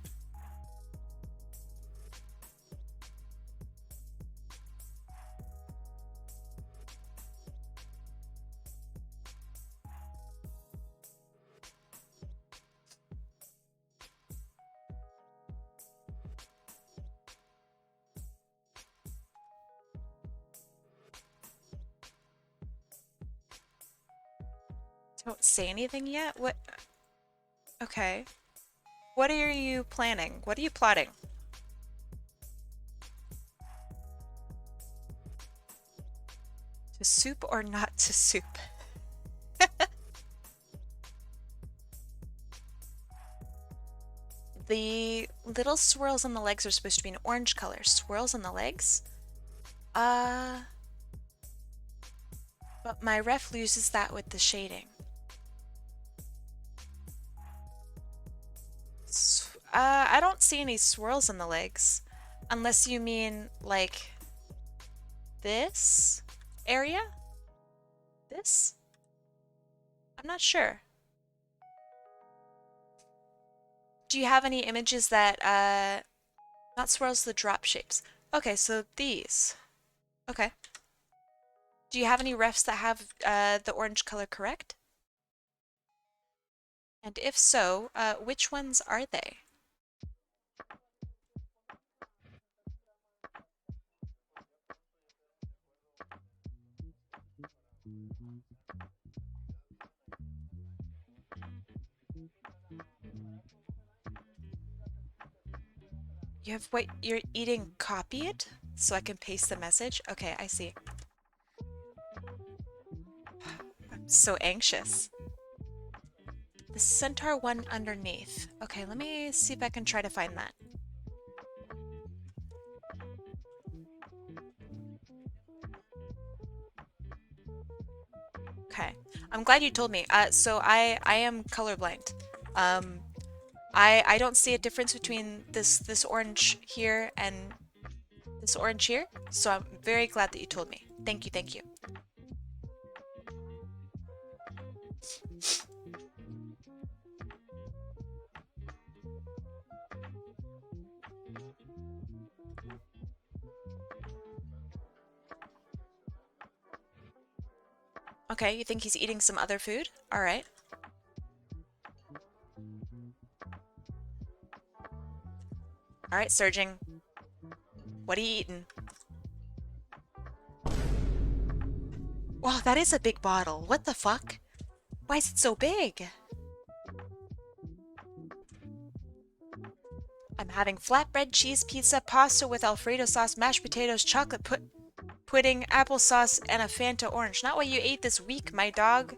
Don't say anything yet? What? Okay. What are you planning? What are you plotting? soup or not to soup? The little swirls on the legs are supposed to be an orange color. Swirls on the legs? But my ref uses that with the shading. I don't see any swirls on the legs. Unless you mean, like, this area? This? I'm not sure. Do you have any images that, not swirls, the drop shapes? Okay, so these. Okay. Do you have any refs that have the orange color correct? And if so, which ones are they? You have what you're eating copied? So I can paste the message? Okay, I see. I'm so anxious. The centaur one underneath. Okay, let me see if I can try to find that. Okay, I'm glad you told me. So I am colorblind. I don't see a difference between this orange here and this orange here. So I'm very glad that you told me. Thank you, thank you. Okay, you think he's eating some other food? All right. All right, Surging. What are you eating? Wow, that is a big bottle. What the fuck? Why is it so big? I'm having flatbread, cheese pizza, pasta with Alfredo sauce, mashed potatoes, chocolate pudding, applesauce, and a Fanta orange. Not what you ate this week, my dog.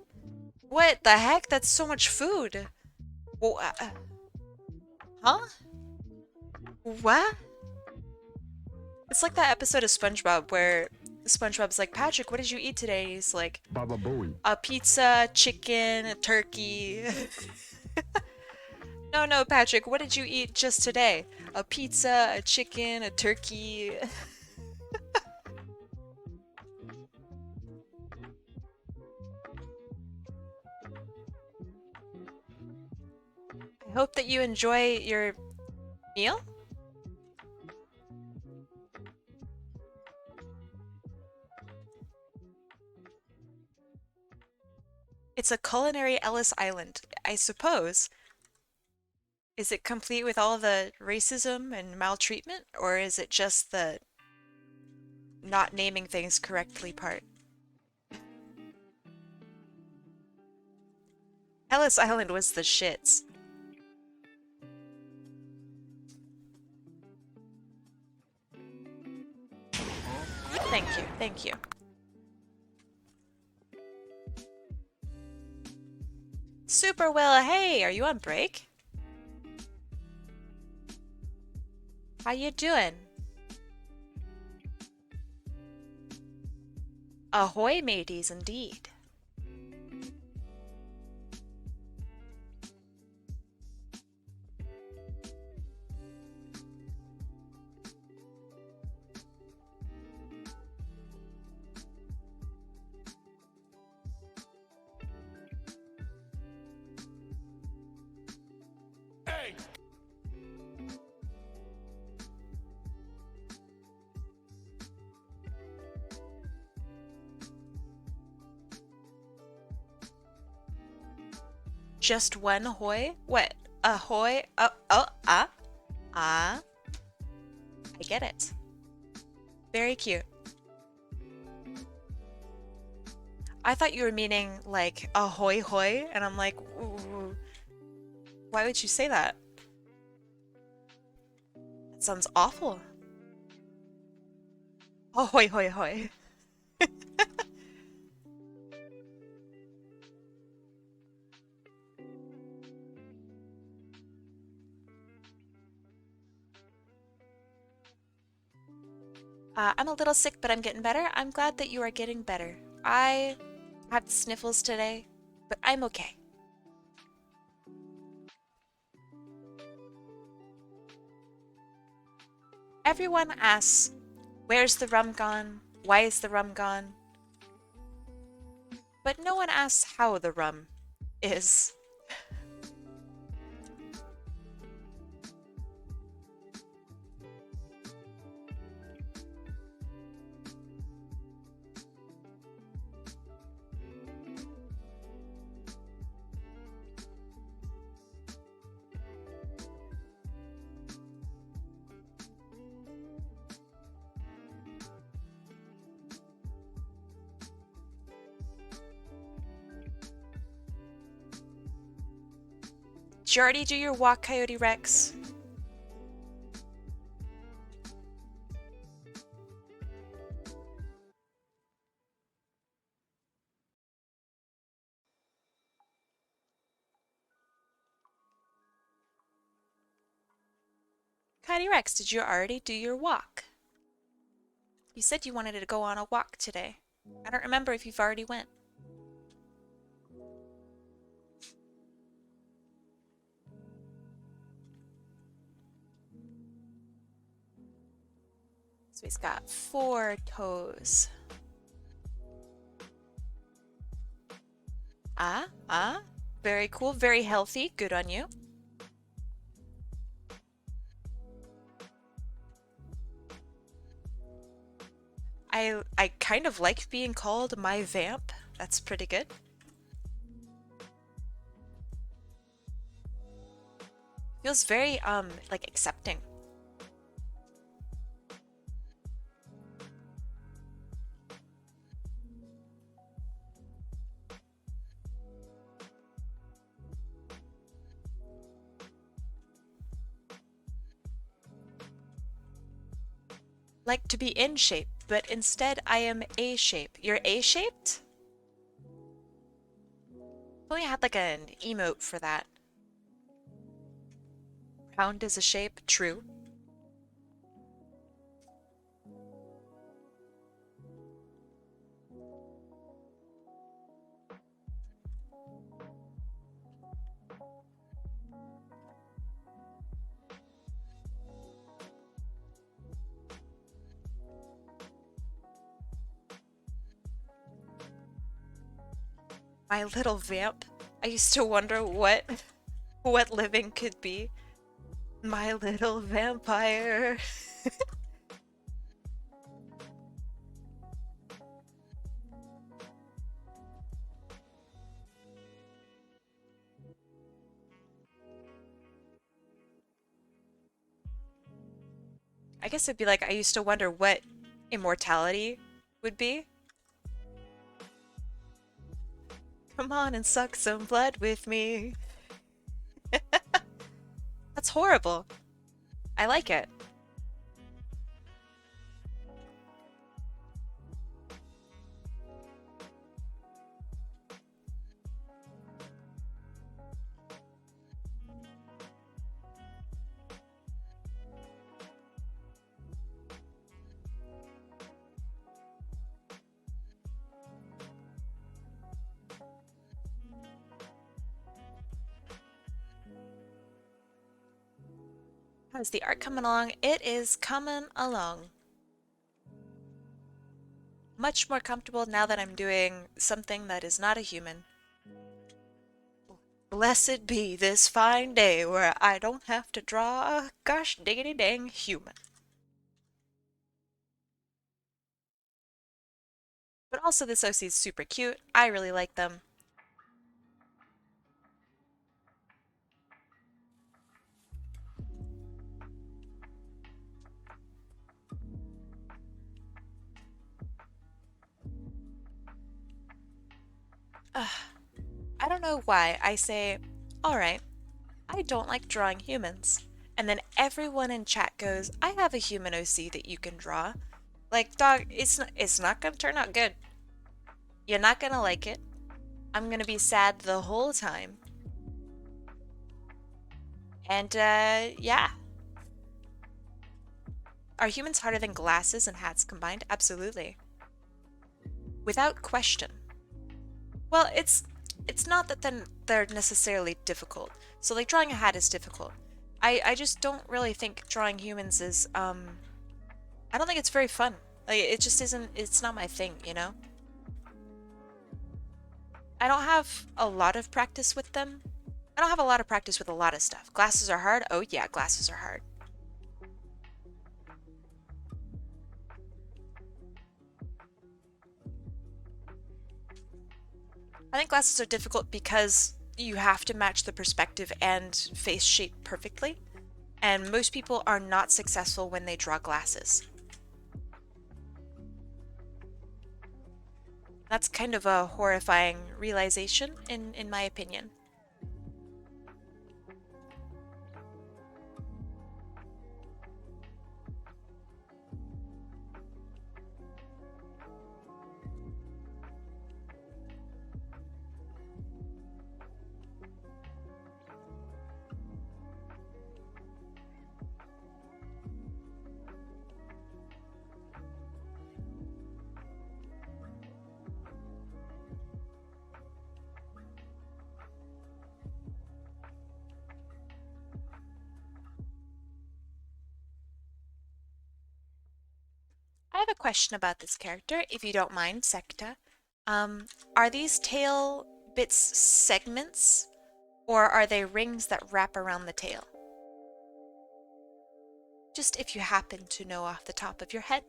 What the heck? That's so much food. Whoa, huh? What? It's like that episode of SpongeBob where SpongeBob's like, Patrick, what did you eat today? He's like, Baba Booey. a pizza, chicken, a turkey. No, Patrick, what did you eat just today? A pizza, a chicken, a turkey. I hope that you enjoy your meal. It's a culinary Ellis Island, I suppose. Is it complete with all the racism and maltreatment, or is it just the not naming things correctly part? Ellis Island was the shits. Thank you, thank you. Super Will, hey, are you on break? How you doing? Ahoy, mateys, indeed. Just one ahoy? What? Ahoy? I get it. Very cute. I thought you were meaning like ahoy hoy, and I'm like, ooh, why would you say that? That sounds awful. Ahoy hoy hoy. I'm a little sick, but I'm getting better. I'm glad that you are getting better. I had sniffles today, but I'm okay. Everyone asks, where's the rum gone? Why is the rum gone? But no one asks how the rum is. Did you already do your walk, Coyote Rex? Coyote Rex, did you already do your walk? You said you wanted to go on a walk today. I don't remember if you've already went. So he's got 4 toes. Very cool, very healthy. Good on you. I kind of like being called my vamp. That's pretty good. Feels very like accepting. Like to be in shape, but instead I am A shape. You're A shaped? If only I had like an emote for that. Round is a shape, true. My little vamp. I used to wonder what living could be. My little vampire. I guess it'd be like I used to wonder what immortality would be. Come on and suck some blood with me. That's horrible. I like it. How's the art coming along? It is coming along. Much more comfortable now that I'm doing something that is not a human. Blessed be this fine day where I don't have to draw a gosh diggity dang human. But also this OC is super cute. I really like them. I don't know why I say, alright, I don't like drawing humans. And then everyone in chat goes, I have a human OC that you can draw. Like, dog, it's not gonna turn out good. You're not gonna like it. I'm gonna be sad the whole time. And, yeah. Are humans harder than glasses and hats combined? Absolutely. Without question. Well, it's not that then they're necessarily difficult. So like drawing a hat is difficult. I just don't really think drawing humans is I don't think it's very fun. Like it just isn't, it's not my thing, you know? I don't have a lot of practice with them. I don't have a lot of practice with a lot of stuff. Glasses are hard? Oh yeah, glasses are hard. I think glasses are difficult because you have to match the perspective and face shape perfectly. And most people are not successful when they draw glasses. That's kind of a horrifying realization, in my opinion. I have a question about this character, if you don't mind, Sekta. Are these tail bits segments, or are they rings that wrap around the tail? Just if you happen to know off the top of your head.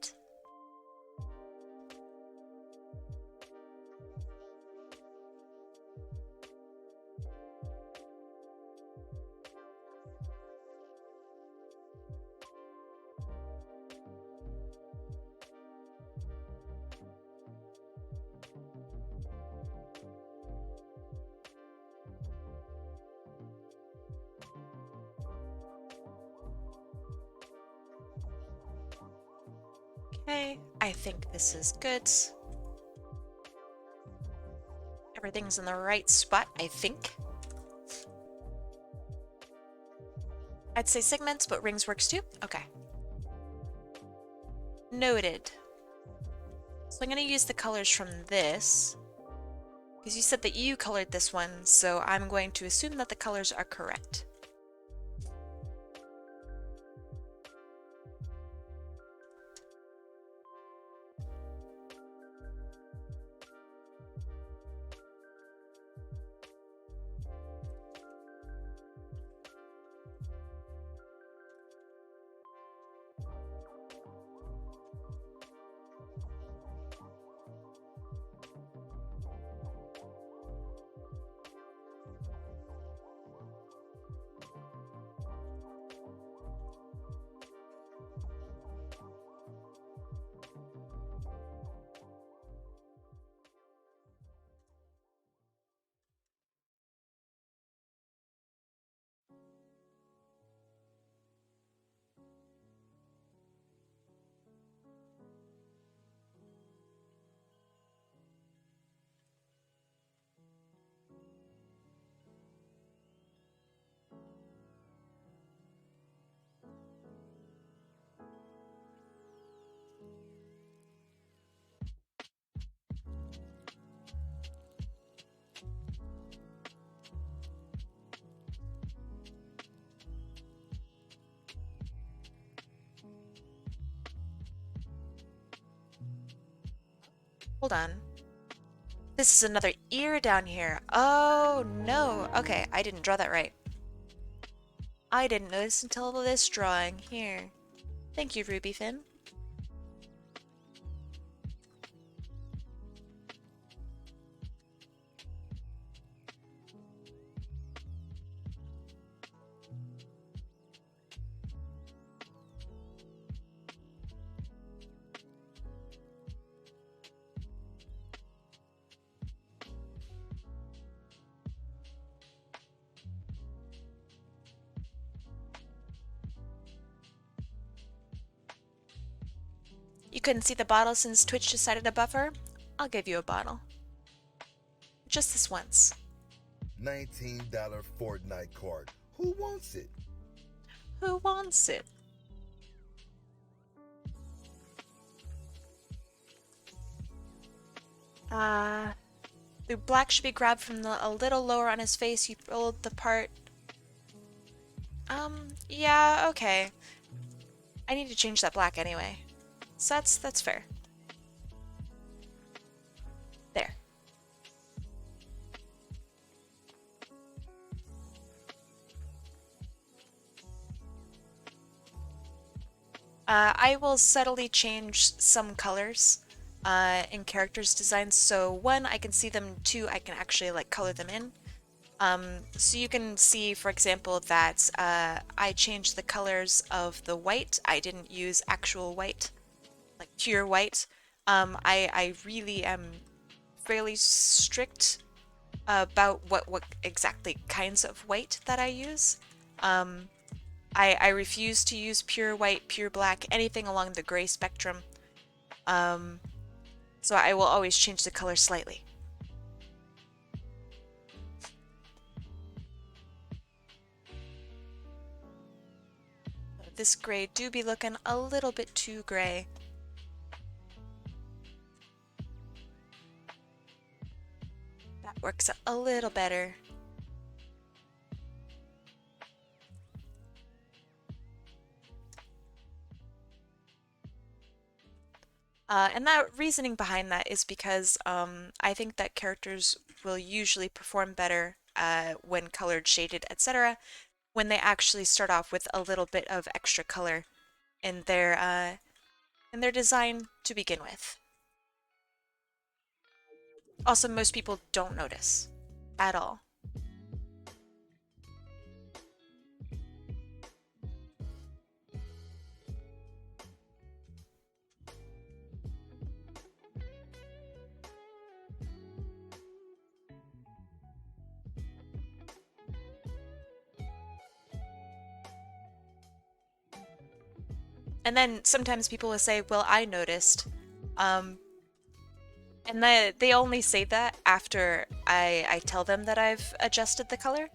Okay, I think this is good. Everything's in the right spot, I think. I'd say segments, but rings works too? Okay. Noted. So I'm going to use the colors from this, because you said that you colored this one, so I'm going to assume that the colors are correct. Hold on. This is another ear down here. Oh, no. Okay, I didn't draw that right. I didn't notice until this drawing here. Thank you, Ruby Finn. You couldn't see the bottle since Twitch decided to buffer? I'll give you a bottle. Just this once. $19 Fortnite card. Who wants it? Who wants it? Uh, the black should be grabbed from a little lower on his face. You pulled the part. Yeah, okay. I need to change that black anyway. So that's fair. There. I will subtly change some colors in characters' designs. So one, I can see them. Two, I can actually like color them in. So you can see, for example, that I changed the colors of the white. I didn't use actual white, like pure white. I really am fairly strict about what exactly kinds of white that I use. Um, I refuse to use pure white, pure black, anything along the gray spectrum. Um, so I will always change the color slightly. This gray do be looking a little bit too gray. That works a little better. And that reasoning behind that is because I think that characters will usually perform better when colored, shaded, etc., when they actually start off with a little bit of extra color in their design to begin with. Also, most people don't notice at all. And then sometimes people will say, well, I noticed. Um, and they only say that after I tell them that I've adjusted the color.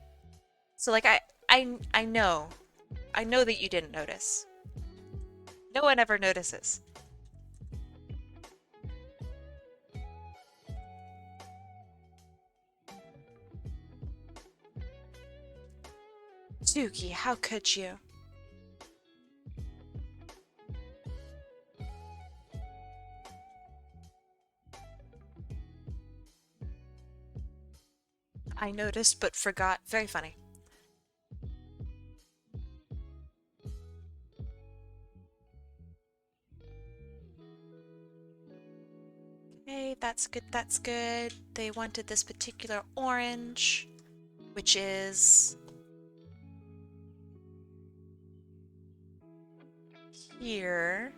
So like I know. I know that you didn't notice. No one ever notices. Suki, how could you? I noticed but forgot. Very funny. Okay, that's good, that's good. They wanted this particular orange, which is here.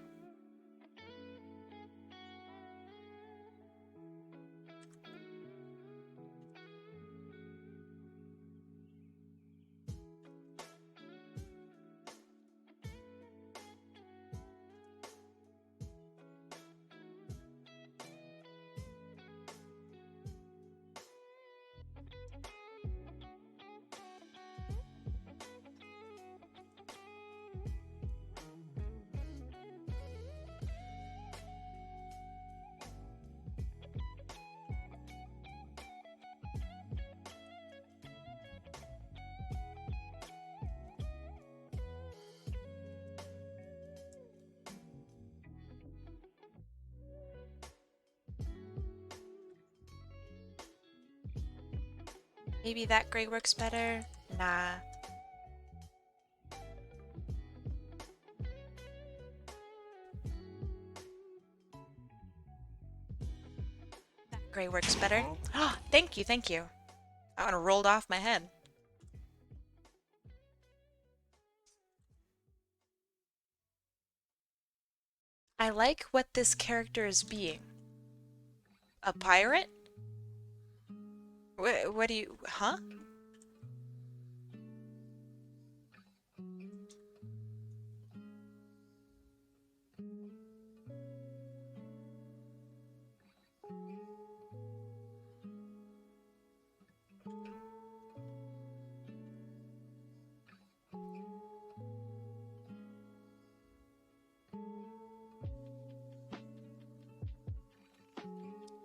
Maybe that gray works better? Nah. That gray works better. Oh, thank you, thank you. That one rolled off my head. I like what this character is being. A pirate? What do you... Huh?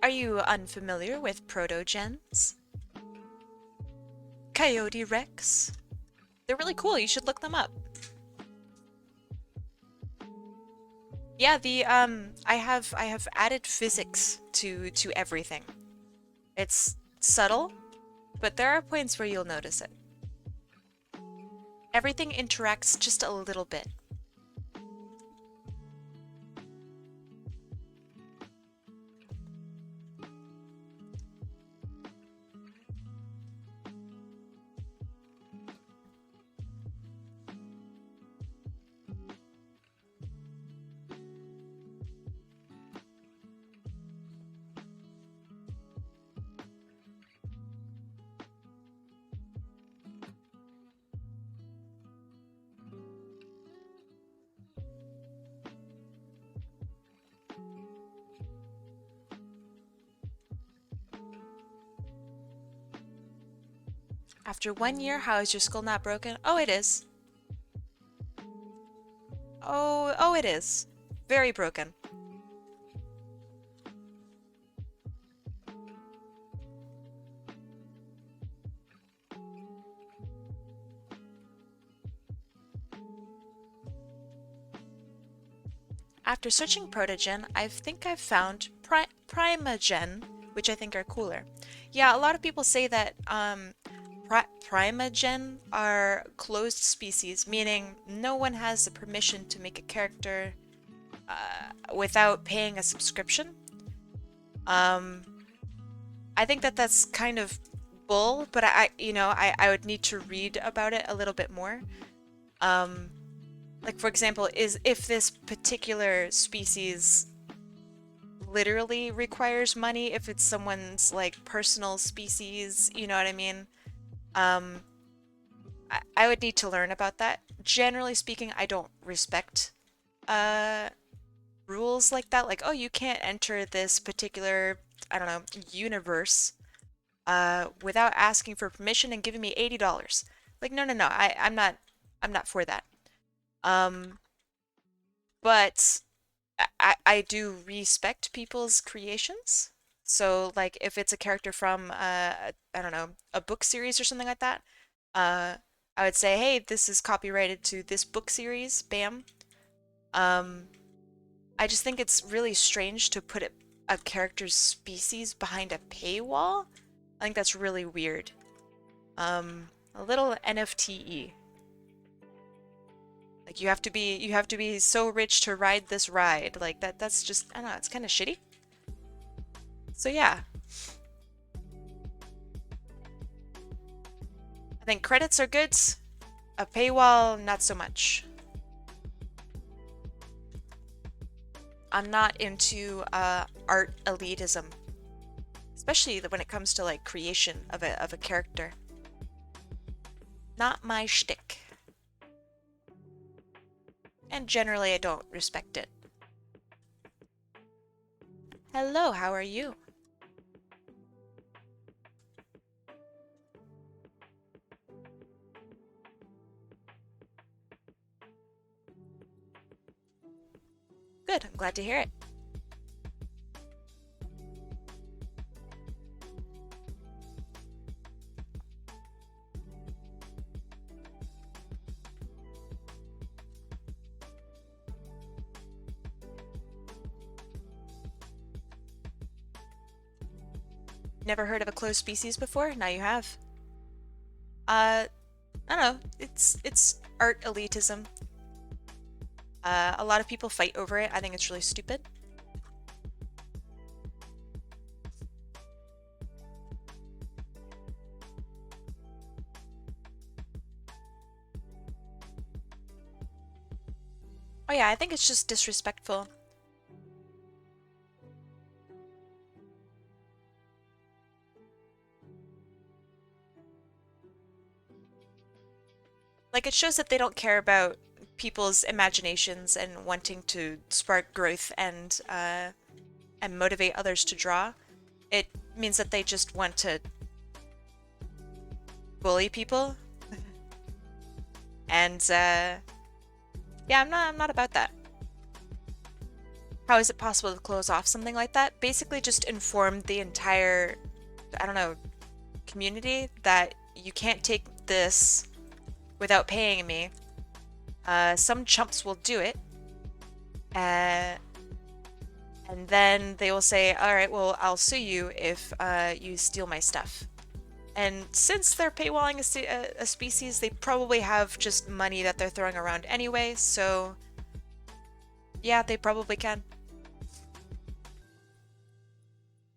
Are you unfamiliar with protogens? Coyote Rex? They're really cool. You should look them up. Yeah, the I have added physics to everything. It's subtle, but there are points where you'll notice it. Everything interacts just a little bit. After 1 year, how is your skull not broken? Oh, it is. Oh, it is. Very broken. After searching Protogen, I think I've found Primagen, which I think are cooler. Yeah, a lot of people say that Primagen are closed species, meaning no one has the permission to make a character without paying a subscription. I think that that's kind of bull, but I would need to read about it a little bit more. Like, for example, if this particular species literally requires money, if it's someone's, like, personal species, you know what I mean? I would need to learn about that. Generally speaking, I don't respect rules like that. Like, oh, you can't enter this particular, I don't know, universe without asking for permission and giving me $80. Like, no, I'm not for that. But I do respect people's creations. So, like, if it's a character from, I don't know, a book series or something like that, I would say, hey, this is copyrighted to this book series, bam. I just think it's really strange to put a character's species behind a paywall. I think that's really weird. A little NFTE. Like, you have to be so rich to ride this ride. Like, that's just, I don't know, it's kind of shitty. So yeah. I think credits are good. A paywall, not so much. I'm not into art elitism, especially when it comes to, like, creation of a character. Not my shtick. And generally, I don't respect it. Hello, how are you? Good, I'm glad to hear it. Never heard of a closed species before? Now you have. I don't know. It's art elitism. A lot of people fight over it. I think it's really stupid. Oh yeah, I think it's just disrespectful. Like, it shows that they don't care about people's imaginations and wanting to spark growth and motivate others to draw. It means that they just want to bully people. And yeah, I'm not about that. How is it possible to close off something like that? Basically just inform the entire, I don't know, community that you can't take this without paying me. Some chumps will do it. Uh, and then they will say, all right, well, I'll sue you if you steal my stuff. And since they're paywalling a species, they probably have just money that they're throwing around anyway, so yeah, they probably can.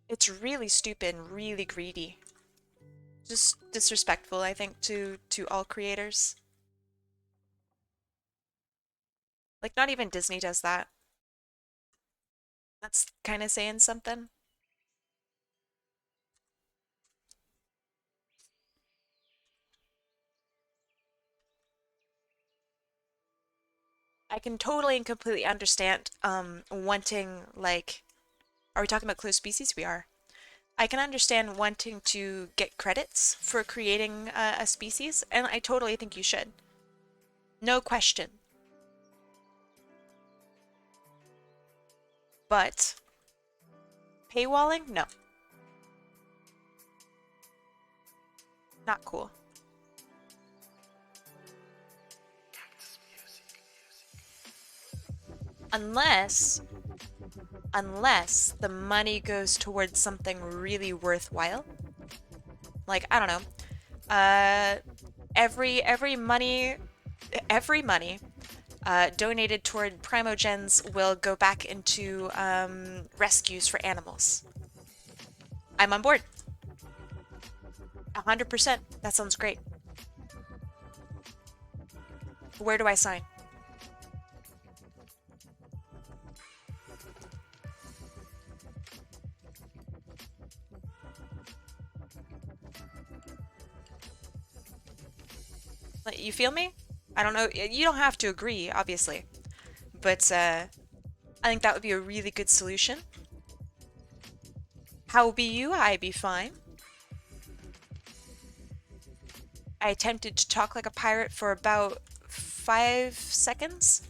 It's really stupid and really greedy. Just disrespectful, I think, to all creators. Like, not even Disney does that. That's kind of saying something. I can totally and completely understand wanting, like, are we talking about closed species? We are. I can understand wanting to get credits for creating a species, and I totally think you should. No question. But paywalling? No. Not cool. Unless the money goes towards something really worthwhile. Like, I don't know. Every money donated toward Primogens will go back into rescues for animals. I'm on board. 100%. That sounds great. Where do I sign? You feel me? I don't know. You don't have to agree, obviously. But I think that would be a really good solution. How be you? I be fine. I attempted to talk like a pirate for about 5 seconds,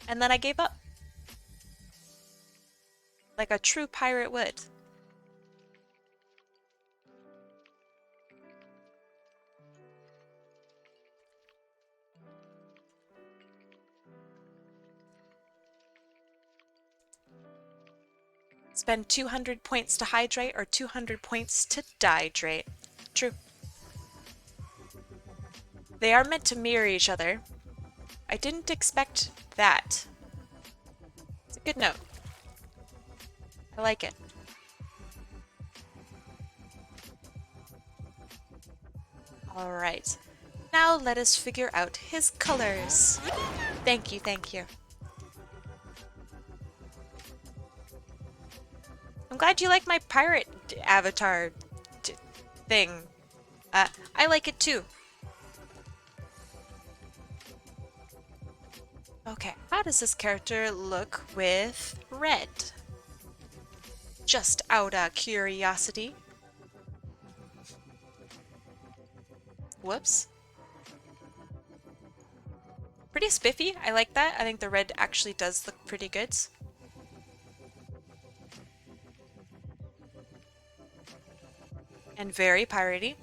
and then I gave up. Like a true pirate would. Spend 200 points to hydrate or 200 points to dihydrate. True. They are meant to mirror each other. I didn't expect that. It's a good note. I like it. Alright. Now let us figure out his colors. Thank you, thank you. I'm glad you like my pirate avatar thing. I like it too. Okay, how does this character look with red? Just out of curiosity. Whoops. Pretty spiffy, I like that. I think the red actually does look pretty good. And very piratey.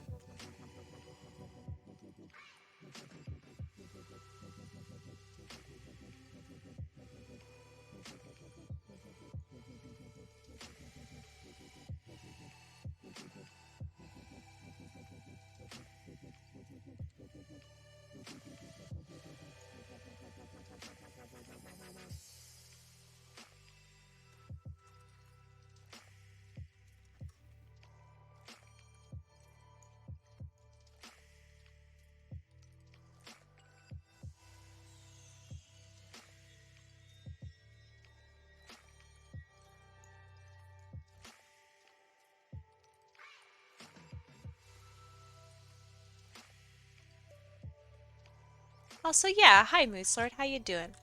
Also, yeah, hi Moose Lord, how you doing?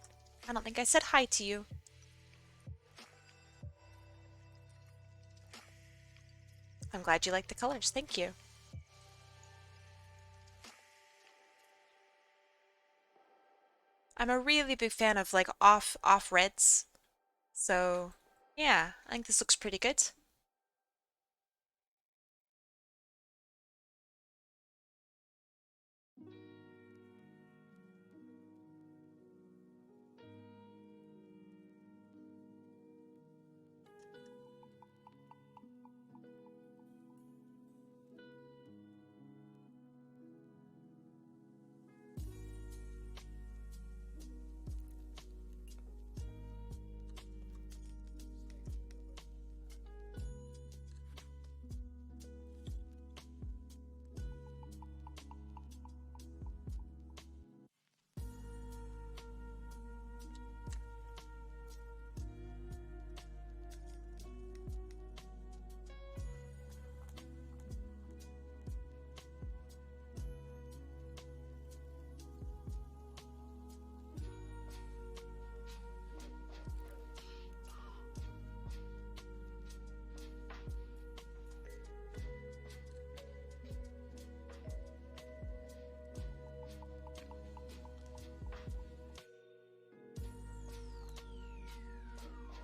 I don't think I said hi to you. I'm glad you like the colors, thank you. I'm a really big fan of like off reds. So Yeah, I think this looks pretty good.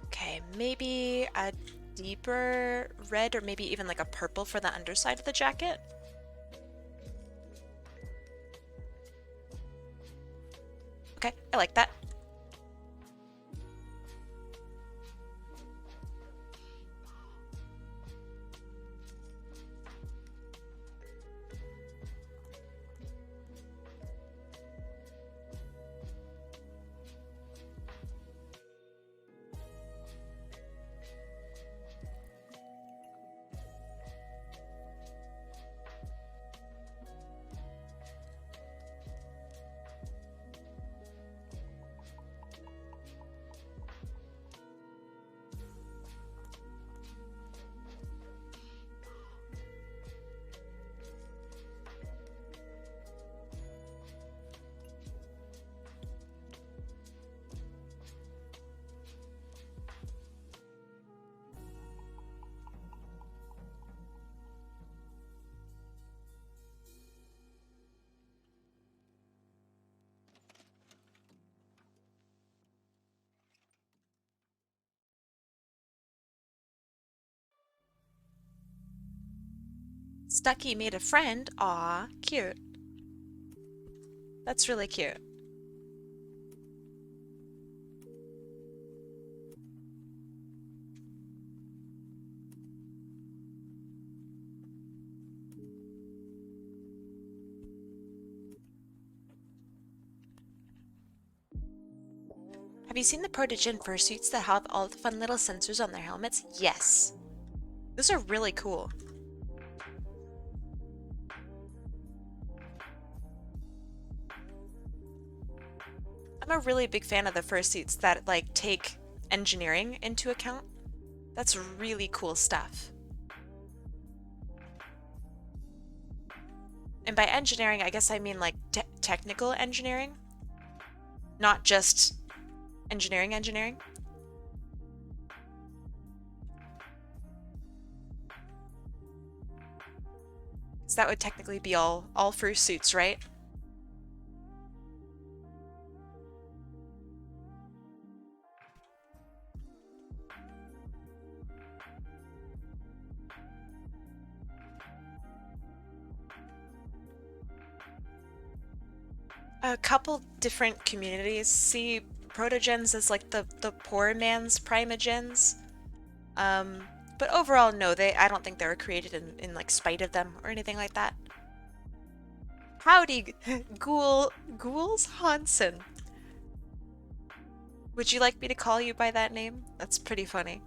Okay, maybe a deeper red or maybe even like a purple for the underside of the jacket. Okay, I like that. Stucky made a friend. Aw, cute. That's really cute. Have you seen the Protogen fursuits that have all the fun little sensors on their helmets? Yes. Those are really cool. I'm a really big fan of the fursuits that like take engineering into account. That's really cool stuff. And by engineering, I guess I mean like technical engineering, not just engineering. 'Cause that would technically be all fursuits, right? A couple different communities see protogens as like the poor man's primogens. But overall, no, I don't think they were created in like spite of them or anything like that. Howdy, Ghouls Hansen. Would you like me to call you by that name? That's pretty funny.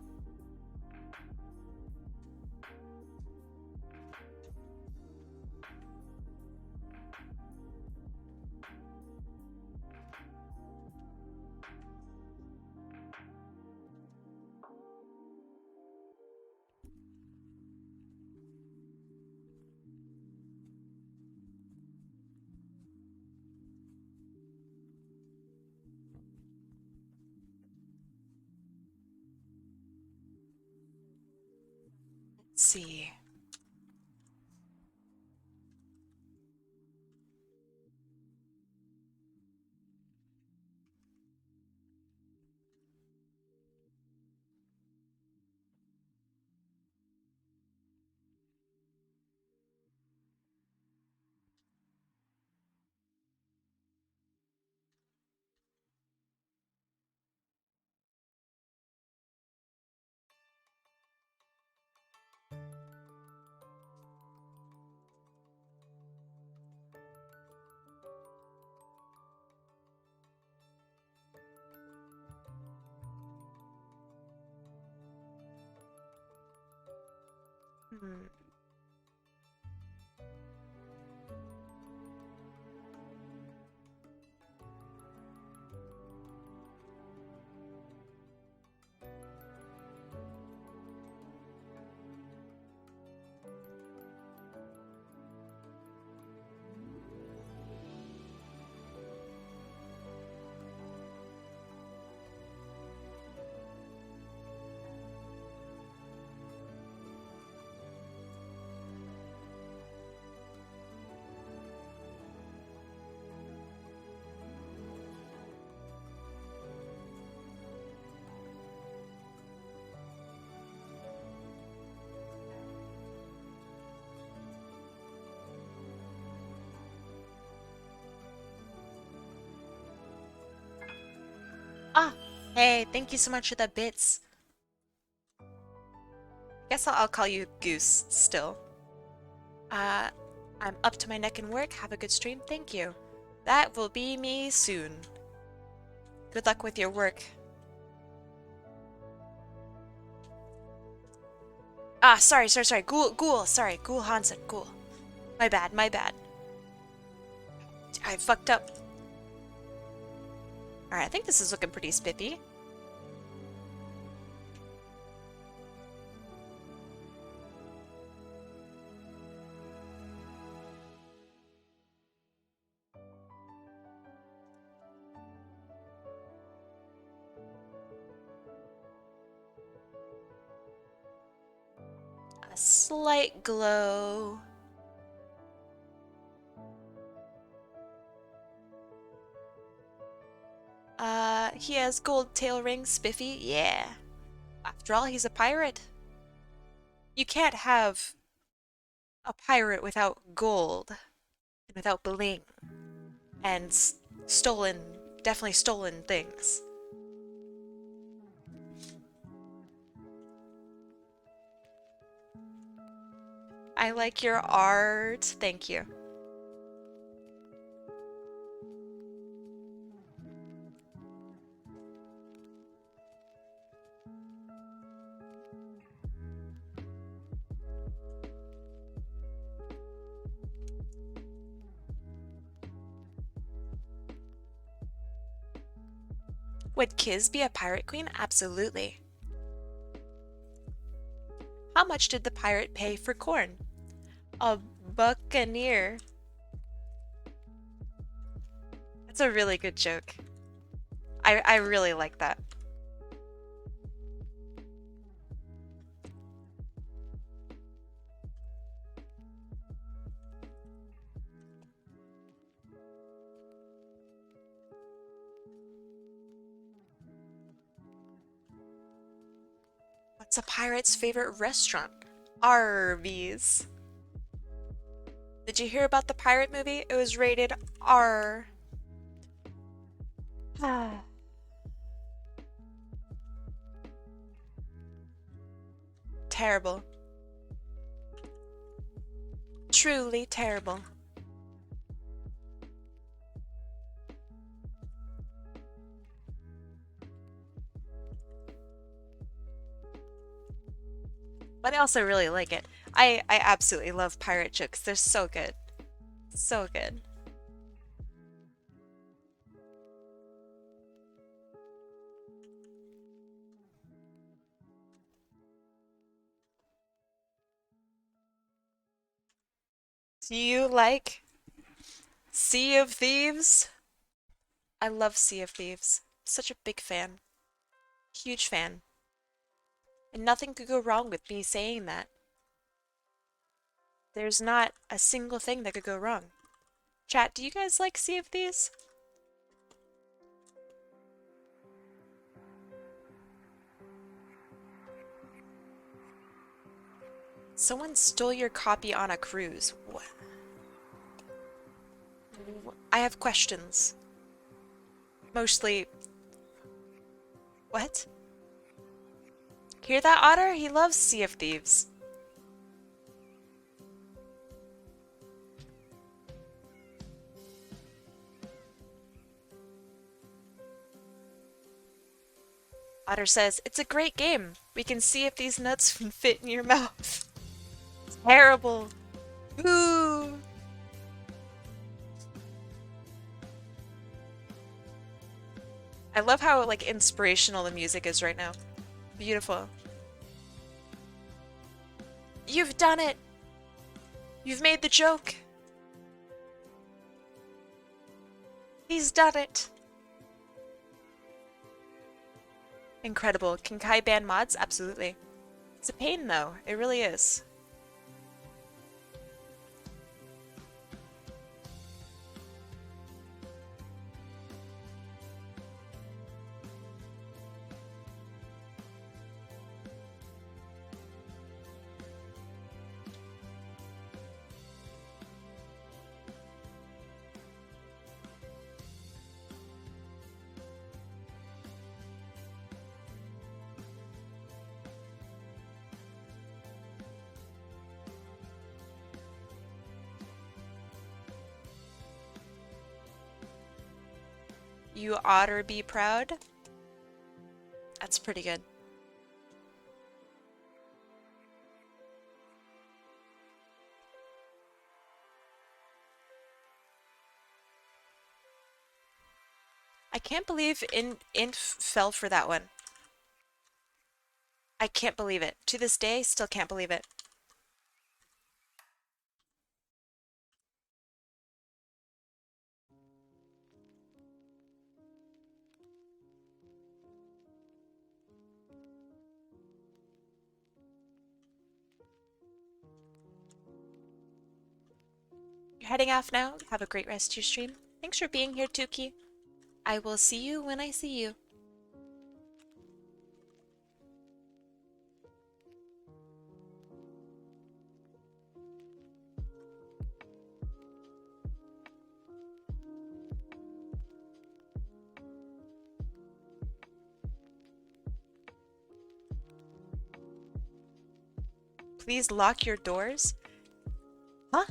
Let's see. Hmm. Ah, hey, thank you so much for the bits. Guess I'll call you Goose still. Uh, I'm up to my neck in work. Have a good stream. Thank you. That will be me soon. Good luck with your work. Ah, sorry. Ghoul, sorry. Ghoul Hansen, Ghoul. My bad. I fucked up. Alright, I think this is looking pretty spiffy. A slight glow. He has gold tail rings, spiffy. Yeah. After all, he's a pirate. You can't have a pirate without gold and without bling and definitely stolen things. I like your art. Thank you. Would Kiz be a pirate queen? Absolutely. How much did the pirate pay for corn? A buccaneer. That's a really good joke. I really like that. What's a pirate's favorite restaurant? Arby's. Did you hear about the pirate movie? It was rated R. Ah. Terrible. Truly terrible. But I also really like it. I absolutely love pirate jokes. They're so good. So good. Do you like Sea of Thieves? I love Sea of Thieves. Such a big fan. Huge fan. And nothing could go wrong with me saying that. There's not a single thing that could go wrong. Chat, do you guys like Sea of Thieves? Someone stole your copy on a cruise. What? I have questions. Mostly... What? Hear that, Otter? He loves Sea of Thieves. Otter says, it's a great game. We can see if these nuts fit in your mouth. Terrible. Boo. I love how like inspirational the music is right now. Beautiful. You've done it. You've made the joke. He's done it. Incredible. Can Kai ban mods? Absolutely. It's a pain though. It really is. You oughter be proud. That's pretty good. I can't believe Inf fell for that one. I can't believe it. To this day, still can't believe it. You're heading off now. Have a great rest of your stream. Thanks for being here, Tuki. I will see you when I see you. Please lock your doors. Huh?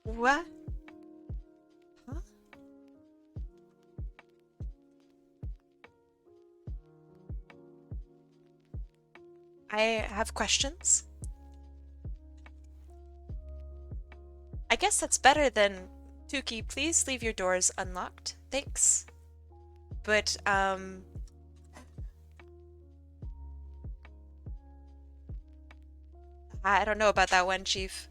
What? Huh? I have questions. I guess that's better than Tuki, please leave your doors unlocked. Thanks. But, I don't know about that one, Chief.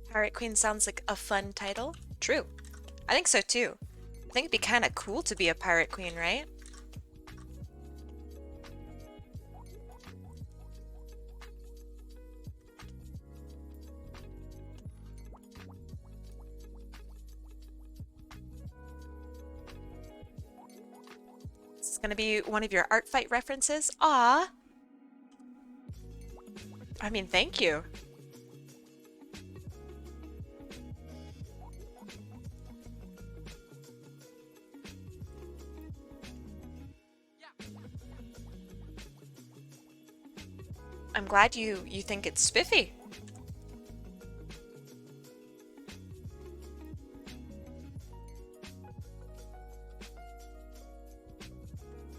Pirate Queen sounds like a fun title. True. I think so too. I think it'd be kind of cool to be a Pirate Queen, right? This is gonna be one of your art fight references. Ah. I mean, thank you. I'm glad you think it's spiffy.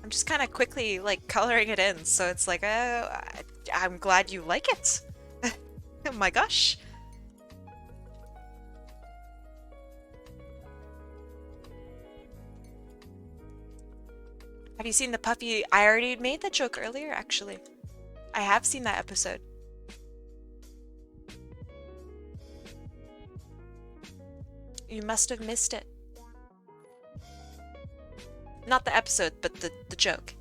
I'm just kind of quickly like coloring it in, so it's like, I'm glad you like it. Oh my gosh. Have you seen the puppy? I already made that joke earlier, actually. I have seen that episode. You must have missed it. Not the episode, but the joke.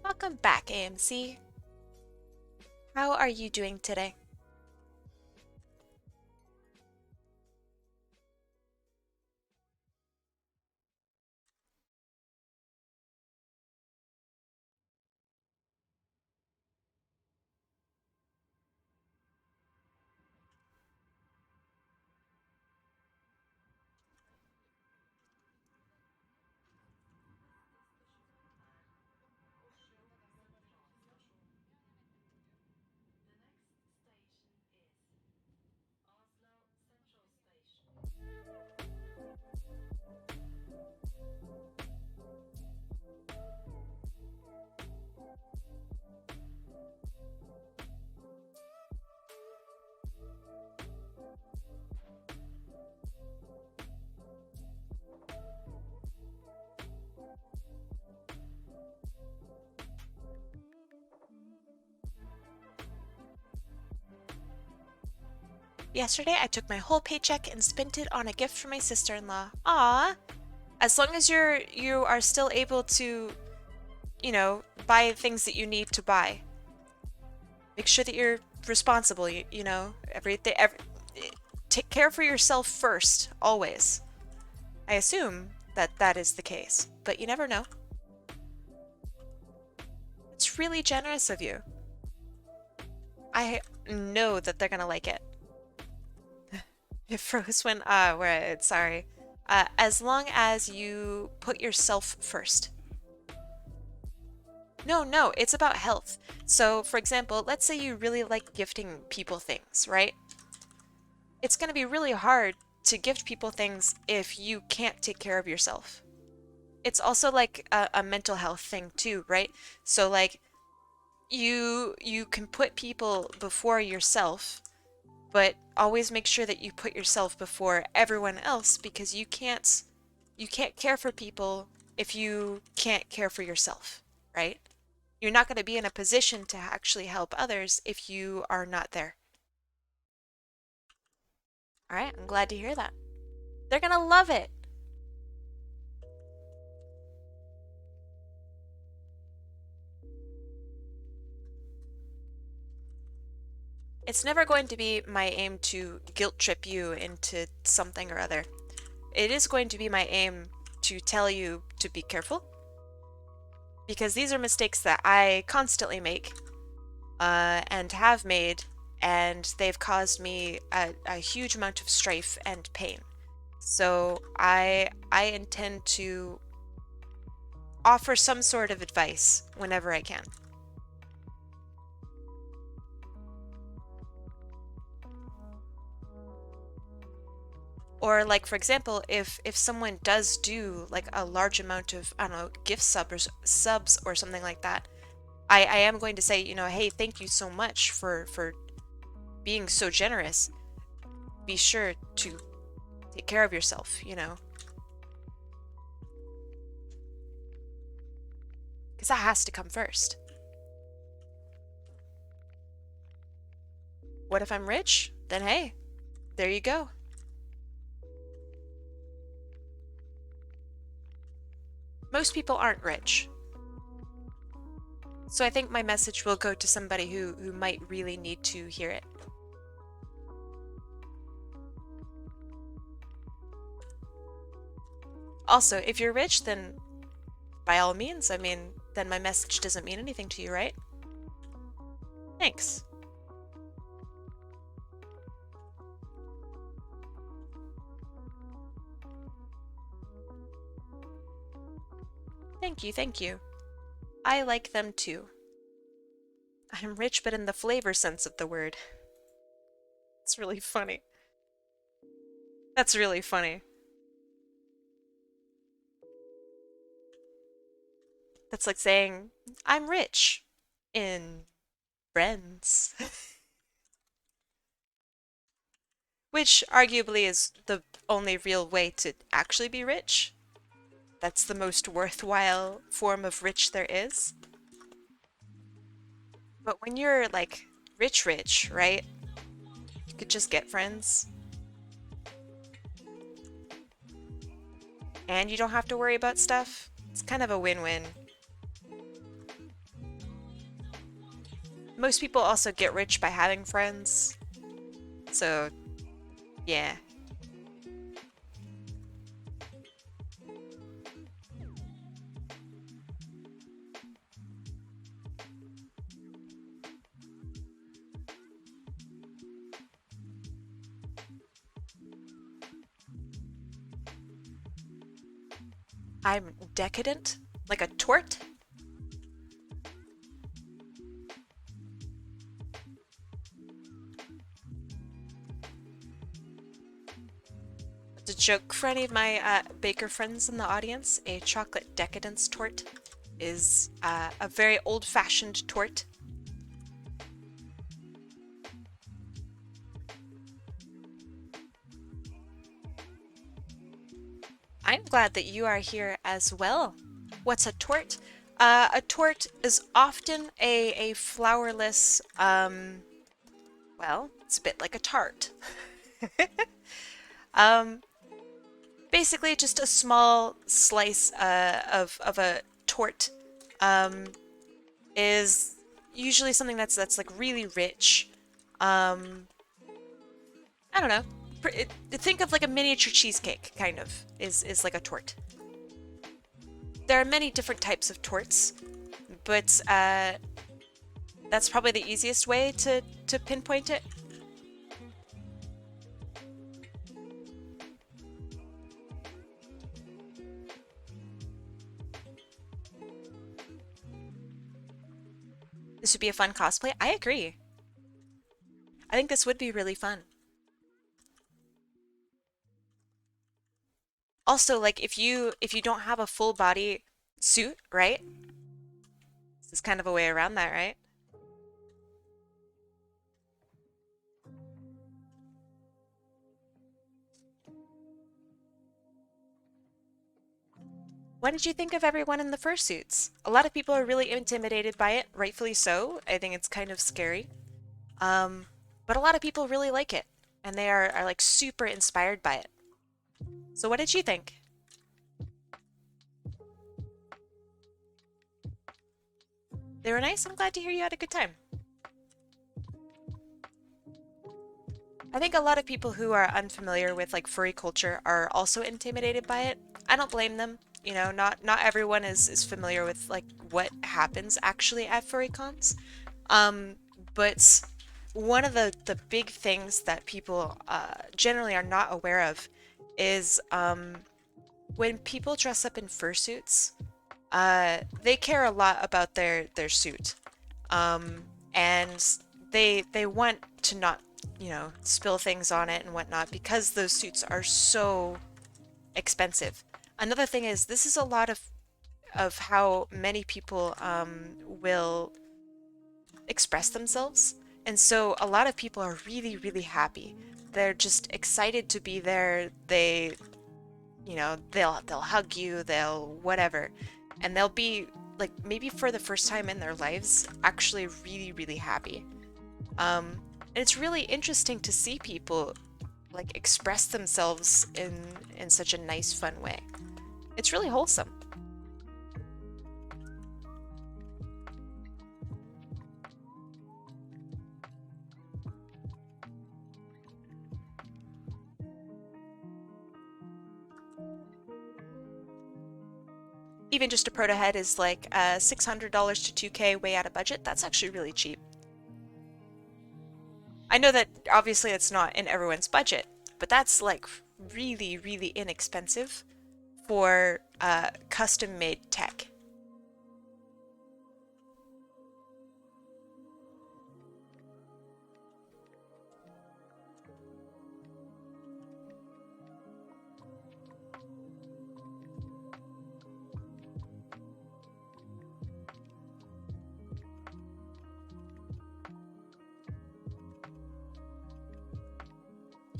Welcome back, AMC. How are you doing today? Yesterday, I took my whole paycheck and spent it on a gift for my sister-in-law. Ah, as long as you are still able to, you know, buy things that you need to buy. Make sure that you're responsible. You know, take care for yourself first, always. I assume that that is the case, but you never know. It's really generous of you. I know that they're gonna like it. It froze when, sorry. As long as you put yourself first. No, it's about health. So, for example, let's say you really like gifting people things, right? It's going to be really hard to gift people things if you can't take care of yourself. It's also like a mental health thing too, right? So like you can put people before yourself, but always make sure that you put yourself before everyone else, because you can't care for people if you can't care for yourself, right? You're not going to be in a position to actually help others if you are not there. All right, I'm glad to hear that. They're going to love it. It's never going to be my aim to guilt trip you into something or other. It is going to be my aim to tell you to be careful, because these are mistakes that I constantly make and have made, and they've caused me a huge amount of strife and pain. So I intend to offer some sort of advice whenever I can. Or like, for example, if someone does do like a large amount of, I don't know, gift subs or something like that, I am going to say, you know, hey, thank you so much for being so generous. Be sure to take care of yourself, you know. Because that has to come first. What if I'm rich? Then hey, there you go. Most people aren't rich. So I think my message will go to somebody who might really need to hear it. Also, if you're rich, then by all means, I mean, then my message doesn't mean anything to you, right? Thanks. Thank you, thank you. I like them too. I'm rich, but in the flavor sense of the word. It's really funny. That's really funny. That's like saying, I'm rich in friends. Which arguably is the only real way to actually be rich. That's the most worthwhile form of rich there is. But when you're like rich, right? You could just get friends. And you don't have to worry about stuff. It's kind of a win-win. Most people also get rich by having friends. So, yeah. I'm decadent? Like a tort? To joke for any of my baker friends in the audience, a chocolate decadence tort is a very old-fashioned tort. I'm glad that you are here as well. What's a tort? A tort is often a flourless, well, it's a bit like a tart. um, Basically just a small slice of a tort is usually something that's like really rich. I don't know. Think of like a miniature cheesecake, kind of, is like a tort. There are many different types of torts, but that's probably the easiest way to pinpoint it. This would be a fun cosplay. I agree. I think this would be really fun. Also, like if you don't have a full body suit, right? This is kind of a way around that, right? What did you think of everyone in the fursuits? A lot of people are really intimidated by it, rightfully so. I think it's kind of scary. But a lot of people really like it, and they are like super inspired by it. So what did you think? They were nice? I'm glad to hear you had a good time. I think a lot of people who are unfamiliar with like furry culture are also intimidated by it. I don't blame them. You know, not everyone is familiar with like what happens actually at furry cons. But one of the big things that people generally are not aware of is when people dress up in fursuits, they care a lot about their suit, and they want to not, you know, spill things on it and whatnot because those suits are so expensive. Another thing is this is a lot of how many people will express themselves, and so a lot of people are really happy. They're just excited to be there. They, you know, they'll hug you, they'll whatever, and they'll be like maybe for the first time in their lives actually really happy. And it's really interesting to see people like express themselves in such a nice fun way. It's really wholesome. Even just a proto head is like $600 to 2K way out of budget. That's actually really cheap. I know that obviously it's not in everyone's budget, but that's like really, really inexpensive for custom made tech.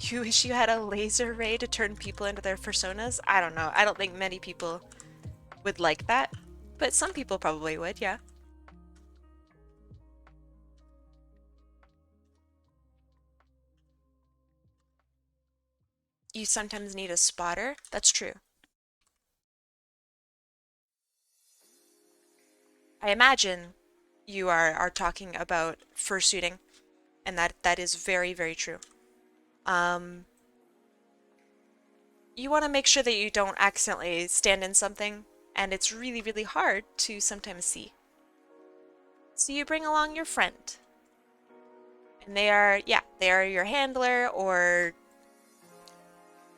You wish you had a laser ray to turn people into their personas? I don't know. I don't think many people would like that, but some people probably would, yeah. You sometimes need a spotter. That's true. I imagine you are talking about fursuiting, and that is very, very true. Um, you want to make sure that you don't accidentally stand in something, and it's really, really hard to sometimes see. So you bring along your friend. And they are, yeah, they are your handler or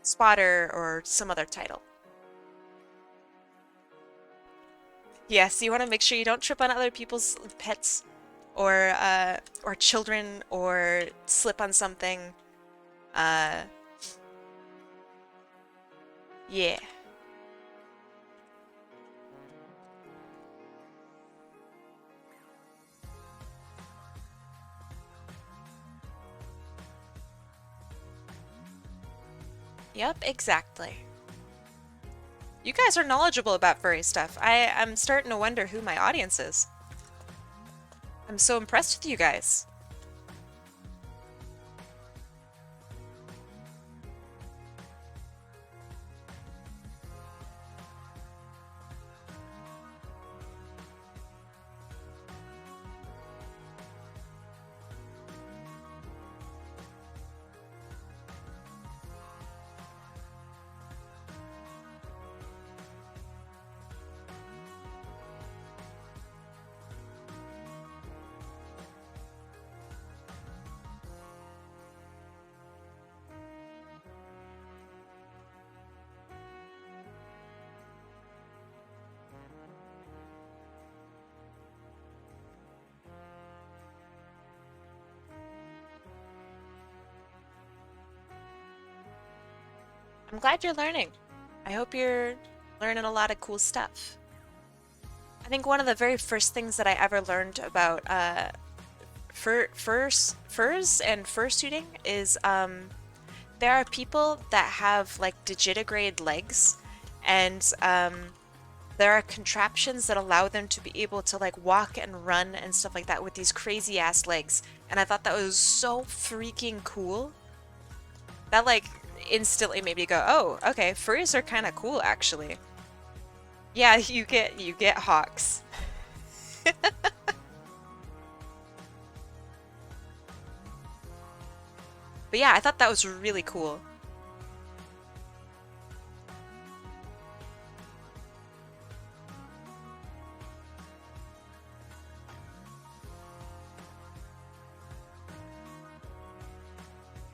spotter or some other title. Yes, you want to make sure you don't trip on other people's pets or children or slip on something. Uh, yeah. Yep, exactly. You guys are knowledgeable about furry stuff. I'm starting to wonder who my audience is. I'm so impressed with you guys. I'm glad you're learning. I hope you're learning a lot of cool stuff. I think one of the very first things that I ever learned about furs and fursuiting is there are people that have like digitigrade legs, and there are contraptions that allow them to be able to like walk and run and stuff like that with these crazy ass legs. And I thought that was so freaking cool. That like instantly made me go, oh, okay, furries are kind of cool actually. Yeah, you get hawks. But yeah, I thought that was really cool.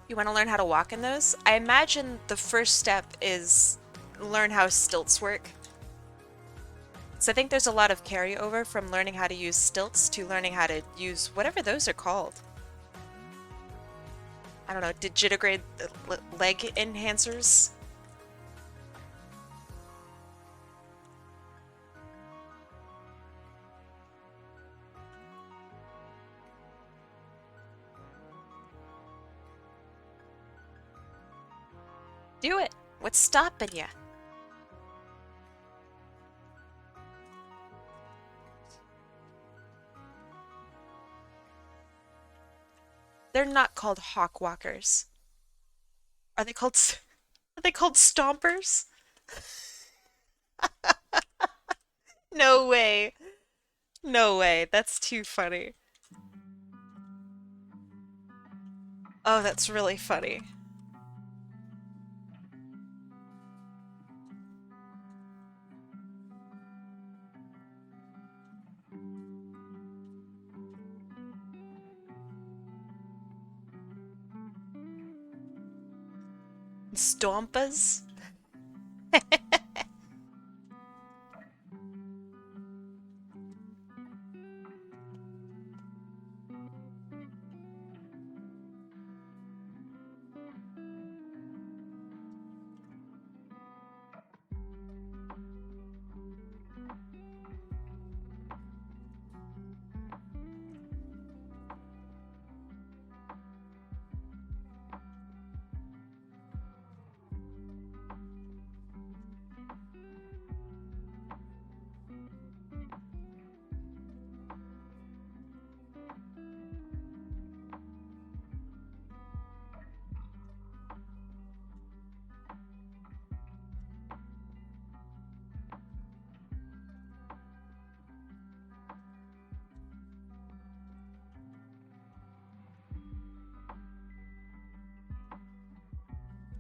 You want to learn how to walk in those? I imagine the first step is learn how stilts work. So I think there's a lot of carryover from learning how to use stilts to learning how to use whatever those are called. I don't know, digitigrade leg enhancers? Do it! What's stopping you? They're not called hawk walkers. Are they called are they called stompers? No way. No way. That's too funny. Oh, that's really funny. Stompas?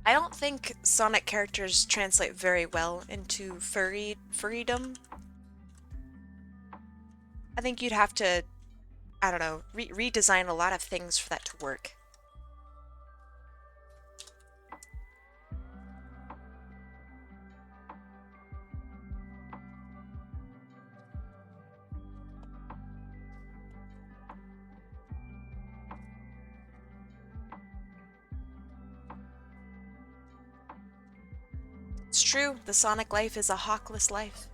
I don't think Sonic characters translate very well into furrydom. I think you'd have to, I don't know, redesign a lot of things for that to work. It's true, the Sonic life is a hawkless life.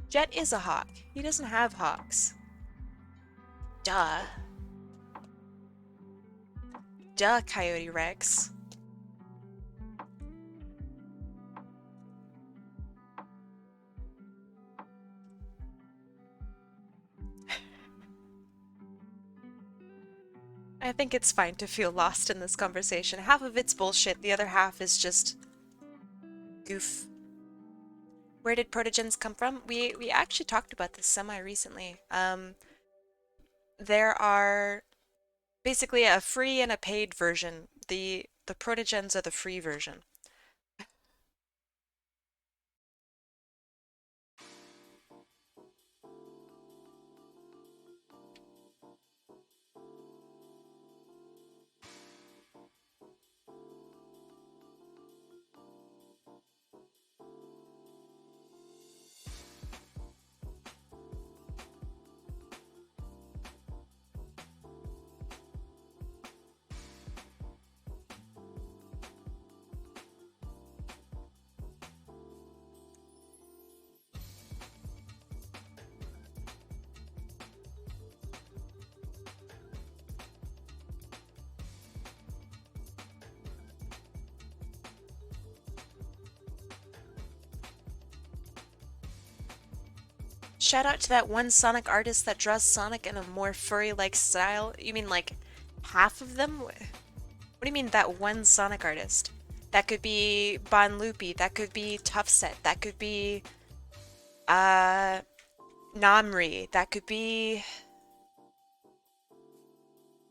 Jet is a hawk. He doesn't have hawks. Duh. Duh, Coyote Rex. I think it's fine to feel lost in this conversation. Half of it's bullshit, the other half is just goof. Where did protogens come from? We actually talked about this semi-recently. There are basically a free and a paid version. The protogens are the free version. Shout out to that one Sonic artist that draws Sonic in a more furry-like style. You mean like half of them? What do you mean that one Sonic artist? That could be Bon Loopy, that could be Toughset, that could be uh Namri, that could be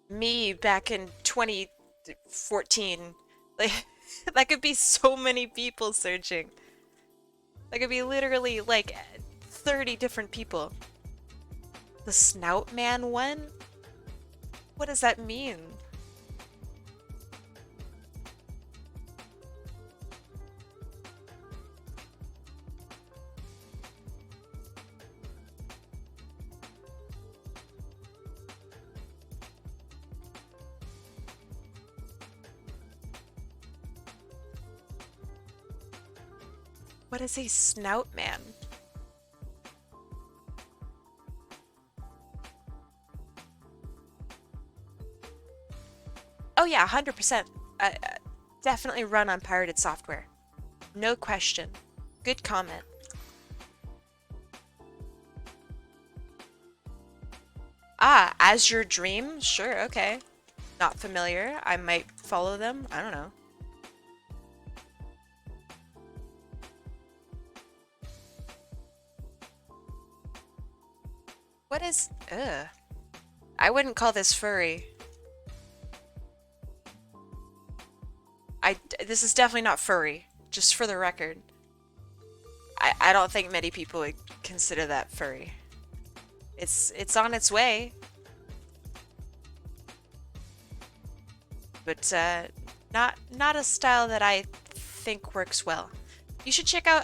me back in 2014. Like that could be so many people searching. That could be literally like 30 different people. The Snout Man one? What does that mean? What is a Snout Man? Oh yeah, 100%. Definitely run on pirated software. No question. Good comment. Ah, As Your Dream? Sure, okay. Not familiar. I might follow them. I don't know. What is... Ugh. I wouldn't call this furry. This is definitely not furry, just for the record. I don't think many people would consider that furry. It's on its way. But not a style that I think works well. You should check out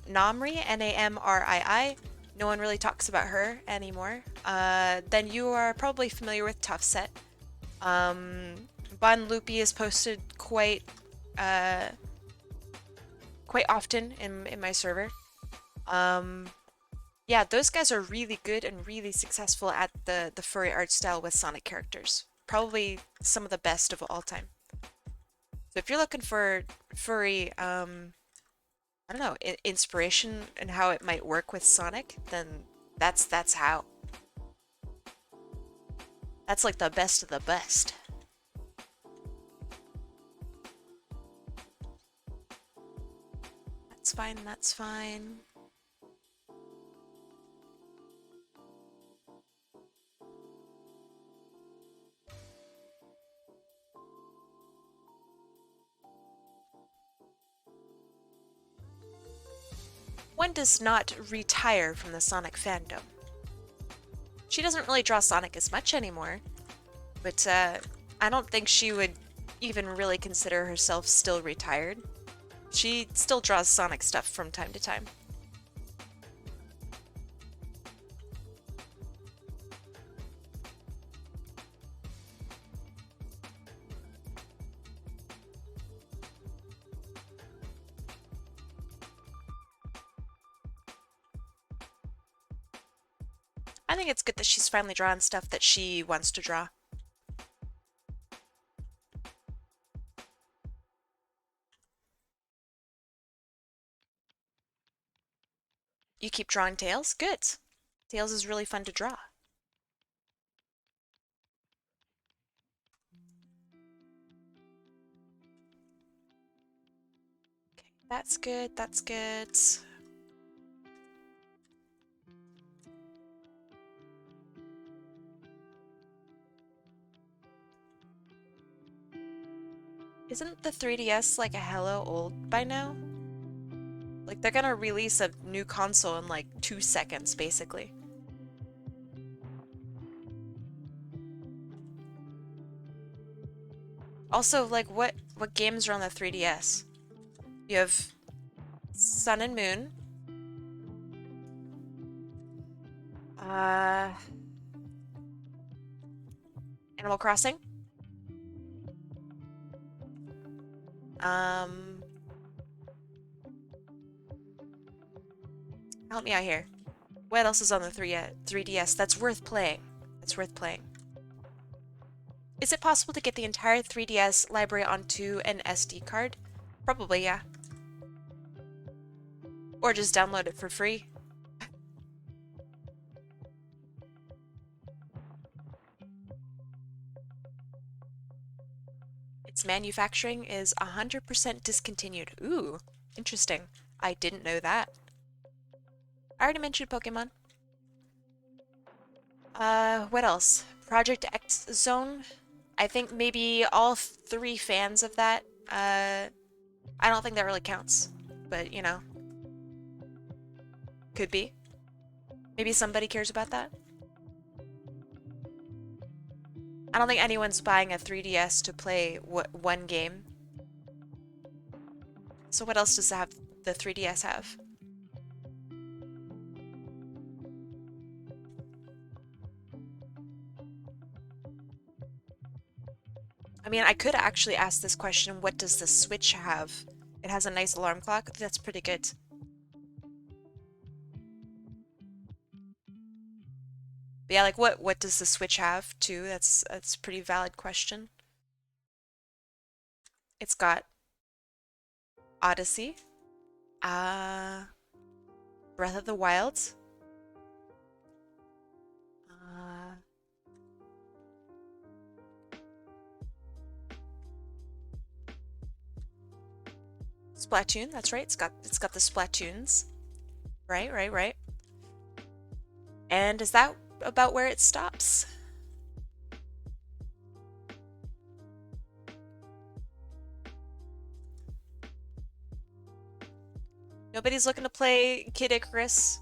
Namri, Namrii. No one really talks about her anymore. Then you are probably familiar with Tough Set. Bon Loopy is posted quite often in my server. Yeah, those guys are really good and really successful at the furry art style with Sonic characters. Probably some of the best of all time. So if you're looking for furry, I don't know, inspiration and how it might work with Sonic, then that's how. That's like the best of the best. That's fine, that's fine. One does not retire from the Sonic fandom. She doesn't really draw Sonic as much anymore, but I don't think she would even really consider herself still retired. She still draws Sonic stuff from time to time. I think it's good that she's finally drawing stuff that she wants to draw. You keep drawing Tails? Good. Tails is really fun to draw. Okay, that's good, that's good. Isn't the 3DS like a hello old by now? Like they're gonna release a new console in like 2 seconds, basically. Also, like what games are on the 3DS? You have Sun and Moon. Animal Crossing. Help me out here. What else is on the 3DS that's worth playing? That's worth playing. Is it possible to get the entire 3DS library onto an SD card? Probably, yeah. Or just download it for free. Its manufacturing is 100% discontinued. Ooh, interesting. I didn't know that. I already mentioned Pokemon. What else? Project X Zone. I think maybe all 3 fans of that. I don't think that really counts, but you know, could be. Maybe somebody cares about that. I don't think anyone's buying a 3DS to play one game. So what else does the 3DS have? I mean, I could actually ask this question, what does the Switch have? It has a nice alarm clock. That's pretty good. But yeah, like what does the Switch have too? That's a pretty valid question. It's got Odyssey, Breath of the Wild, Splatoon. That's right. It's got the Splatoons. Right. And is that about where it stops? Nobody's looking to play Kid Icarus.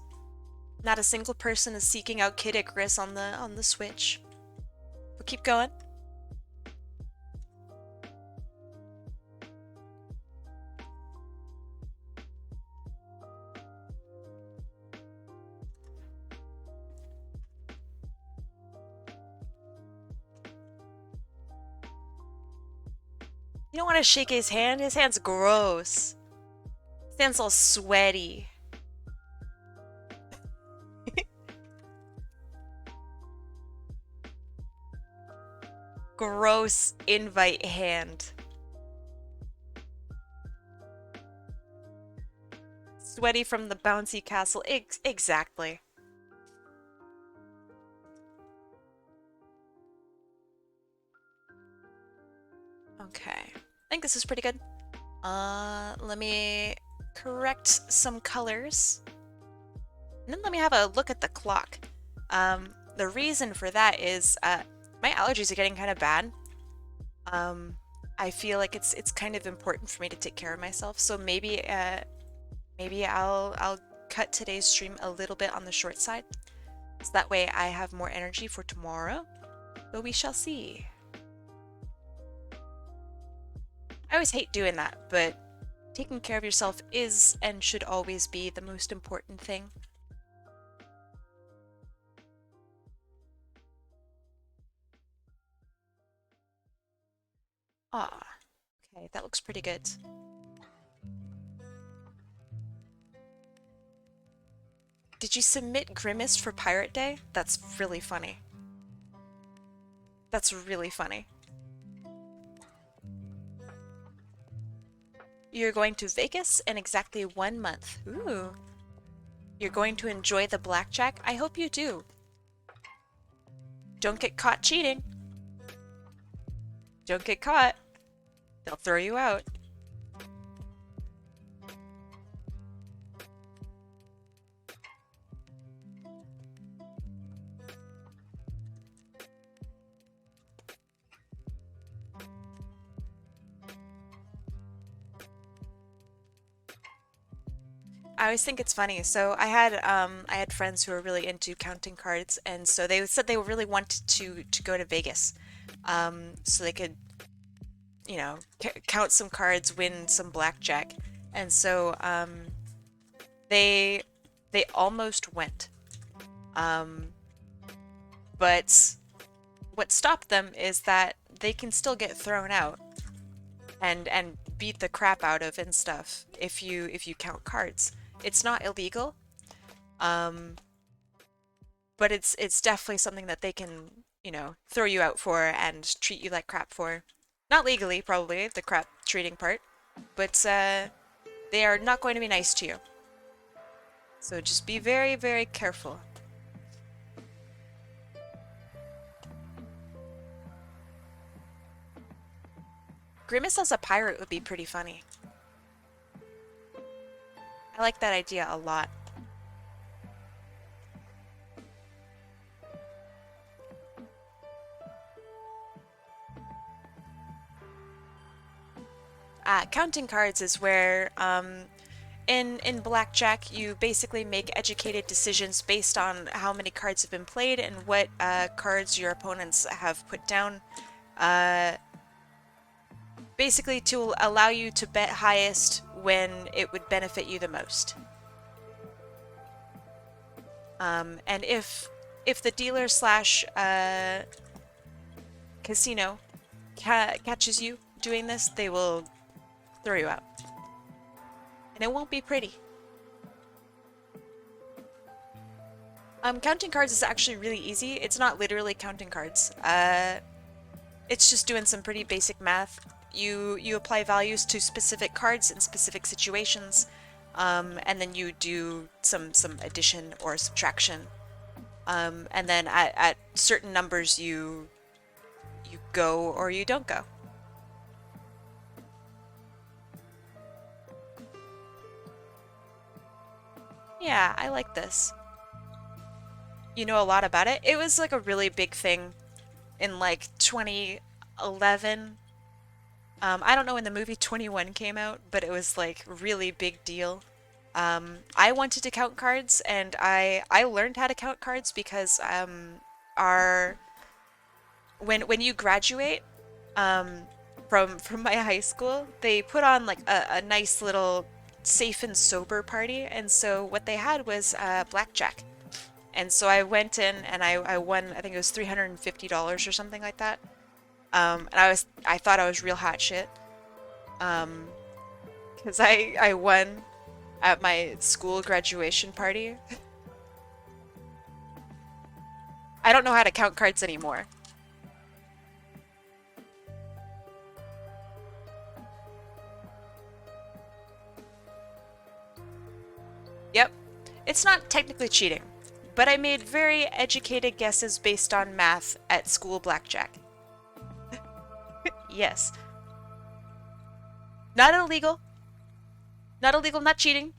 Not a single person is seeking out Kid Icarus on the Switch. We'll keep going. You don't want to shake his hand. His hand's gross. His hand's all sweaty. Gross invite hand. Sweaty from the bouncy castle. Exactly. Okay. I think this is pretty good. Let me correct some colors. And then let me have a look at the clock. The reason for that is my allergies are getting kind of bad. I feel like it's kind of important for me to take care of myself. So maybe I'll cut today's stream a little bit on the short side. So that way I have more energy for tomorrow. But we shall see. I always hate doing that, but taking care of yourself is and should always be the most important thing. Ah, okay, that looks pretty good. Did you submit Grimace for Pirate Day? That's really funny. That's really funny. You're going to Vegas in exactly 1 month. Ooh. You're going to enjoy the blackjack? I hope you do. Don't get caught cheating. Don't get caught. They'll throw you out. I always think it's funny. So I had friends who were really into counting cards, and so they said they really wanted to go to Vegas, so they could, you know, count some cards, win some blackjack, and so they almost went, but what stopped them is that they can still get thrown out and beat the crap out of and stuff if you count cards. It's not illegal, but it's definitely something that they can, you know, throw you out for and treat you like crap for. Not legally, probably, the crap treating part, but they are not going to be nice to you. So just be very, very careful. Grimace as a pirate would be pretty funny. I like that idea a lot. Counting cards is where, in blackjack, you basically make educated decisions based on how many cards have been played and what cards your opponents have put down. Basically to allow you to bet highest when it would benefit you the most. And if the dealer slash casino catches you doing this, they will throw you out. And it won't be pretty. Counting cards is actually really easy. It's not literally counting cards. It's just doing some pretty basic math. You apply values to specific cards in specific situations, and then you do some addition or subtraction. And then at certain numbers you go or you don't go. Yeah, I like this. You know a lot about it. It was like a really big thing in like 2011. I don't know when the movie 21 came out, but it was like really big deal. I wanted to count cards, and I learned how to count cards because our when you graduate from my high school, they put on like a nice little safe and sober party, and so what they had was blackjack. And so I went in and I won, I think it was $350 or something like that. And I thought I was real hot shit. Because I won at my school graduation party. I don't know how to count cards anymore. Yep, it's not technically cheating, but I made very educated guesses based on math at school blackjack. Yes. Not illegal. Not illegal, not cheating.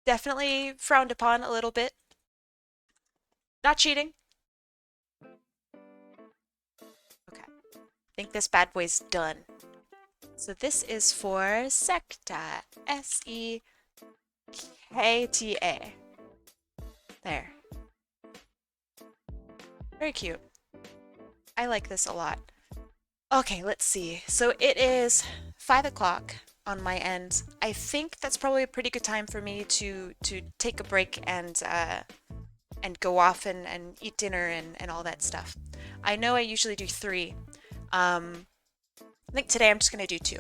Definitely frowned upon a little bit. Not cheating. Okay. I think this bad boy's done. So this is for Sekta. S-E-K-T-A. There. Very cute. I like this a lot. Okay, let's see. So it is 5 o'clock on my end. I think that's probably a pretty good time for me to take a break and go off and eat dinner and all that stuff. I know I usually do 3. I think today I'm just gonna do 2.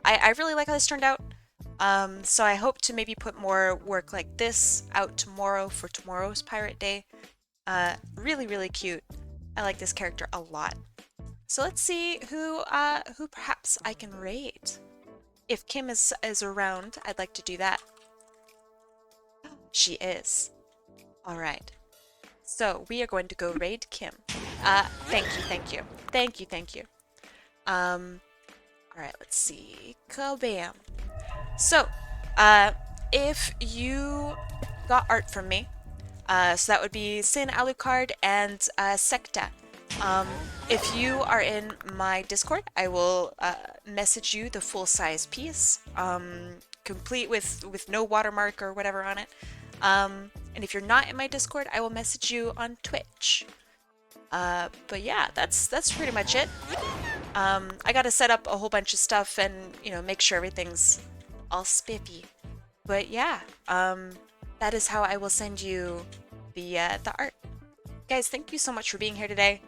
I really like how this turned out. So I hope to maybe put more work like this out tomorrow for tomorrow's Pirate Day. Really, really cute. I like this character a lot. So let's see who perhaps I can raid. If Kim is around, I'd like to do that. She is. All right. So we are going to go raid Kim. Thank you, thank you. Thank you, thank you. All right, let's see. Kabam. So, if you got art from me, so that would be Sin Alucard and Sekta. If you are in my Discord, I will message you the full-size piece, complete with no watermark or whatever on it. And if you're not in my Discord, I will message you on Twitch. But yeah, that's pretty much it. I gotta set up a whole bunch of stuff and, you know, make sure everything's all spiffy. But yeah, that is how I will send you the art. Guys, thank you so much for being here today.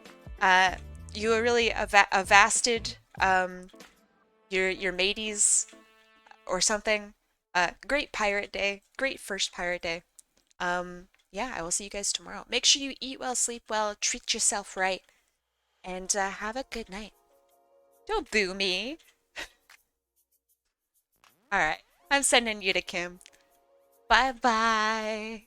You are really avasted your mateys or something. Great pirate day. Great first pirate day. Yeah, I will see you guys tomorrow. Make sure you eat well, sleep well, treat yourself right, and have a good night. Don't boo me. Alright, I'm sending you to Kim. Bye-bye.